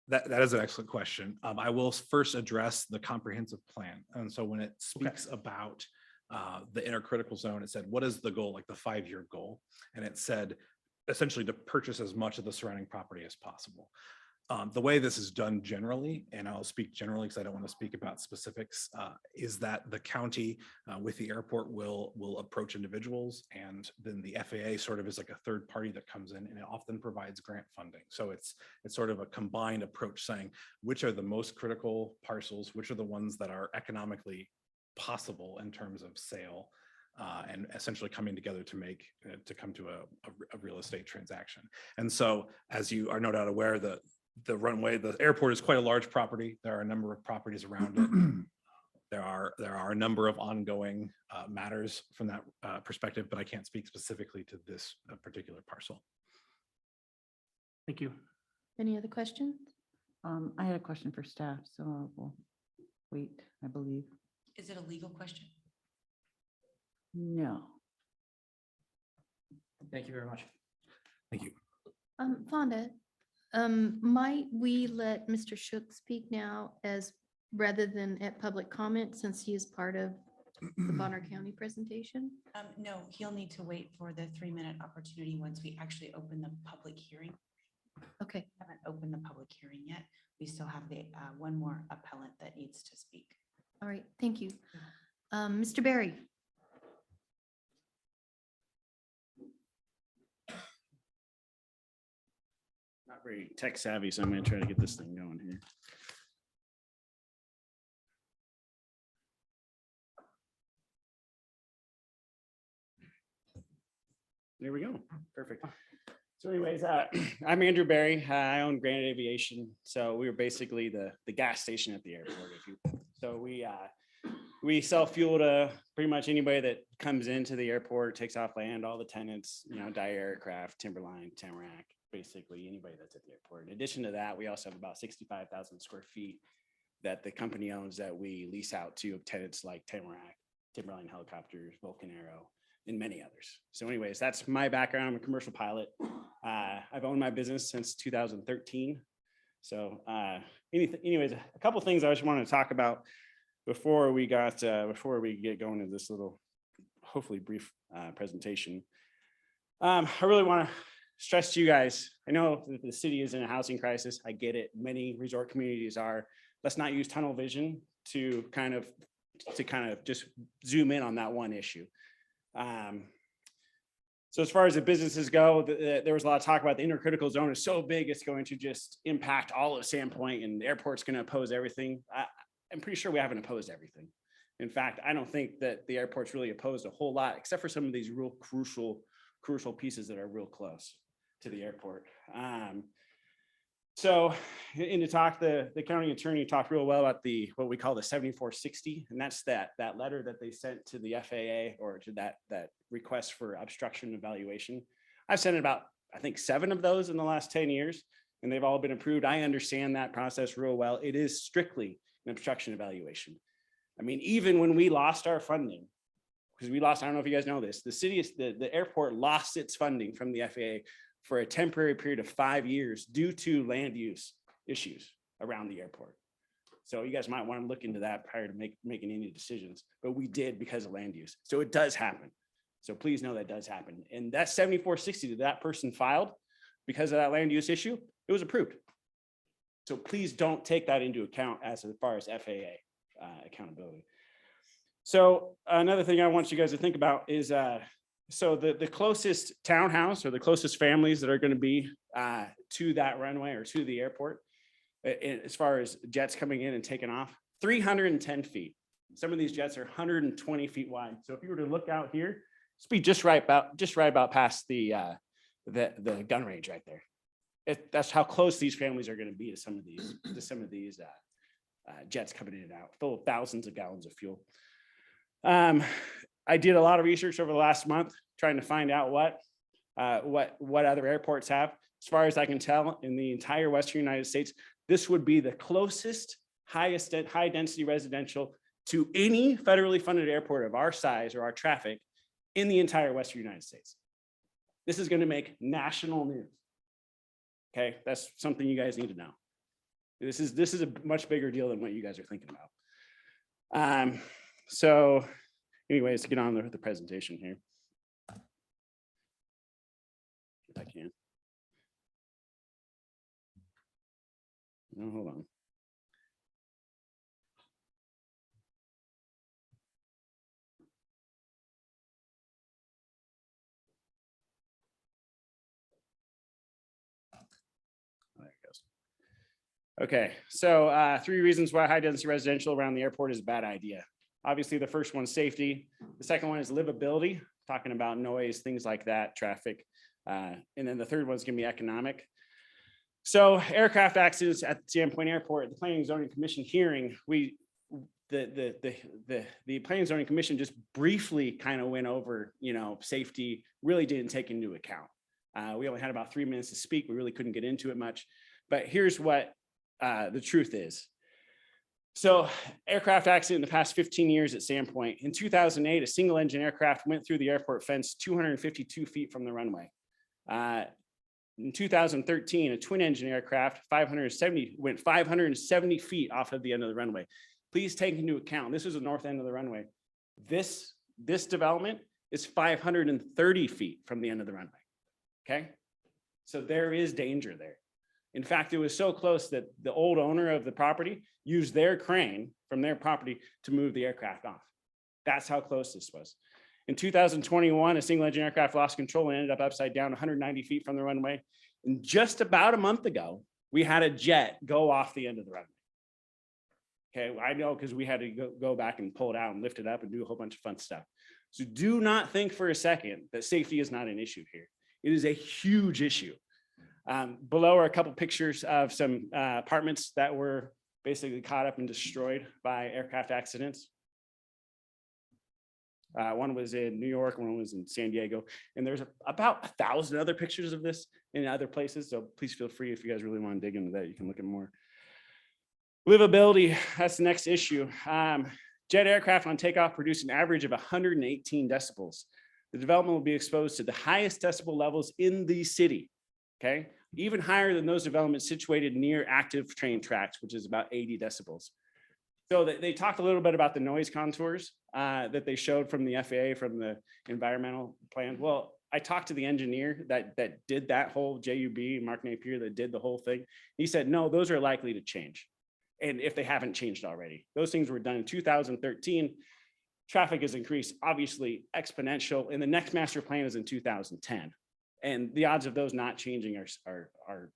That is an excellent question. I will first address the comprehensive plan. And so when it speaks about the intercritical zone, it said, what is the goal, like the 5-year goal? And it said, essentially to purchase as much of the surrounding property as possible. The way this is done generally, and I'll speak generally because I don't want to speak about specifics, is that the county with the airport will approach individuals, and then the FAA sort of is like a third party that comes in, and it often provides grant funding. So it's sort of a combined approach saying which are the most critical parcels, which are the ones that are economically possible in terms of sale, and essentially coming together to come to a real estate transaction. And so, as you are no doubt aware, the runway, the airport is quite a large property. There are a number of properties around it. There are a number of ongoing matters from that perspective, but I can't speak specifically to this particular parcel. Thank you. Any other questions? I had a question for staff, so we'll wait, I believe. Is it a legal question? No. Thank you very much. Thank you. Fonda, might we let Mr. Shook speak now as rather than at public comment since he is part of the Bonner County presentation? No, he'll need to wait for the 3-minute opportunity once we actually open the public hearing. Okay. We haven't opened the public hearing yet. We still have the one more appellant that needs to speak. All right, thank you. Mr. Barry. Not very tech savvy, so I'm going to try to get this thing going here. There we go. Perfect. So anyways, I'm Andrew Barry. I own Granite Aviation. So we were basically the gas station at the airport. So we sell fuel to pretty much anybody that comes into the airport, takes off land, all the tenants, Dyer Aircraft, Timberline, Tamarack, basically anybody that's at the airport. In addition to that, we also have about 65,000 square feet that the company owns that we lease out to tenants like Tamarack, Timberline Helicopters, Vulcan Aero, and many others. So anyways, that's my background. I'm a commercial pilot. I've owned my business since 2013. So anyways, a couple things I just wanted to talk about before we get going into this little, hopefully brief presentation. I really want to stress to you guys, I know that the city is in a housing crisis. I get it. Many resort communities are. Let's not use tunnel vision to kind of just zoom in on that one issue. So as far as the businesses go, there was a lot of talk about the intercritical zone is so big, it's going to just impact all of Sandpoint and the airport's going to oppose everything. I'm pretty sure we haven't opposed everything. In fact, I don't think that the airport's really opposed a whole lot, except for some of these real crucial pieces that are real close to the airport. So in the talk, the county attorney talked real well about what we call the 7460, and that's that letter that they sent to the FAA or to that request for obstruction evaluation. I've sent about, I think, 7 of those in the last 10 years, and they've all been approved. I understand that process real well. It is strictly an obstruction evaluation. I mean, even when we lost our funding, because we lost, I don't know if you guys know this, the airport lost its funding from the FAA for a temporary period of 5 years due to land use issues around the airport. So you guys might want to look into that prior to making any decisions, but we did because of land use. So it does happen. So please know that does happen. And that 7460 that person filed because of that land use issue, it was approved. So please don't take that into account as far as FAA accountability. So another thing I want you guys to think about is, so the closest townhouse or the closest families that are going to be to that runway or to the airport, as far as jets coming in and taking off, 310 feet. Some of these jets are 120 feet wide. So if you were to look out here, it's be just right about past the gun range right there. That's how close these families are going to be to some of these jets coming in and out, full of thousands of gallons of fuel. I did a lot of research over the last month trying to find out what other airports have. As far as I can tell, in the entire Western United States, this would be the closest high density residential to any federally funded airport of our size or our traffic in the entire Western United States. This is going to make national news. Okay, that's something you guys need to know. This is a much bigger deal than what you guys are thinking about. So anyways, to get on with the presentation here. If I can. No, hold on. There it goes. Okay, so 3 reasons why high density residential around the airport is a bad idea. Obviously, the first one is safety. The second one is livability, talking about noise, things like that, traffic. And then the third one is going to be economic. So aircraft accidents at Sandpoint Airport, the Planning and Zoning Commission hearing, the Planning and Zoning Commission just briefly kind of went over, safety, really didn't take into account. We only had about 3 minutes to speak. We really couldn't get into it much, but here's what the truth is. So aircraft accident in the past 15 years at Sandpoint. In 2008, a single engine aircraft went through the airport fence 252 feet from the runway. In 2013, a twin engine aircraft went 570 feet off of the end of the runway. Please take into account, this is the north end of the runway. This development is 530 feet from the end of the runway. Okay. So there is danger there. In fact, it was so close that the old owner of the property used their crane from their property to move the aircraft off. That's how close this was. In 2021, a single engine aircraft lost control and ended up upside down 190 feet from the runway. And just about a month ago, we had a jet go off the end of the runway. Okay, I know because we had to go back and pull it out and lift it up and do a whole bunch of fun stuff. So do not think for a second that safety is not an issue here. It is a huge issue. Below are a couple pictures of some apartments that were basically caught up and destroyed by aircraft accidents. One was in New York, one was in San Diego, and there's about 1,000 other pictures of this in other places. So please feel free, if you guys really want to dig into that, you can look at more. Livability, that's the next issue. Jet aircraft on takeoff produce an average of 118 decibels. The development will be exposed to the highest decibel levels in the city, okay? Even higher than those developments situated near active train tracks, which is about 80 decibels. So they talked a little bit about the noise contours that they showed from the FAA, from the environmental plan. Well, I talked to the engineer that did that whole JUB, Mark Napier, that did the whole thing. He said, no, those are likely to change. And if they haven't changed already, those things were done in 2013. Traffic has increased, obviously exponential, and the next master plan is in 2010. And the odds of those not changing are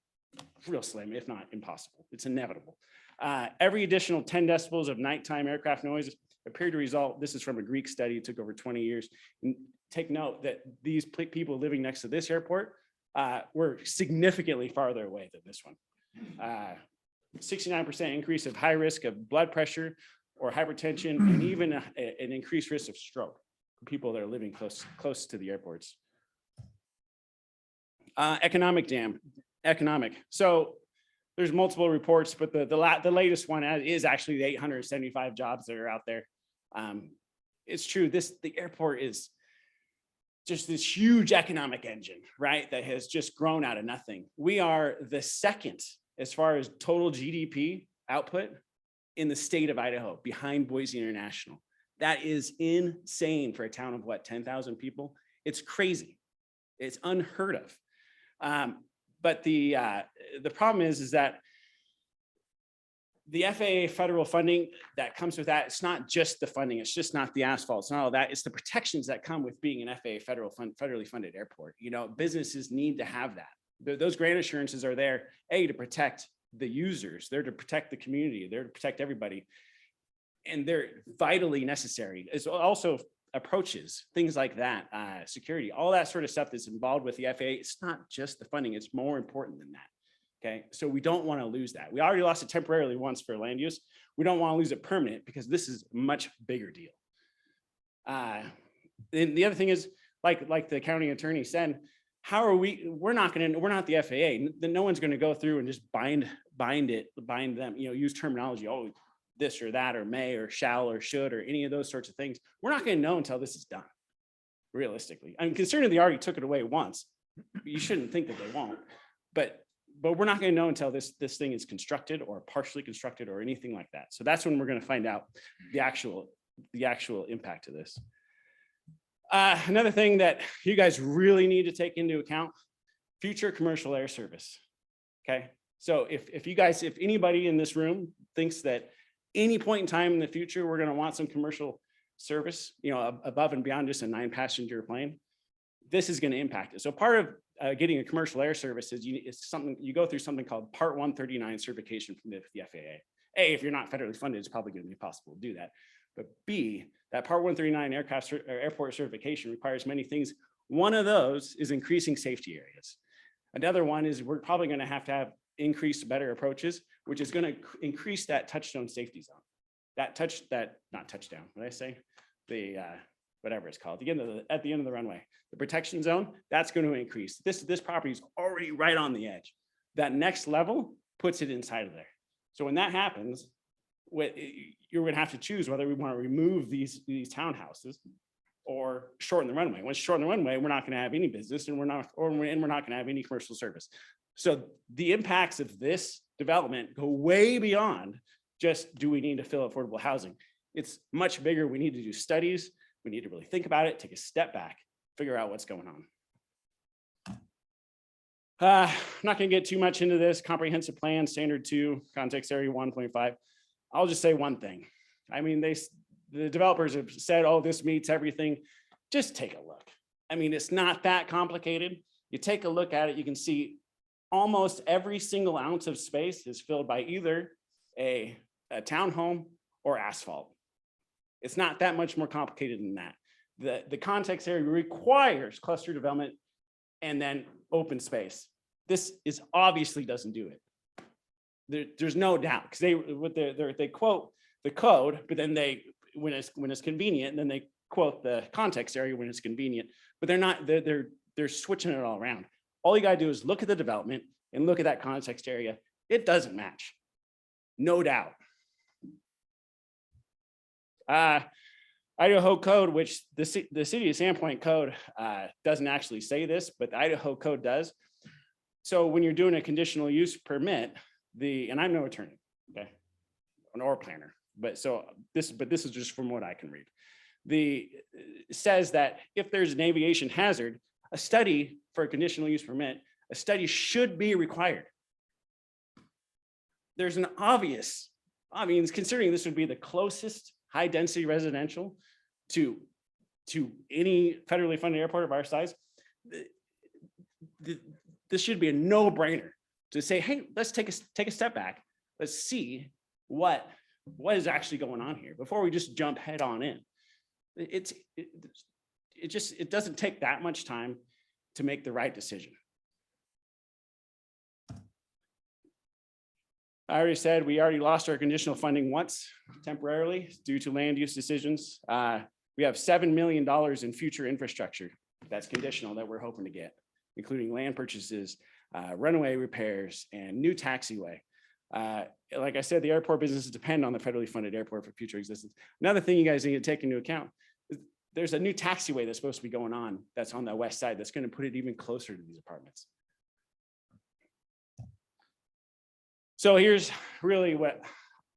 real slim, if not impossible. It's inevitable. Every additional 10 decibels of nighttime aircraft noise appeared to result, this is from a Greek study, it took over 20 years. And take note that these people living next to this airport were significantly farther away than this one. 69% increase of high risk of blood pressure or hypertension, and even an increased risk of stroke for people that are living close to the airports. Economic. So there's multiple reports, but the latest one is actually the 875 jobs that are out there. It's true. The airport is just this huge economic engine, right? That has just grown out of nothing. We are the second as far as total GDP output in the state of Idaho, behind Boise International. That is insane for a town of what, 10,000 people? It's crazy. It's unheard of. But the problem is that the FAA federal funding that comes with that, it's not just the funding, it's just not the asphalt, it's not all that, it's the protections that come with being an FAA federally funded airport. Businesses need to have that. Those grant assurances are there, to protect the users, they're to protect the community, they're to protect everybody. And they're vitally necessary. It's also approaches, things like that, security, all that sort of stuff that's involved with the FAA. It's not just the funding, it's more important than that. Okay, so we don't want to lose that. We already lost it temporarily once for land use. We don't want to lose it permanent because this is a much bigger deal. And the other thing is, like the county attorney said, how are we're not the FAA. No one's going to go through and just bind them, use terminology, oh, this or that, or may, or shall, or should, or any of those sorts of things. We're not going to know until this is done, realistically. I mean, considering they already took it away once, you shouldn't think that they won't, but we're not going to know until this thing is constructed or partially constructed or anything like that. So that's when we're going to find out the actual impact of this. Another thing that you guys really need to take into account, future commercial air service. Okay. So if anybody in this room thinks that any point in time in the future, we're going to want some commercial service, above and beyond just a 9-passenger plane, this is going to impact it. So part of getting a commercial air service is you go through something called Part 139 certification from the FAA. A, if you're not federally funded, it's probably going to be possible to do that. But B, that Part 139 airport certification requires many things. One of those is increasing safety areas. Another one is we're probably going to have increase better approaches, which is going to increase that touchstone safety zone. Not touchdown, what did I say? The, whatever it's called, at the end of the runway, the protection zone, that's going to increase. This property is already right on the edge. That next level puts it inside of there. So when that happens, you're going to have to choose whether we want to remove these townhouses or shorten the runway. Once you shorten the runway, we're not going to have any business, and we're not going to have any commercial service. So the impacts of this development go way beyond just, do we need to fill affordable housing? It's much bigger. We need to do studies. We need to really think about it, take a step back, figure out what's going on. I'm not going to get too much into this. Comprehensive plan, standard 2, context area 1.5. I'll just say one thing. I mean, the developers have said, oh, this meets everything. Just take a look. I mean, it's not that complicated. You take a look at it, you can see almost every single ounce of space is filled by either a townhome or asphalt. It's not that much more complicated than that. The context area requires cluster development and then open space. This obviously doesn't do it. There's no doubt, because they quote the code, but then when it's convenient, then they quote the context area when it's convenient, but they're switching it all around. All you gotta do is look at the development and look at that context area. It doesn't match, no doubt. Idaho code, which the city of Sandpoint code doesn't actually say this, but the Idaho code does. So when you're doing a conditional use permit, and I'm no attorney, okay, or planner, but this is just from what I can read. It says that if there's an aviation hazard, a study for a conditional use permit, a study should be required. There's an obvious, I mean, considering this would be the closest high density residential to any federally funded airport of our size, this should be a no-brainer to say, hey, let's take a step back. Let's see what is actually going on here before we just jump head on in. It doesn't take that much time to make the right decision. I already said we already lost our conditional funding once temporarily due to land use decisions. We have $7 million in future infrastructure that's conditional that we're hoping to get, including land purchases, runway repairs, and new taxiway. Like I said, the airport businesses depend on the federally funded airport for future existence. Another thing you guys need to take into account is there's a new taxiway that's supposed to be going on that's on the west side that's going to put it even closer to these apartments. So here's really what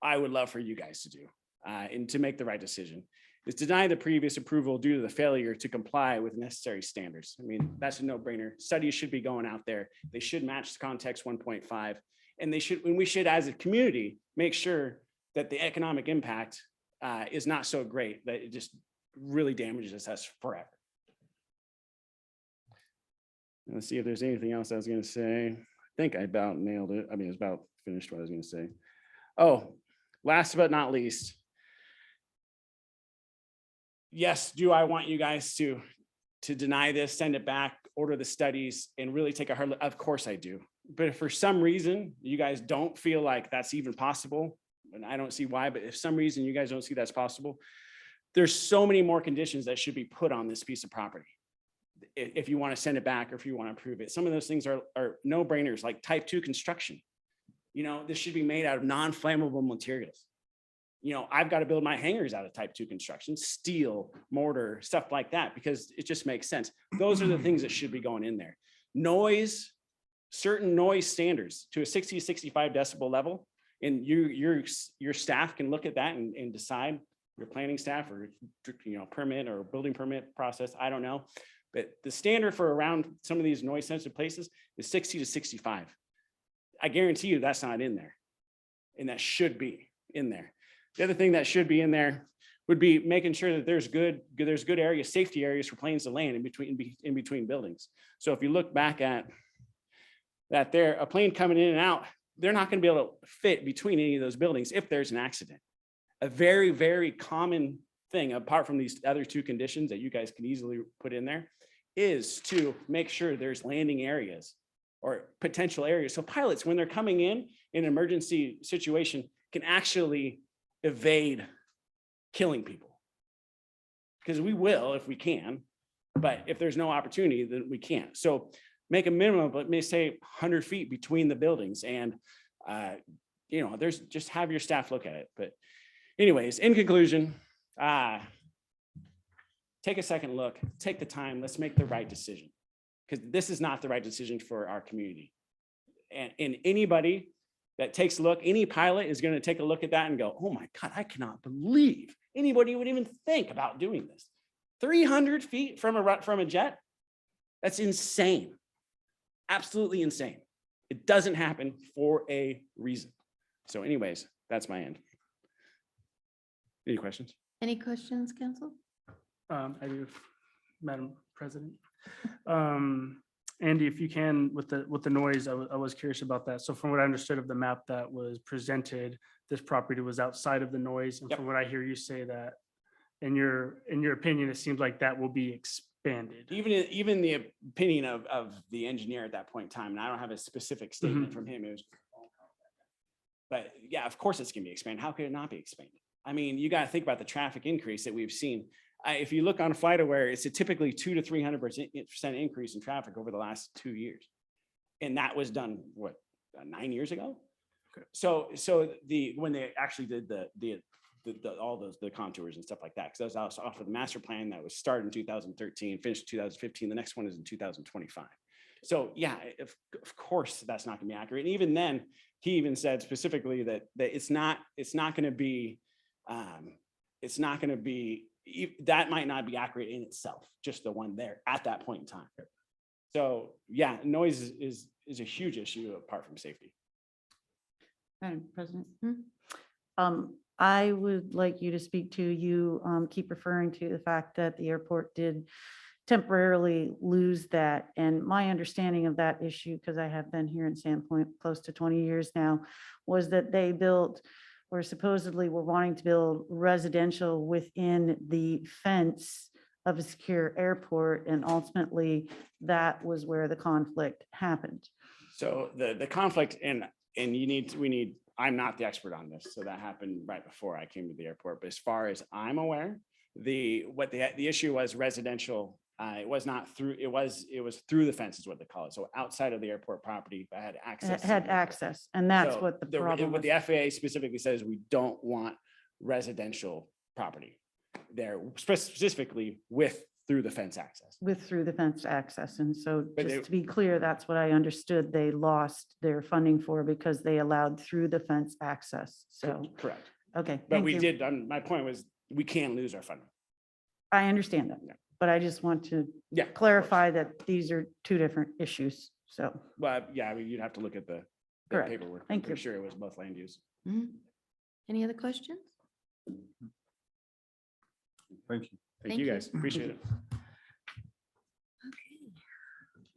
I would love for you guys to do and to make the right decision is deny the previous approval due to the failure to comply with necessary standards. I mean, that's a no-brainer. Studies should be going out there. They should match the context 1.5. And we should, as a community, make sure that the economic impact is not so great that it just really damages us forever. Let's see if there's anything else I was going to say. I think I about nailed it. I mean, it's about finished what I was going to say. Oh, last but not least. Yes, do I want you guys to deny this, send it back, order the studies, and really take a hard look? Of course I do. But if for some reason you guys don't feel like that's even possible, and I don't see why, but if some reason you guys don't see that's possible, there's so many more conditions that should be put on this piece of property. If you want to send it back or if you want to approve it, some of those things are no-brainers, like type 2 construction. You know, this should be made out of non-flammable materials. You know, I've got to build my hangars out of type 2 construction, steel, mortar, stuff like that, because it just makes sense. Those are the things that should be going in there. Noise, certain noise standards to a 60 to 65 decibel level. And your staff can look at that and decide, your planning staff or, you know, permit or building permit process, I don't know. But the standard for around some of these noise sensitive places is 60 to 65. I guarantee you that's not in there. And that should be in there. The other thing that should be in there would be making sure that there's good areas, safety areas for planes to land in between buildings. So if you look back at that there, a plane coming in and out, they're not going to be able to fit between any of those buildings if there's an accident. A very, very common thing, apart from these other two conditions that you guys can easily put in there, is to make sure there's landing areas or potential areas. So pilots, when they're coming in an emergency situation, can actually evade killing people. Because we will if we can, but if there's no opportunity, then we can't. So make a minimum, but may say 100 feet between the buildings, and there's just have your staff look at it. But anyways, in conclusion, take a second look, take the time, let's make the right decision, because this is not the right decision for our community. And anybody that takes a look, any pilot is going to take a look at that and go, oh my God, I cannot believe anybody would even think about doing this. 300 feet from a jet, that's insane. Absolutely insane. It doesn't happen for a reason. So anyways, that's my end. Any questions? Any questions, council? I do, Madam President. Andy, if you can, with the noise, I was curious about that. So from what I understood of the map that was presented, this property was outside of the noise. And from what I hear you say, that in your opinion, it seems like that will be expanded. Even the opinion of the engineer at that point in time, and I don't have a specific statement from him. It was, but yeah, of course it's going to be expanded. How could it not be expanded? I mean, you got to think about the traffic increase that we've seen. If you look on FlightAware, it's a typically 200 to 300% increase in traffic over the last 2 years. And that was done, what, 9 years ago? Okay. So when they actually did the contours and stuff like that, because that was off of the master plan that was started in 2013, finished in 2015. The next one is in 2025. So yeah, of course that's not gonna be accurate. And even then, he even said specifically that it's not gonna be, that might not be accurate in itself, just the one there at that point in time. So yeah, noise is a huge issue apart from safety. Madam President, I would like you to speak to, you keep referring to the fact that the airport did temporarily lose that. And my understanding of that issue, because I have been here in Sandpoint close to 20 years now, was that they built, or supposedly were wanting to build residential within the fence of a secure airport. And ultimately that was where the conflict happened. So the conflict, and I'm not the expert on this, so that happened right before I came to the airport. But as far as I'm aware, the issue was residential. It was not through, it was through the fence is what they call it. So outside of the airport property, but had access. It had access, and that's So what the problem what was. the FAA specifically says, we don't want residential property there, specifically through the fence access. Through the fence access. And so But just to be clear, that's what I understood they lost their funding for, because they allowed through the fence access. So, correct. okay. But thank we you. did, my point was, we can't lose our funding. I understand that, Yeah. but I just want to Yeah. clarify that these are two different issues. So, Well, yeah, I mean, you'd have to look at the Correct. paperwork. Thank I'm pretty you. sure it was both land use. Any other questions? Thank you. Thank you guys. Appreciate it.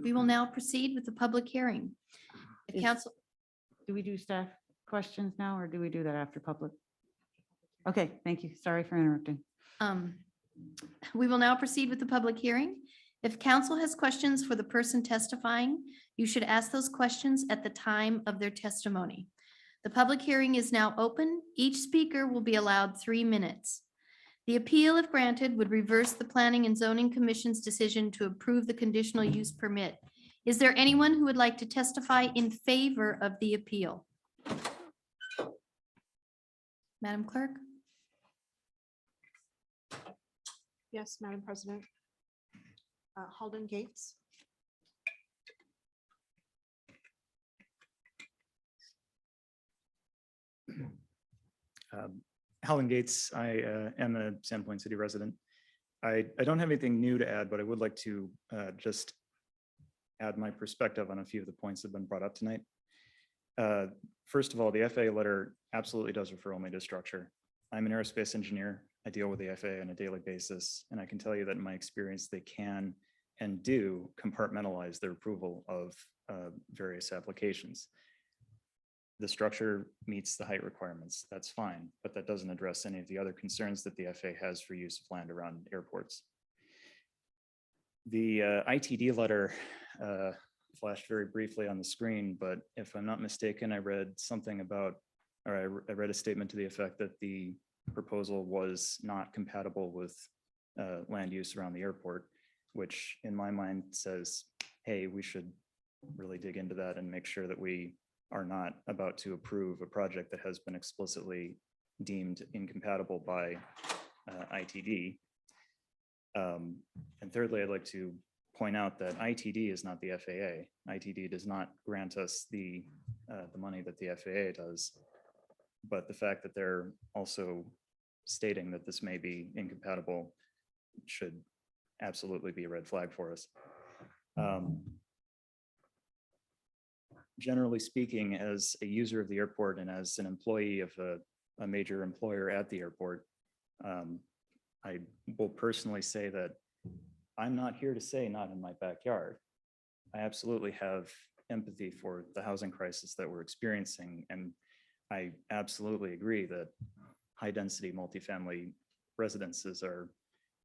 We will now proceed with the public hearing. The Is- council, do we do staff questions now, or do we do that after public? Okay, thank you. Sorry for interrupting. we will now proceed with the public hearing. If council has questions for the person testifying, you should ask those questions at the time of their testimony. The public hearing is now open. Each speaker will be allowed 3 minutes. The appeal, if granted, would reverse the Planning and Zoning Commission's decision to approve the conditional use permit. Is there anyone who would like to testify in favor of the appeal? Madam Clerk? Yes, Madam President. Halden Gates. Helen Gates, I am a Sandpoint City resident. I don't have anything new to add, but I would like to just add my perspective on a few of the points that have been brought up tonight. First of all, the FAA letter absolutely does refer only to structure. I'm an aerospace engineer. I deal with the FAA on a daily basis, and I can tell you that in my experience, they can and do compartmentalize their approval of various applications. The structure meets the height requirements, that's fine, but that doesn't address any of the other concerns that the FAA has for use of land around airports. The ITD letter flashed very briefly on the screen, but if I'm not mistaken, I read something about, or I read a statement to the effect that the proposal was not compatible with land use around the airport, which in my mind says, hey, we should really dig into that and make sure that we are not about to approve a project that has been explicitly deemed incompatible by ITD. And thirdly, I'd like to point out that ITD is not the FAA. ITD does not grant us the money that the FAA does. But the fact that they're also stating that this may be incompatible should absolutely be a red flag for us. Generally speaking, as a user of the airport and as an employee of a major employer at the airport, I will personally say that I'm not here to say not in my backyard. I absolutely have empathy for the housing crisis that we're experiencing. And I absolutely agree that high density multifamily residences are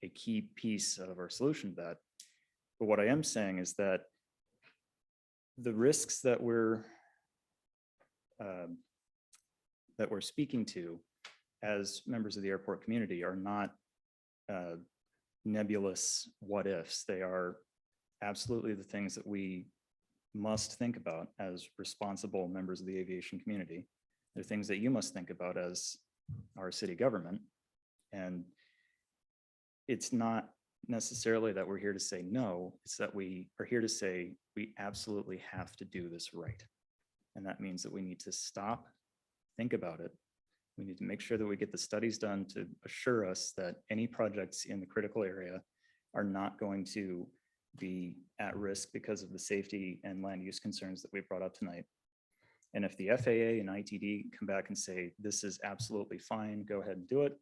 a key piece of our solution to that. But what I am saying is that the risks that we're speaking to as members of the airport community are not nebulous what ifs. They are absolutely the things that we must think about as responsible members of the aviation community. They're things that you must think about as our city government. And it's not necessarily that we're here to say no, it's that we are here to say we absolutely have to do this right. And that means that we need to stop, think about it. We need to make sure that we get the studies done to assure us that any projects in the critical area are not going to be at risk because of the safety and land use concerns that we brought up tonight. And if the FAA and ITD come back and say, this is absolutely fine, go ahead and do it,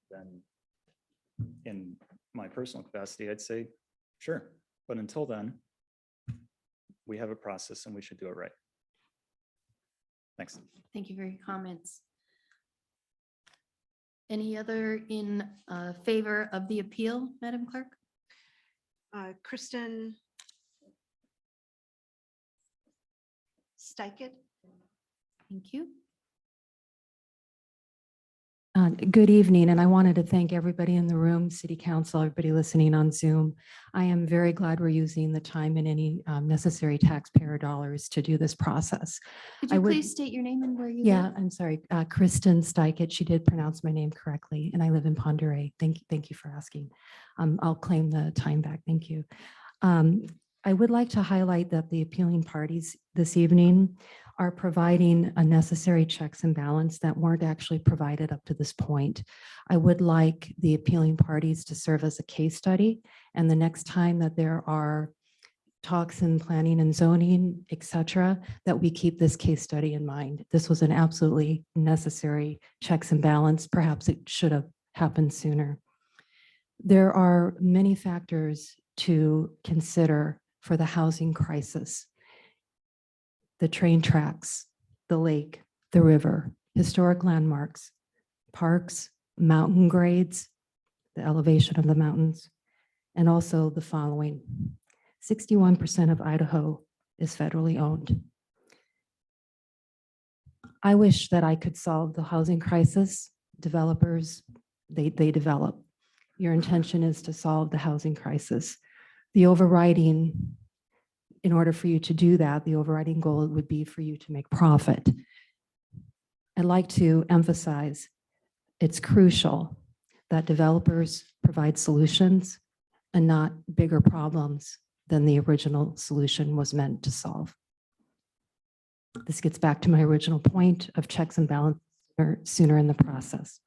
then in my personal capacity, I'd say, sure. But until then, we have a process and we should do it right. Thanks. Thank you for your comments. Any other in favor of the appeal, Madam Clerk? Kristen Steichen. Thank you. Good evening, and I wanted to thank everybody in the room, City Council, everybody listening on Zoom. I am very glad we're using the time and any necessary taxpayer dollars to do this process. Could I you would- please state your name and where you Yeah, live? I'm sorry, Kristen Steichen. She did pronounce my name correctly, and I live in Ponderay. Thank you for asking. I'll claim the time back. Thank you. I would like to highlight that the appealing parties this evening are providing a necessary checks and balance that weren't actually provided up to this point. I would like the appealing parties to serve as a case study, and the next time that there are talks in planning and zoning, et cetera, that we keep this case study in mind. This was an absolutely necessary checks and balance. Perhaps it should have happened sooner. There are many factors to consider for the housing crisis. The train tracks, the lake, the river, historic landmarks, parks, mountain grades, the elevation of the mountains, and also the following. 61% of Idaho is federally owned. I wish that I could solve the housing crisis. Developers, they develop. Your intention is to solve the housing crisis. The overriding, in order for you to do that, the overriding goal would be for you to make profit. I'd like to emphasize it's crucial that developers provide solutions and not bigger problems than the original solution was meant to solve. This gets back to my original point of checks and balances sooner in the process.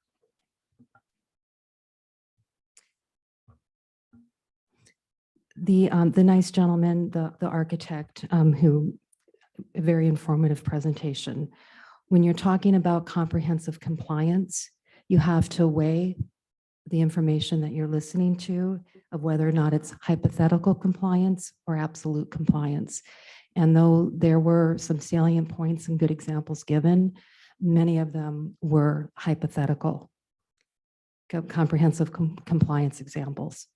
The nice gentleman, the architect, who, a very informative presentation. When you're talking about comprehensive compliance, you have to weigh the information that you're listening to of whether or not it's hypothetical compliance or absolute compliance. And though there were some salient points and good examples given, many of them were hypothetical comprehensive compliance examples.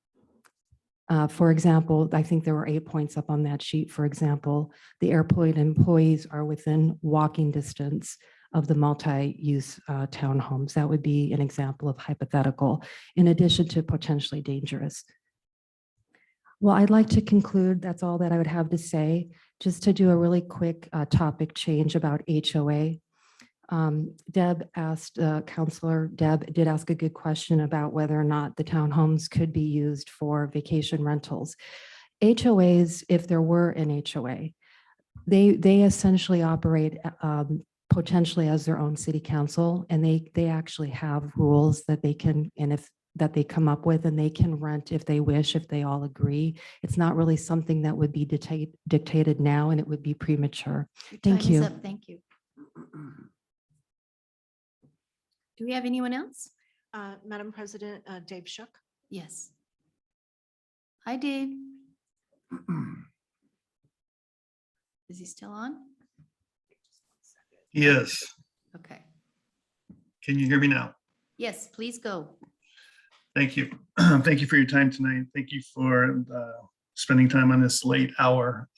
For example, I think there were 8 points up on that sheet. For example, the airport employees are within walking distance of the multi-use townhomes. That would be an example of hypothetical, in addition to potentially dangerous. Well, I'd like to conclude. That's all that I would have to say. Just to do a really quick topic change about HOA. Deb asked, Counselor Deb did ask a good question about whether or not the townhomes could be used for vacation rentals. HOAs, if there were an HOA, they essentially operate potentially as their own city council, and they actually have rules that they can, and if that they come up with, and they can rent if they wish, if they all agree. It's not really something that would be dictated now, and it would be premature. Thank Time is you. up. Thank you. Do we have anyone else? Madam President, Dave Shook. Yes. Hi, Dave. Is he still on? Yes. Okay. Can you hear me now? Yes, please go. Thank you. Thank you for your time tonight. Thank you for spending time on this late hour.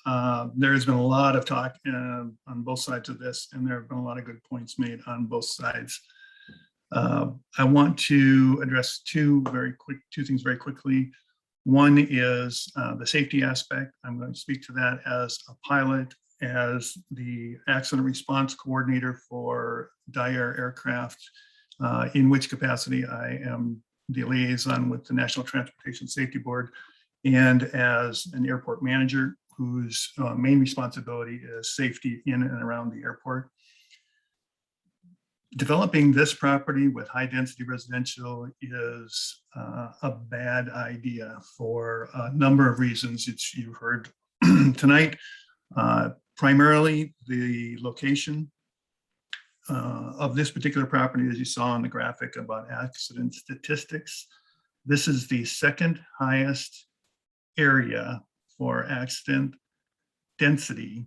There has been a lot of talk on both sides of this, and there have been a lot of good points made on both sides. I want to address two things very quickly. One is the safety aspect. I'm going to speak to that as a pilot, as the accident response coordinator for Daher Aircraft, in which capacity I am the liaison with the National Transportation Safety Board, and as an airport manager whose main responsibility is safety in and around the airport. Developing this property with high density residential is a bad idea for a number of reasons you've heard tonight. Primarily the location of this particular property, as you saw in the graphic about accident statistics. This is the second highest area for accident density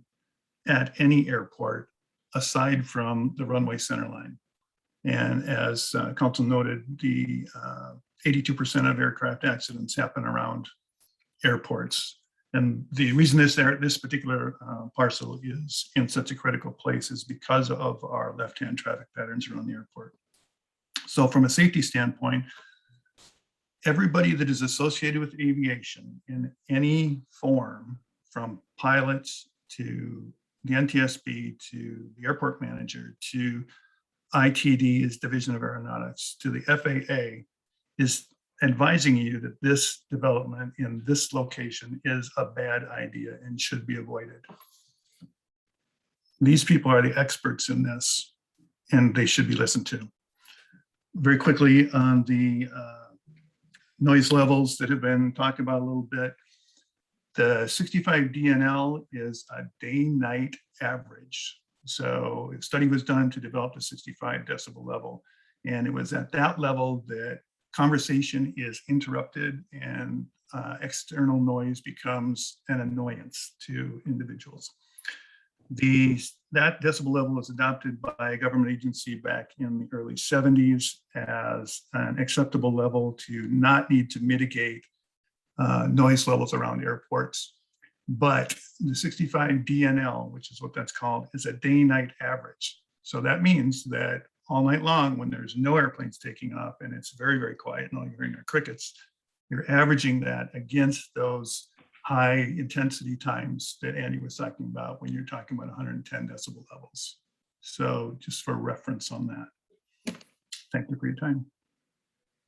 at any airport aside from the runway center line. And as Council noted, the 82% of aircraft accidents happen around airports. And the reason this particular parcel is in such a critical place is because of our left-hand traffic patterns around the airport. So from a safety standpoint, everybody that is associated with aviation in any form, from pilots to the NTSB to the airport manager to ITD's Division of Aeronautics to the FAA, is advising you that this development in this location is a bad idea and should be avoided. These people are the experts in this, and they should be listened to. Very quickly on the noise levels that have been talked about a little bit. The 65 DNL is a day-night average. So a study was done to develop the 65 decibel level. And it was at that level that conversation is interrupted and external noise becomes an annoyance to individuals. That decibel level was adopted by a government agency back in the early 70s as an acceptable level to not need to mitigate noise levels around airports. But the 65 DNL, which is what that's called, is a day-night average. So that means that all night long, when there's no airplanes taking off and it's very, very quiet and all you're hearing are crickets, you're averaging that against those high intensity times that Andy was talking about when you're talking about 110 decibel levels. So just for reference on that. Thank you for your time.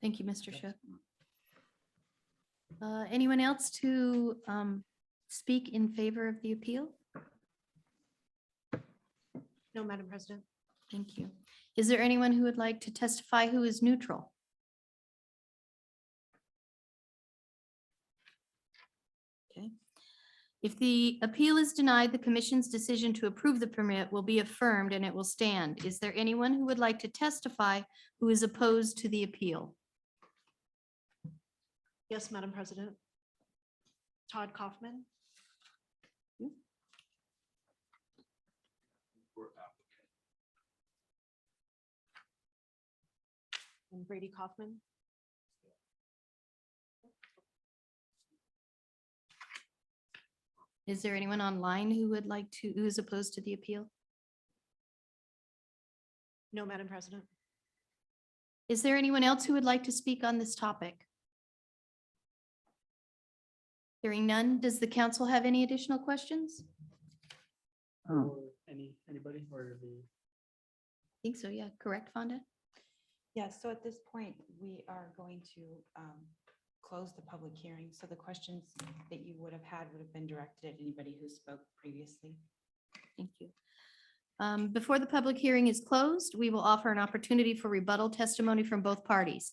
Thank you, Mr. Shook. Anyone else to speak in favor of the appeal? No, Madam President. Thank you. Is there anyone who would like to testify who is neutral? Okay. If the appeal is denied, the commission's decision to approve the permit will be affirmed and it will stand. Is there anyone who would like to testify who is opposed to the appeal? Yes, Madam President. Todd Kaufman. And Brady Kaufman. Is there anyone online who would like to, who is opposed to the appeal? No, Madam President. Is there anyone else who would like to speak on this topic? Hearing none, does the council have any additional questions? Or anybody or the? I think so, yeah, correct, Fonda? Yes, so at this point, we are going to close the public hearing. So the questions that you would have had would have been directed at anybody who spoke previously. Thank you. Before the public hearing is closed, we will offer an opportunity for rebuttal testimony from both parties.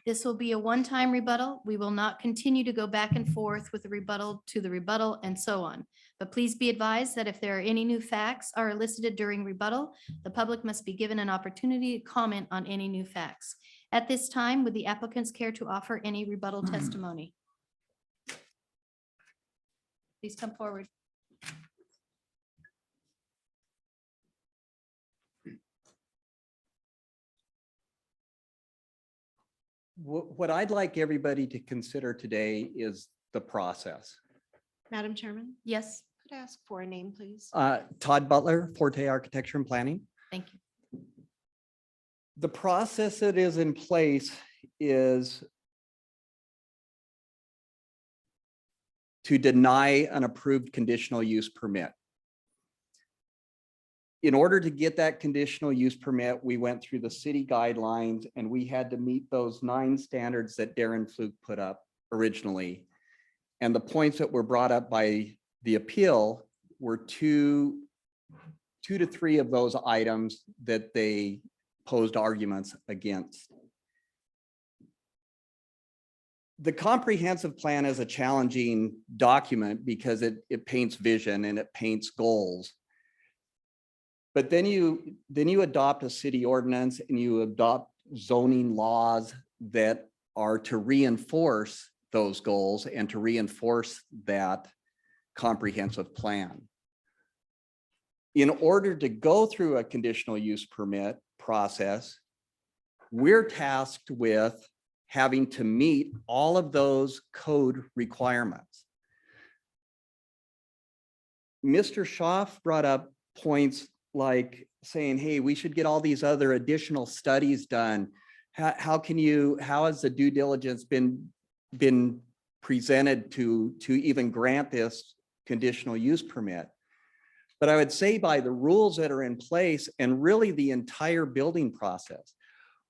This will be a one-time rebuttal. We will not continue to go back and forth with the rebuttal to the rebuttal and so on. But please be advised that if there are any new facts are elicited during rebuttal, the public must be given an opportunity to comment on any new facts. At this time, would the applicants care to offer any rebuttal testimony? Please come forward. What I'd like everybody to consider today is the process. Madam Chairman, Yes, could I ask for a name, please? Todd Butler, Forte Architecture and Planning. thank you. The process that is in place is to deny an approved conditional use permit. In order to get that conditional use permit, we went through the city guidelines and we had to meet those 9 standards that Darren Fluke put up originally. And the points that were brought up by the appeal were two to three of those items that they posed arguments against. The comprehensive plan is a challenging document because it paints vision and it paints goals. But then you adopt a city ordinance and you adopt zoning laws that are to reinforce those goals and to reinforce that comprehensive plan. In order to go through a conditional use permit process, we're tasked with having to meet all of those code requirements. Mr. Schaaf brought up points like saying, hey, we should get all these other additional studies done. How has the due diligence been presented to even grant this conditional use permit? But I would say by the rules that are in place and really the entire building process,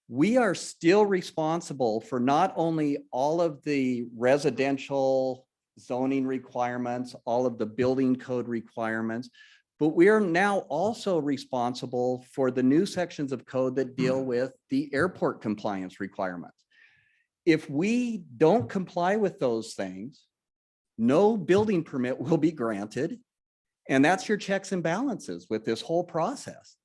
we are still responsible for not only all of the residential zoning requirements, all of the building code requirements, but we are now also responsible for the new sections of code that deal with the airport compliance requirements. If we don't comply with those things, no building permit will be granted. And that's your checks and balances with this whole process.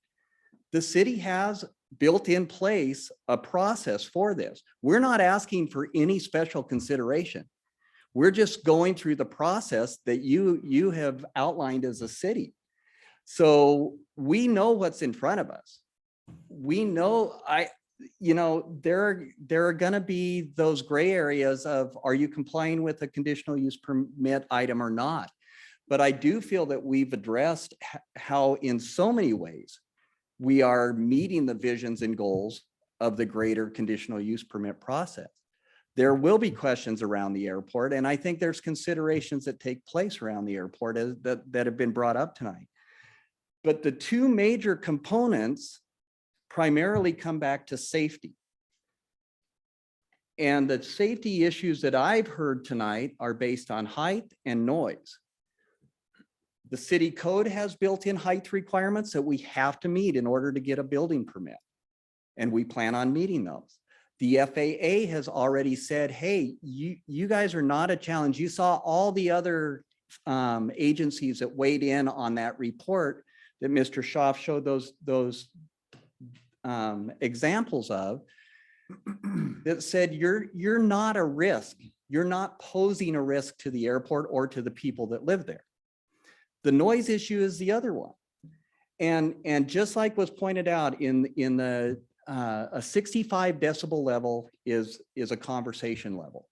The city has built in place a process for this. We're not asking for any special consideration. We're just going through the process that you have outlined as a city. So we know what's in front of us. We know there are going to be those gray areas of, are you complying with a conditional use permit item or not? But I do feel that we've addressed how in so many ways we are meeting the visions and goals of the greater conditional use permit process. There will be questions around the airport, and I think there's considerations that take place around the airport that have been brought up tonight. But the two major components primarily come back to safety. And the safety issues that I've heard tonight are based on height and noise. The city code has built-in height requirements that we have to meet in order to get a building permit. And we plan on meeting those. The FAA has already said, hey, you guys are not a challenge. You saw all the other agencies that weighed in on that report that Mr. Schaaf showed those examples of that said, you're not a risk. You're not posing a risk to the airport or to the people that live there. The noise issue is the other one. And just like was pointed out in the a 65 decibel level is a conversation level.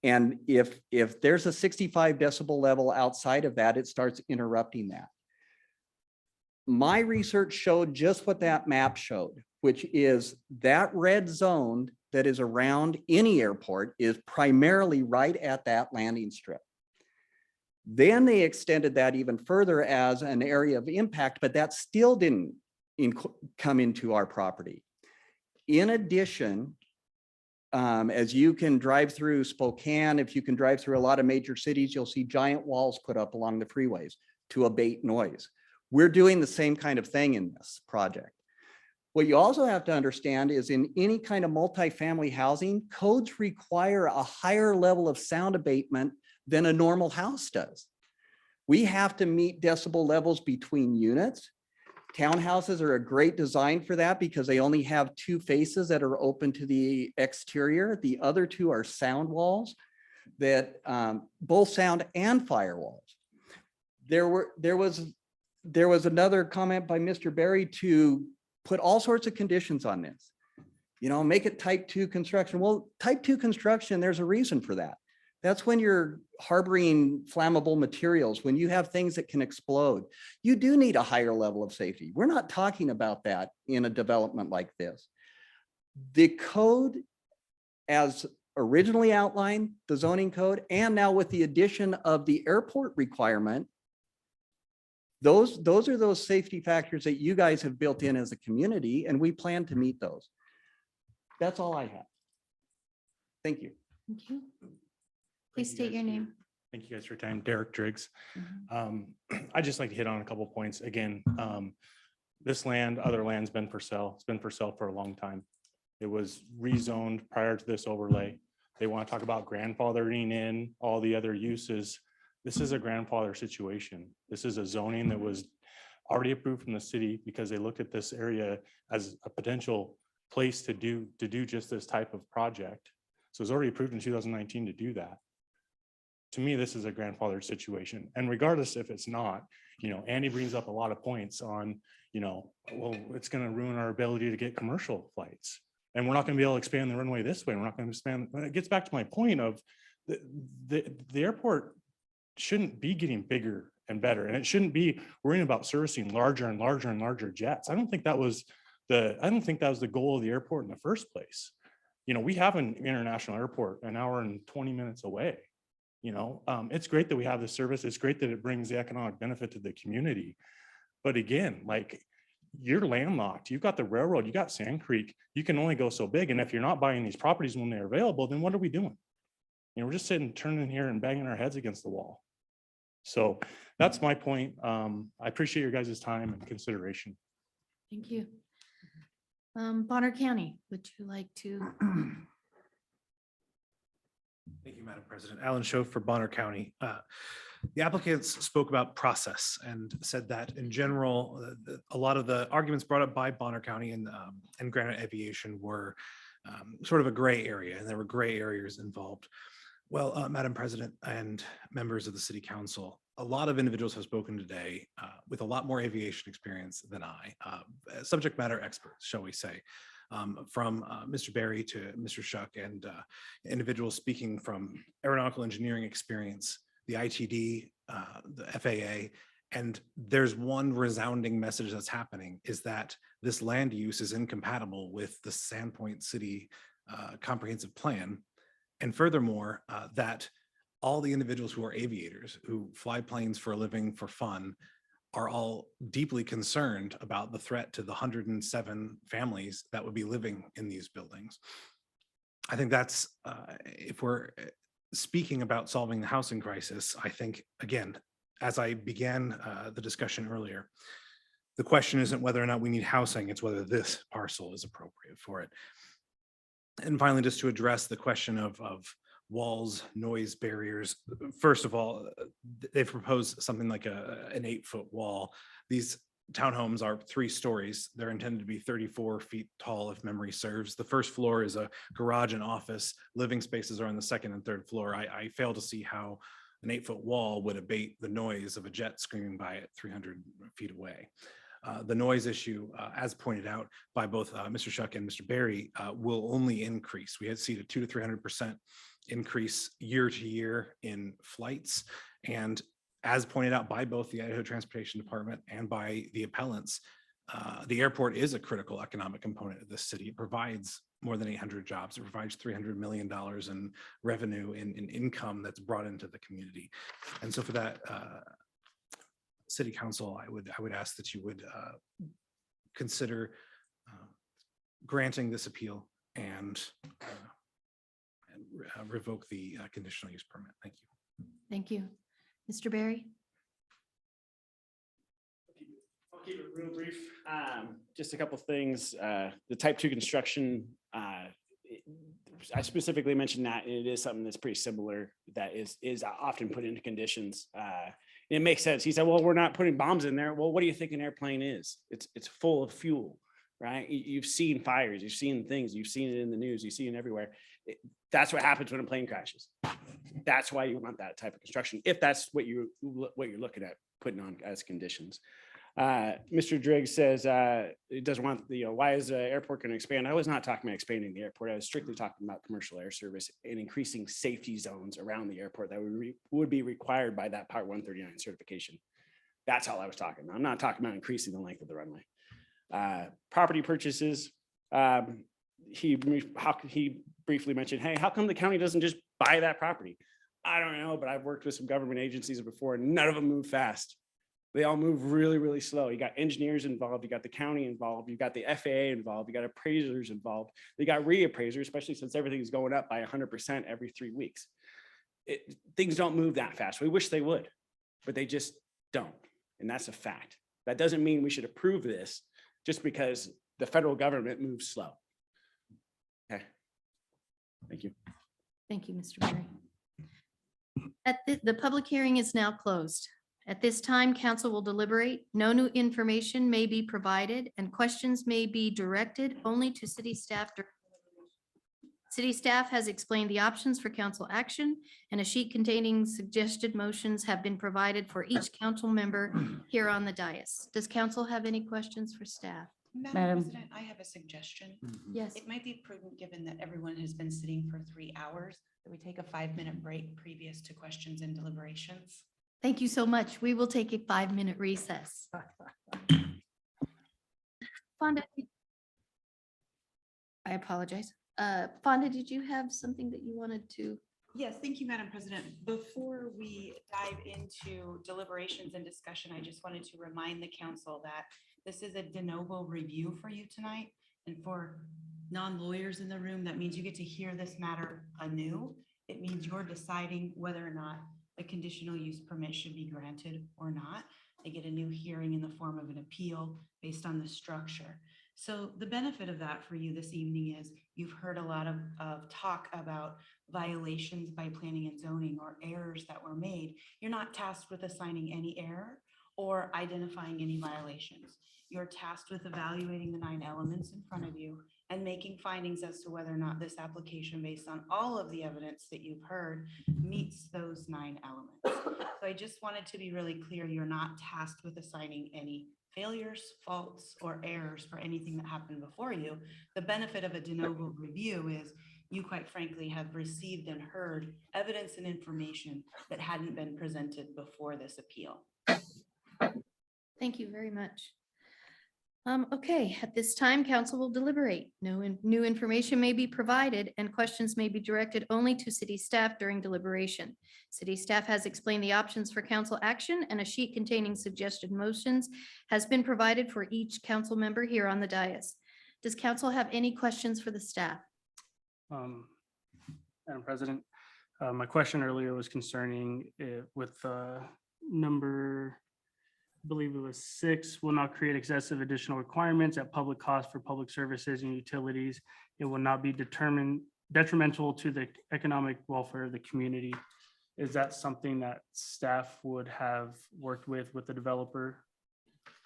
And if there's a 65 decibel level outside of that, it starts interrupting that. My research showed just what that map showed, which is that red zone that is around any airport is primarily right at that landing strip. Then they extended that even further as an area of impact, but that still didn't come into our property. In addition, as you can drive through Spokane, if you can drive through a lot of major cities, you'll see giant walls put up along the freeways to abate noise. We're doing the same kind of thing in this project. What you also have to understand is in any kind of multifamily housing, codes require a higher level of sound abatement than a normal house does. We have to meet decibel levels between units. Townhouses are a great design for that because they only have two faces that are open to the exterior. The other two are sound walls that both sound and firewalls. There was another comment by Mr. Berry to put all sorts of conditions on this. You know, make it type 2 construction. Well, type 2 construction, there's a reason for that. That's when you're harboring flammable materials, when you have things that can explode. You do need a higher level of safety. We're not talking about that in a development like this. The code as originally outlined, the zoning code, and now with the addition of the airport requirement, those are those safety factors that you guys have built in as a community, and we plan to meet those. That's all I have. Thank you. Thank you. Please state your name. Thank you guys for your time. Derek Driggs. I'd just like to hit on a couple of points. Again, this land, other land's been for sale. It's been for sale for a long time. It was rezoned prior to this overlay. They want to talk about grandfathering in all the other uses. This is a grandfather situation. This is a zoning that was already approved from the city because they looked at this area as a potential place to do just this type of project. So it was already approved in 2019 to do that. To me, this is a grandfather situation. And regardless if it's not, you know, Andy brings up a lot of points on, you know, well, it's going to ruin our ability to get commercial flights. And we're not going to be able to expand the runway this way. We're not going to expand. It gets back to my point of the airport shouldn't be getting bigger and better. And it shouldn't be worrying about servicing larger and larger and larger jets. I don't think that was the goal of the airport in the first place. You know, we have an international airport an hour and 20 minutes away. You know, it's great that we have this service. It's great that it brings the economic benefit to the community. But again, like, you're landlocked. You've got the railroad, you got Sand Creek. You can only go so big. And if you're not buying these properties when they're available, then what are we doing? You know, we're just sitting, turning here and banging our heads against the wall. So that's my point. I appreciate your guys' time and consideration. Thank you. Bonner County, would you like to? Thank you, Madam President. Alan Schoaf for Bonner County. The applicants spoke about process and said that in general, a lot of the arguments brought up by Bonner County and Granite Aviation were sort of a gray area, and there were gray areas involved. Well, Madam President and members of the City Council, a lot of individuals have spoken today with a lot more aviation experience than I, subject matter experts, shall we say. From Mr. Berry to Mr. Shuck, and individuals speaking from aeronautical engineering experience, the ITD, the FAA, and there's one resounding message that's happening is that this land use is incompatible with the Sandpoint City comprehensive plan. And furthermore, that all the individuals who are aviators, who fly planes for a living for fun, are all deeply concerned about the threat to the 107 families that would be living in these buildings. I think that's, if we're speaking about solving the housing crisis, I think, again, as I began the discussion earlier, the question isn't whether or not we need housing, it's whether this parcel is appropriate for it. And finally, just to address the question of walls, noise barriers. First of all, they've proposed something like an 8-foot wall. These townhomes are 3 stories. They're intended to be 34 feet tall if memory serves. The first floor is a garage and office. Living spaces are on the 2nd and 3rd floor. I fail to see how an 8-foot wall would abate the noise of a jet screaming by at 300 feet away. The noise issue, as pointed out by both Mr. Shuck and Mr. Barry, will only increase. We had seen a 200 to 300% increase year to year in flights. And as pointed out by both the Idaho Transportation Department and by the appellants, the airport is a critical economic component of this city. It provides more than 800 jobs. It provides $300 million in revenue in income that's brought into the community. And so for that, City Council, I would ask that you would consider granting this appeal and revoke the conditional use permit. Thank you. Thank you. Mr. Barry? I'll keep it real brief. Just a couple things. The type 2 construction, I specifically mentioned that it is something that's pretty similar that is often put into conditions. It makes sense. He said, well, we're not putting bombs in there. Well, what do you think an airplane is? It's full of fuel, right? You've seen fires, you've seen things, you've seen it in the news, you see it everywhere. That's what happens when a plane crashes. That's why you want that type of construction, if that's what you're looking at putting on as conditions. Mr. Driggs says it doesn't want why is the airport going to expand? I was not talking about expanding the airport. I was strictly talking about commercial air service and increasing safety zones around the airport that would be required by that Part 139 certification. That's all I was talking about. I'm not talking about increasing the length of the runway. Property purchases. He briefly mentioned, hey, how come the county doesn't just buy that property? I don't know, but I've worked with some government agencies before and none of them move fast. They all move really, really slow. You got engineers involved, you got the county involved, you got the FAA involved, you got appraisers involved, you got reappraisers, especially since everything is going up by 100% every 3 weeks. Things don't move that fast. We wish they would, but they just don't. And that's a fact. That doesn't mean we should approve this just because the federal government moves slow. Okay. Thank you. Thank you, Mr. Barry. The public hearing is now closed. At this time, council will deliberate. No new information may be provided and questions may be directed only to city staff. City staff has explained the options for council action and a sheet containing suggested motions have been provided for each council member here on the dais. Does council have any questions for staff? Madam President, I have a suggestion. Yes. It might be prudent, given that everyone has been sitting for 3 hours, that we take a 5-minute break previous to questions and deliberations. Thank you so much. We will take a 5-minute recess. Fonda, I apologize. Fonda, did you have something that you wanted to? Yes, thank you, Madam President. Before we dive into deliberations and discussion, I just wanted to remind the council that this is a de novo review for you tonight. And for non-lawyers in the room, that means you get to hear this matter anew. It means you're deciding whether or not a conditional use permit should be granted or not. They get a new hearing in the form of an appeal based on the structure. So the benefit of that for you this evening is you've heard a lot of talk about violations by planning and zoning or errors that were made. You're not tasked with assigning any error or identifying any violations. You're tasked with evaluating the 9 elements in front of you and making findings as to whether or not this application, based on all of the evidence that you've heard, meets those 9 elements. So I just wanted to be really clear, you're not tasked with assigning any failures, faults, or errors for anything that happened before you. The benefit of a de novo review is you, quite frankly, have received and heard evidence and information that hadn't been presented before this appeal. Thank you very much. Okay, at this time, council will deliberate. No new information may be provided and questions may be directed only to city staff during deliberation. City staff has explained the options for council action and a sheet containing suggested motions has been provided for each council member here on the dais. Does council have any questions for the staff? Madam President, my question earlier was concerning with number, I believe it was 6, will not create excessive additional requirements at public cost for public services and utilities. It will not be detrimental to the economic welfare of the community. Is that something that staff would have worked with the developer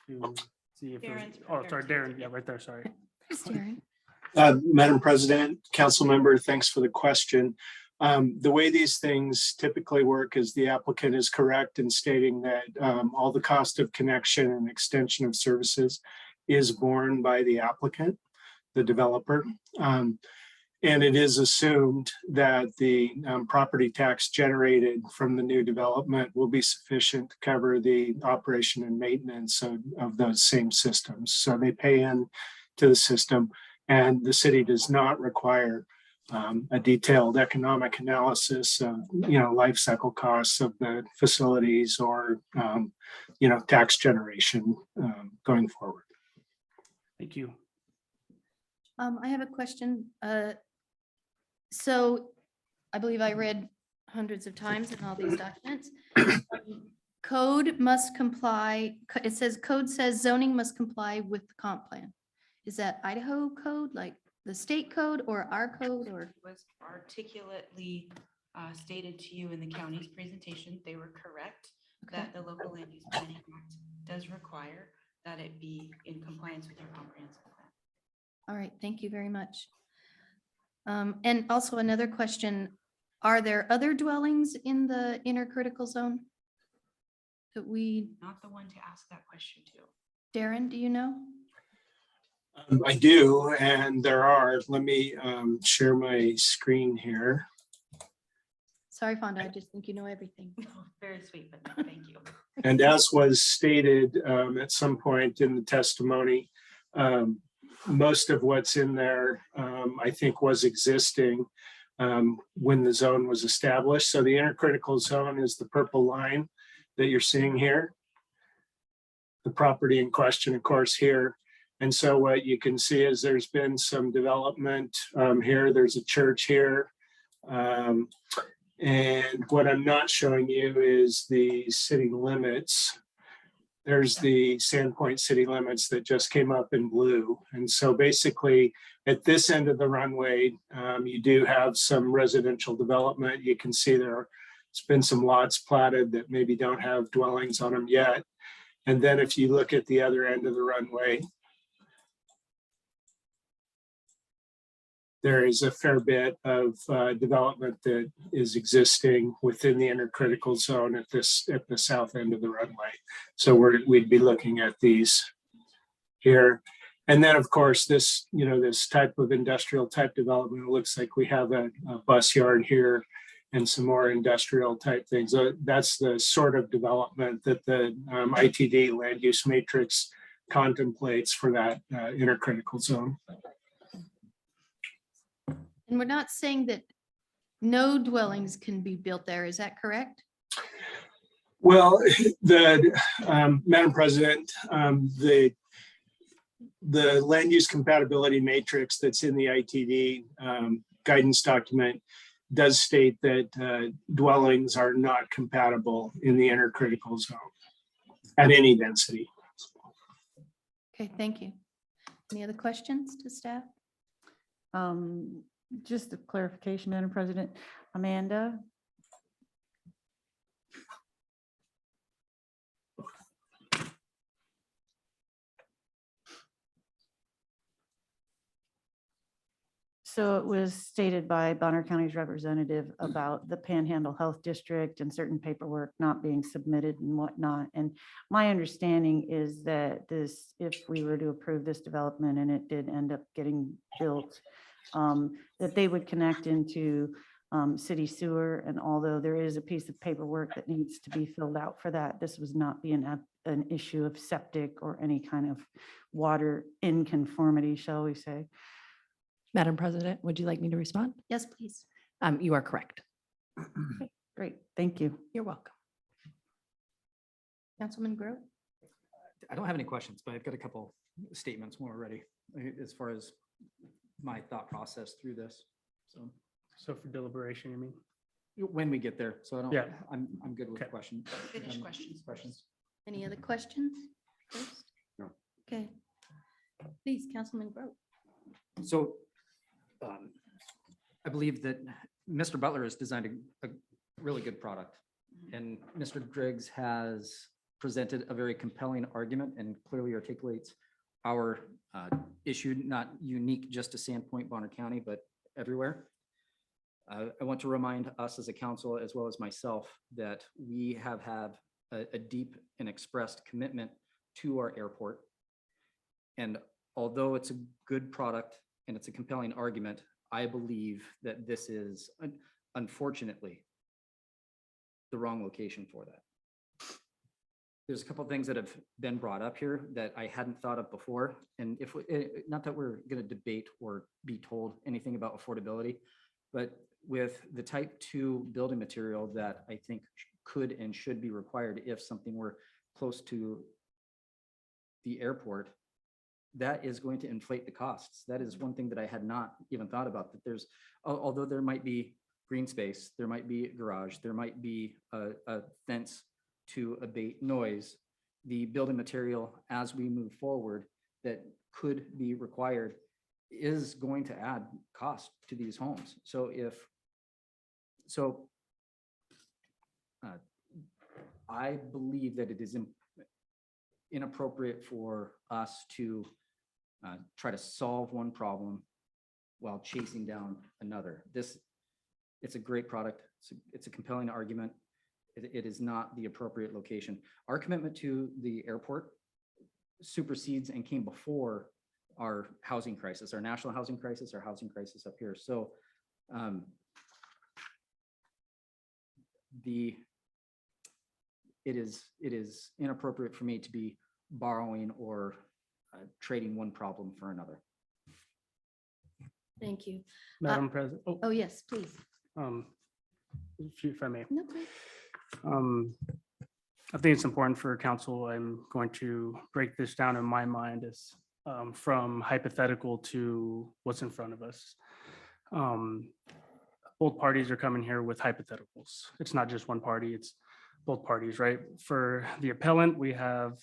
to see if it was, oh, sorry, Darren, yeah, right there, sorry. Darren. Madam President, council member, thanks for the question. The way these things typically work is the applicant is correct in stating that all the cost of connection and extension of services is borne by the applicant, the developer. And it is assumed that the property tax generated from the new development will be sufficient to cover the operation and maintenance of those same systems. So they pay in to the system, and the city does not require a detailed economic analysis of, life cycle costs of the facilities or, tax generation going forward. Thank you. I have a question. So I believe I read hundreds of times in all these documents. Code must comply. It says code says zoning must comply with the comp plan. Is that Idaho code, like the state code, or our code, or? Was articulately stated to you in the county's presentation. They were correct that the local land use planning act does require that it be in compliance with your comprehensive plan. All right, thank you very much. And also another question, are there other dwellings in the inner critical zone? That we, Not the one to ask that question to. Darren, do you know? I do, and there are. Let me share my screen here. Sorry, Fonda, I just think you know everything. Very sweet, but no, thank you. And as was stated at some point in the testimony, most of what's in there, I think, was existing when the zone was established. So the intercritical zone is the purple line that you're seeing here. The property in question, of course, here. And so what you can see is there's been some development here. There's a church here. And what I'm not showing you is the city limits. There's the Sandpoint city limits that just came up in blue. And so basically at this end of the runway, you do have some residential development. You can see there's been some lots platted that maybe don't have dwellings on them yet. And then if you look at the other end of the runway, there is a fair bit of development that is existing within the intercritical zone at the south end of the runway. So we'd be looking at these here. And then, of course, this type of industrial type development, it looks like we have a bus yard here and some more industrial type things. That's the sort of development that the ITD land use matrix contemplates for that intercritical zone. And we're not saying that no dwellings can be built there, is that correct? Well, Madam President, the land use compatibility matrix that's in the ITD guidance document does state that dwellings are not compatible in the intercritical zone at any density. Okay, thank you. Any other questions to staff? Just a clarification, Madam President. Amanda? So it was stated by Bonner County's representative about the Panhandle Health District and certain paperwork not being submitted and whatnot. And my understanding is that if we were to approve this development and it did end up getting built, that they would connect into city sewer. And although there is a piece of paperwork that needs to be filled out for that, this was not be an issue of septic or any kind of water inconformity, shall we say. Madam President, would you like me to respond? Yes, please. You are correct. Okay, great, thank you. You're welcome. Councilman Grow? I don't have any questions, but I've got a couple statements when we're ready, as far as my thought process through this. So for deliberation, you mean? When we get there, so I don't, Yeah. I'm good with questions. Finish questions. Questions. Any other questions first? No. Okay. Please, Councilman Grow. So I believe that Mr. Butler has designed a really good product, and Mr. Driggs has presented a very compelling argument and clearly articulates our issue, not unique just to Sandpoint, Bonner County, but everywhere. I want to remind us as a council, as well as myself, that we have had a deep and expressed commitment to our airport. And although it's a good product and it's a compelling argument, I believe that this is unfortunately the wrong location for that. There's a couple of things that have been brought up here that I hadn't thought of before. And if, not that we're going to debate or be told anything about affordability, but with the type 2 building material that I think could and should be required if something were close to the airport, that is going to inflate the costs. That is one thing that I had not even thought about, that there's, although there might be green space, there might be a garage, there might be a fence to abate noise, the building material as we move forward that could be required is going to add cost to these homes. I believe that it is inappropriate for us to try to solve one problem while chasing down another. It's a great product. It's a compelling argument. It is not the appropriate location. Our commitment to the airport supersedes and came before our housing crisis, our national housing crisis, our housing crisis up here. So it is inappropriate for me to be borrowing or trading one problem for another. Thank you. Madam President. Oh, yes, please. If I may. No, please. I think it's important for council. I'm going to break this down in my mind as from hypothetical to what's in front of us. Both parties are coming here with hypotheticals. It's not just one party, it's both parties, right? For the appellant, we have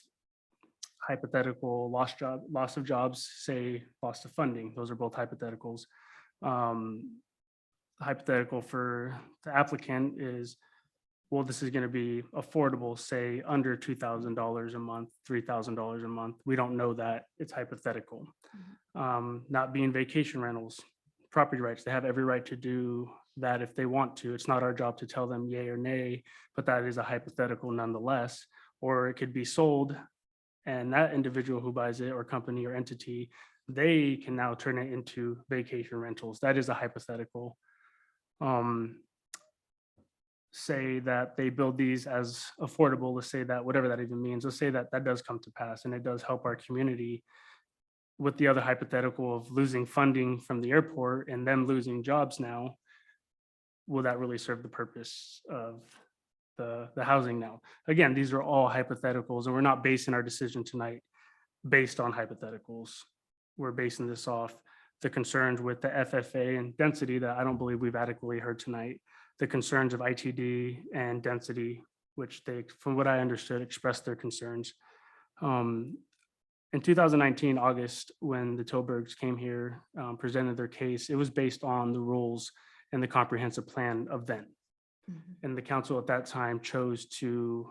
hypothetical loss of jobs, say loss of funding. Those are both hypotheticals. Hypothetical for the applicant is, well, this is going to be affordable, say under $2,000 a month, $3,000 a month. We don't know that. It's hypothetical. Not being vacation rentals, property rights. They have every right to do that if they want to. It's not our job to tell them yay or nay, but that is a hypothetical nonetheless. Or it could be sold, and that individual who buys it, or company or entity, they can now turn it into vacation rentals. That is a hypothetical. Say that they build these as affordable, let's say that, whatever that even means, let's say that that does come to pass and it does help our community. With the other hypothetical of losing funding from the airport and them losing jobs now, will that really serve the purpose of the housing now? Again, these are all hypotheticals, and we're not basing our decision tonight based on hypotheticals. We're basing this off the concerns with the FFA and density that I don't believe we've adequately heard tonight, the concerns of ITD and density, which they, from what I understood, expressed their concerns. In 2019, August, when the Tilburgs came here, presented their case, it was based on the rules and the comprehensive plan of then. And the council at that time chose to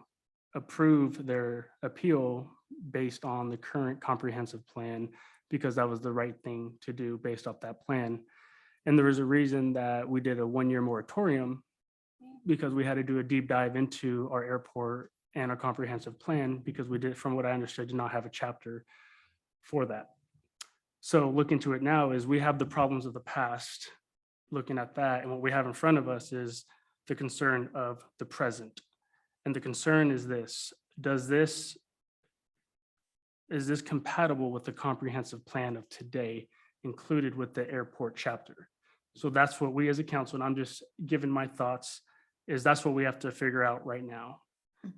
approve their appeal based on the current comprehensive plan, because that was the right thing to do based off that plan. And there was a reason that we did a 1-year moratorium, because we had to do a deep dive into our airport and our comprehensive plan, because we did, from what I understood, did not have a chapter for that. So looking to it now is we have the problems of the past, looking at that, and what we have in front of us is the concern of the present. And the concern is this: is this compatible with the comprehensive plan of today included with the airport chapter? So that's what we as a council, and I'm just giving my thoughts, is that's what we have to figure out right now.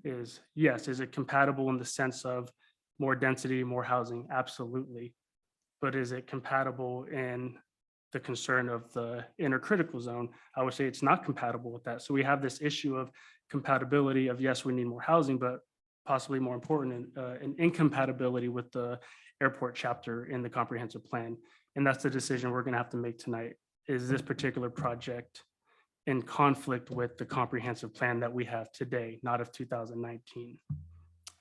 Is yes, is it compatible in the sense of more density, more housing? Absolutely. But is it compatible in the concern of the inner critical zone? I would say it's not compatible with that. So we have this issue of compatibility of, yes, we need more housing, but possibly more important, an incompatibility with the airport chapter in the comprehensive plan. And that's the decision we're going to have to make tonight. Is this particular project in conflict with the comprehensive plan that we have today, not of 2019?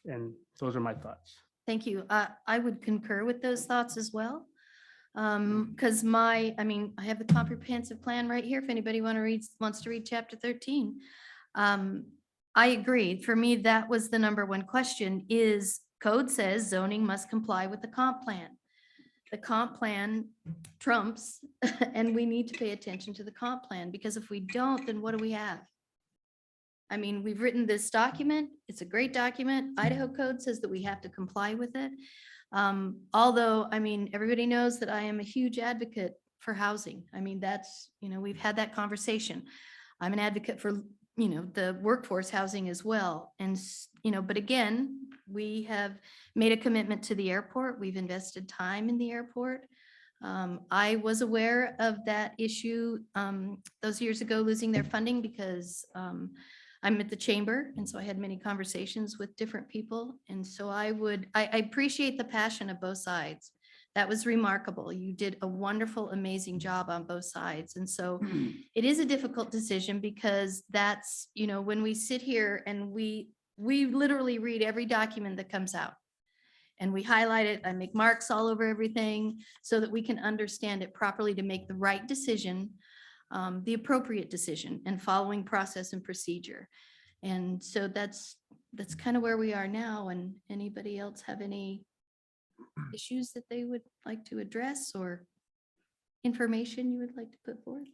And those are my thoughts. Thank you. I would concur with those thoughts as well. Because I have the comprehensive plan right here. If anybody wants to read chapter 13. I agree. For me, that was the number one question is code says zoning must comply with the comp plan. The comp plan trumps and we need to pay attention to the comp plan because if we don't, then what do we have? I mean, we've written this document. It's a great document. Idaho code says that we have to comply with it. Although, everybody knows that I am a huge advocate for housing. That's, we've had that conversation. I'm an advocate for, the workforce housing as well. And, but again, we have made a commitment to the airport. We've invested time in the airport. I was aware of that issue those years ago, losing their funding because I'm at the chamber. And so I had many conversations with different people. And so I appreciate the passion of both sides. That was remarkable. You did a wonderful, amazing job on both sides. And so it is a difficult decision because that's, when we sit here and we literally read every document that comes out and we highlight it. I make marks all over everything so that we can understand it properly to make the right decision, the appropriate decision and following process and procedure. And so that's kind of where we are now. And anybody else have any issues that they would like to address or information you would like to put forth?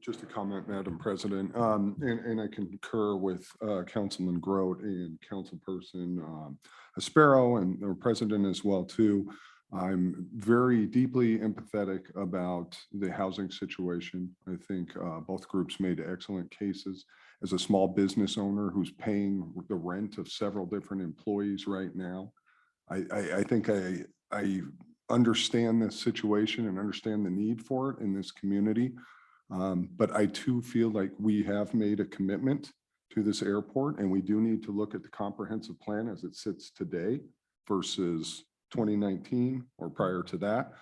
Just a comment, Madam President, and I concur with Councilman Grote and Councilperson Sparrow and the President as well too. I'm very deeply empathetic about the housing situation. I think both groups made excellent cases. As a small business owner who's paying the rent of several different employees right now, I think I understand this situation and understand the need for it in this community. But I too feel like we have made a commitment to this airport and we do need to look at the comprehensive plan as it sits today versus 2019 or prior to that.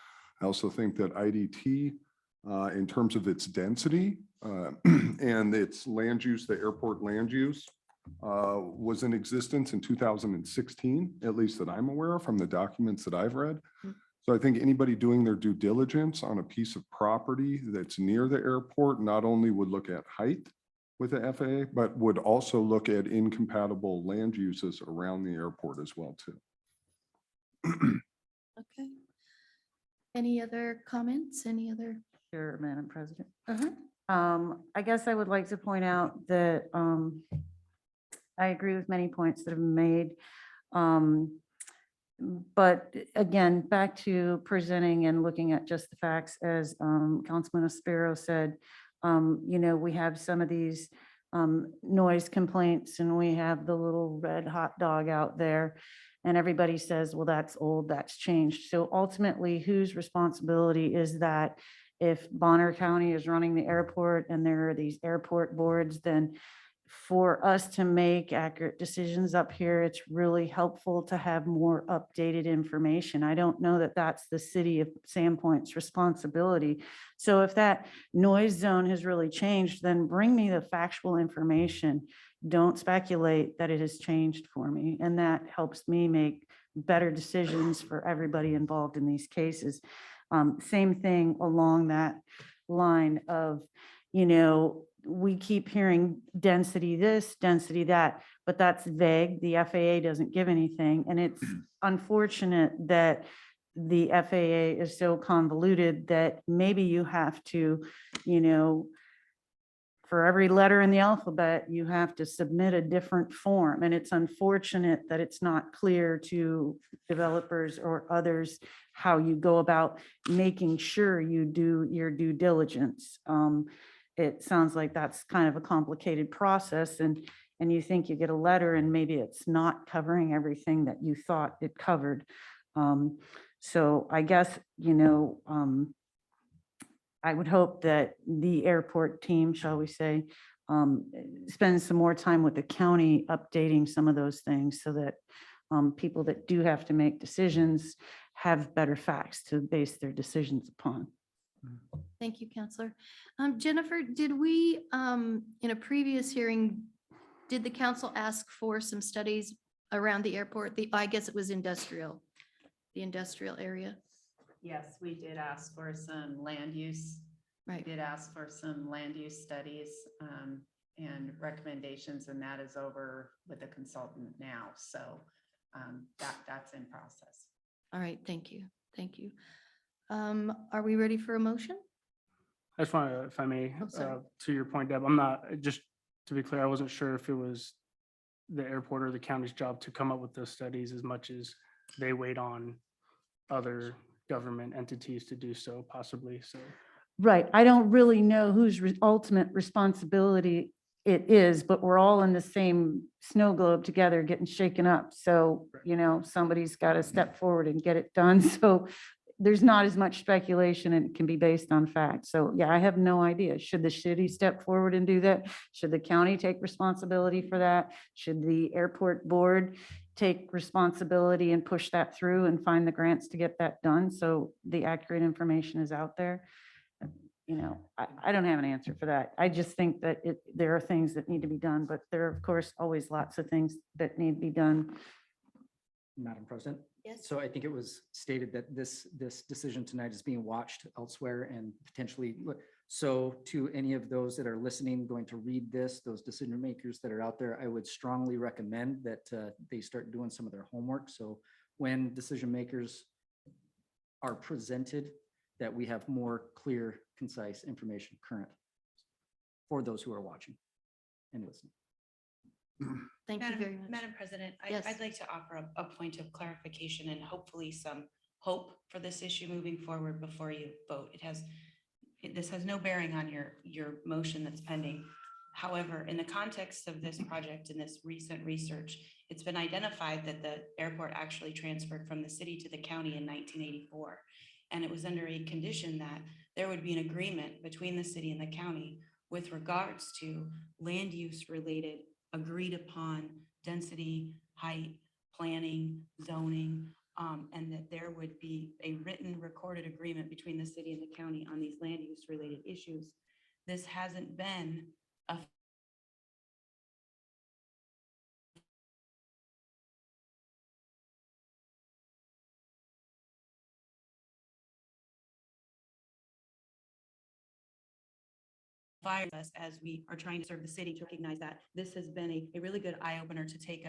I also think that IDT, in terms of its density and its land use, the airport land use, was in existence in 2016, at least that I'm aware of from the documents that I've read. So I think anybody doing their due diligence on a piece of property that's near the airport not only would look at height with the FAA, but would also look at incompatible land uses around the airport as well too. Okay. Any other comments? Any other? Sure, Madam President. Uh-huh. I guess I would like to point out that I agree with many points that have been made. But again, back to presenting and looking at just the facts, as Councilman Sparrow said, we have some of these noise complaints and we have the little red hot dog out there and everybody says, well, that's old, that's changed. So ultimately, whose responsibility is that? If Bonner County is running the airport and there are these airport boards, then for us to make accurate decisions up here, it's really helpful to have more updated information. I don't know that that's the city of Sandpoint's responsibility. So if that noise zone has really changed, then bring me the factual information. Don't speculate that it has changed for me. And that helps me make better decisions for everybody involved in these cases. Same thing along that line of, we keep hearing density this, density that, but that's vague. The FAA doesn't give anything. And it's unfortunate that the FAA is so convoluted that maybe you have to, for every letter in the alphabet, you have to submit a different form. And it's unfortunate that it's not clear to developers or others how you go about making sure you do your due diligence. It sounds like that's kind of a complicated process and you think you get a letter and maybe it's not covering everything that you thought it covered. So I guess, I would hope that the airport team, shall we say, spends some more time with the county updating some of those things so that people that do have to make decisions have better facts to base their decisions upon. Thank you, Counselor. Jennifer, did we, in a previous hearing, did the council ask for some studies around the airport? I guess it was industrial, the industrial area. Yes, we did ask for some land use. Right. We did ask for some land use studies and recommendations, and that is over with a consultant now. So that's in process. All right, thank you. Thank you. Are we ready for a motion? I just want to, if I may, Oh, sorry. to your point, Deb, I'm not, just to be clear, I wasn't sure if it was the airport or the county's job to come up with those studies as much as they wait on other government entities to do so possibly, so. Right. I don't really know whose ultimate responsibility it is, but we're all in the same snow globe together getting shaken up. So, you know, somebody's got to step forward and get it done. So there's not as much speculation and it can be based on fact. So yeah, I have no idea. Should the city step forward and do that? Should the county take responsibility for that? Should the airport board take responsibility and push that through and find the grants to get that done? So the accurate information is out there. You know, I don't have an answer for that. I just think that there are things that need to be done, but there are, of course, always lots of things that need to be done. Madam President? Yes. So I think it was stated that this decision tonight is being watched elsewhere and potentially, so to any of those that are listening, going to read this, those decision makers that are out there, I would strongly recommend that they start doing some of their homework. So when decision makers are presented, that we have more clear, concise information current for those who are watching and listening. Thank you very much. Madam President, Yes. I'd like to offer a point of clarification and hopefully some hope for this issue moving forward before you vote. This has no bearing on your motion that's pending. However, in the context of this project and this recent research, it's been identified that the airport actually transferred from the city to the county in 1984. And it was under a condition that there would be an agreement between the city and the county with regards to land use related agreed upon density, height, planning, zoning, and that there would be a written recorded agreement between the city and the county on these land use related issues. This hasn't been a us as we are trying to serve the city, to recognize that this has been a really good eye opener to take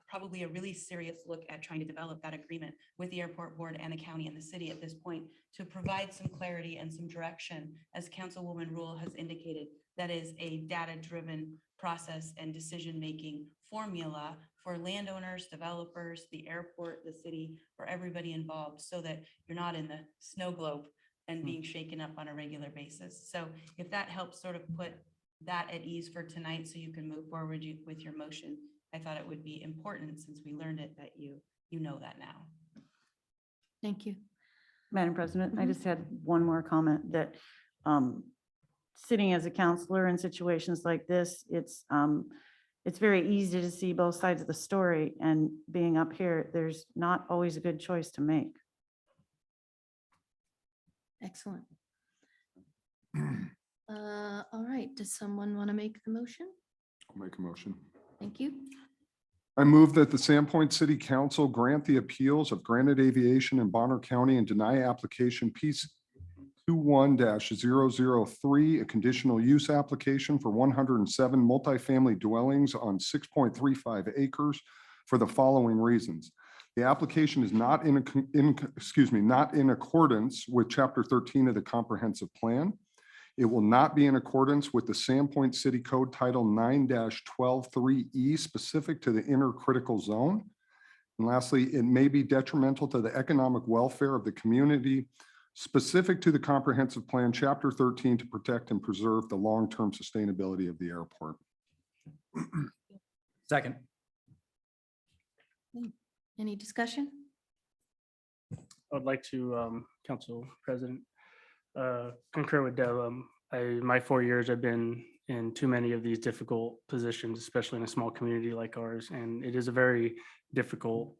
probably a really serious look at trying to develop that agreement with the airport board and the county and the city at this point to provide some clarity and some direction. As Councilwoman Rule has indicated, that is a data-driven process and decision-making formula for landowners, developers, the airport, the city, for everybody involved, so that you're not in the snow globe and being shaken up on a regular basis. So if that helps sort of put that at ease for tonight, so you can move forward with your motion, I thought it would be important, since we learned it, that you know that now. Thank you. Madam President, I just had one more comment that sitting as a counselor in situations like this, it's very easy to see both sides of the story, and being up here, there's not always a good choice to make. Excellent. All right, does someone want to make the motion? I'll make a motion. Thank you. I move that the Sandpoint City Council grant the appeals of Granite Aviation in Bonner County and deny application piece 21-003, a conditional use application for 107 multifamily dwellings on 6.35 acres for the following reasons. The application is not in accordance with Chapter 13 of the Comprehensive Plan. It will not be in accordance with the Sandpoint City Code Title 9-12(3)E specific to the inner critical zone. And lastly, it may be detrimental to the economic welfare of the community specific to the Comprehensive Plan, Chapter 13, to protect and preserve the long-term sustainability of the airport. Second. Any discussion? I'd like to, Council President, concur with Deb. My 4 years, I've been in too many of these difficult positions, especially in a small community like ours. And it is a very difficult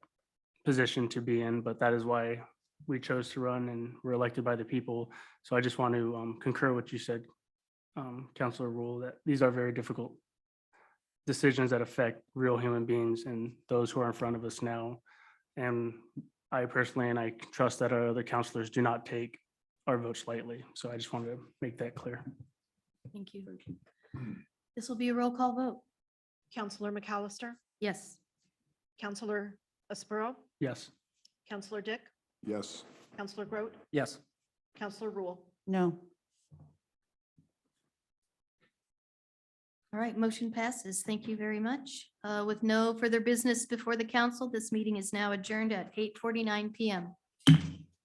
position to be in, but that is why we chose to run and were elected by the people. So I just want to concur what you said, Councilor Rule, that these are very difficult decisions that affect real human beings and those who are in front of us now. And I personally, and I trust that our other counselors do not take our votes lightly. So I just wanted to make that clear. Thank you. This will be a roll call vote. Counselor McAllister, Yes. Counselor Espero, Yes. Counselor Dick, Yes. Counselor Groot, Yes. Counselor Rule. No. All right, motion passes. Thank you very much. With no further business before the council, this meeting is now adjourned at 8:49 PM.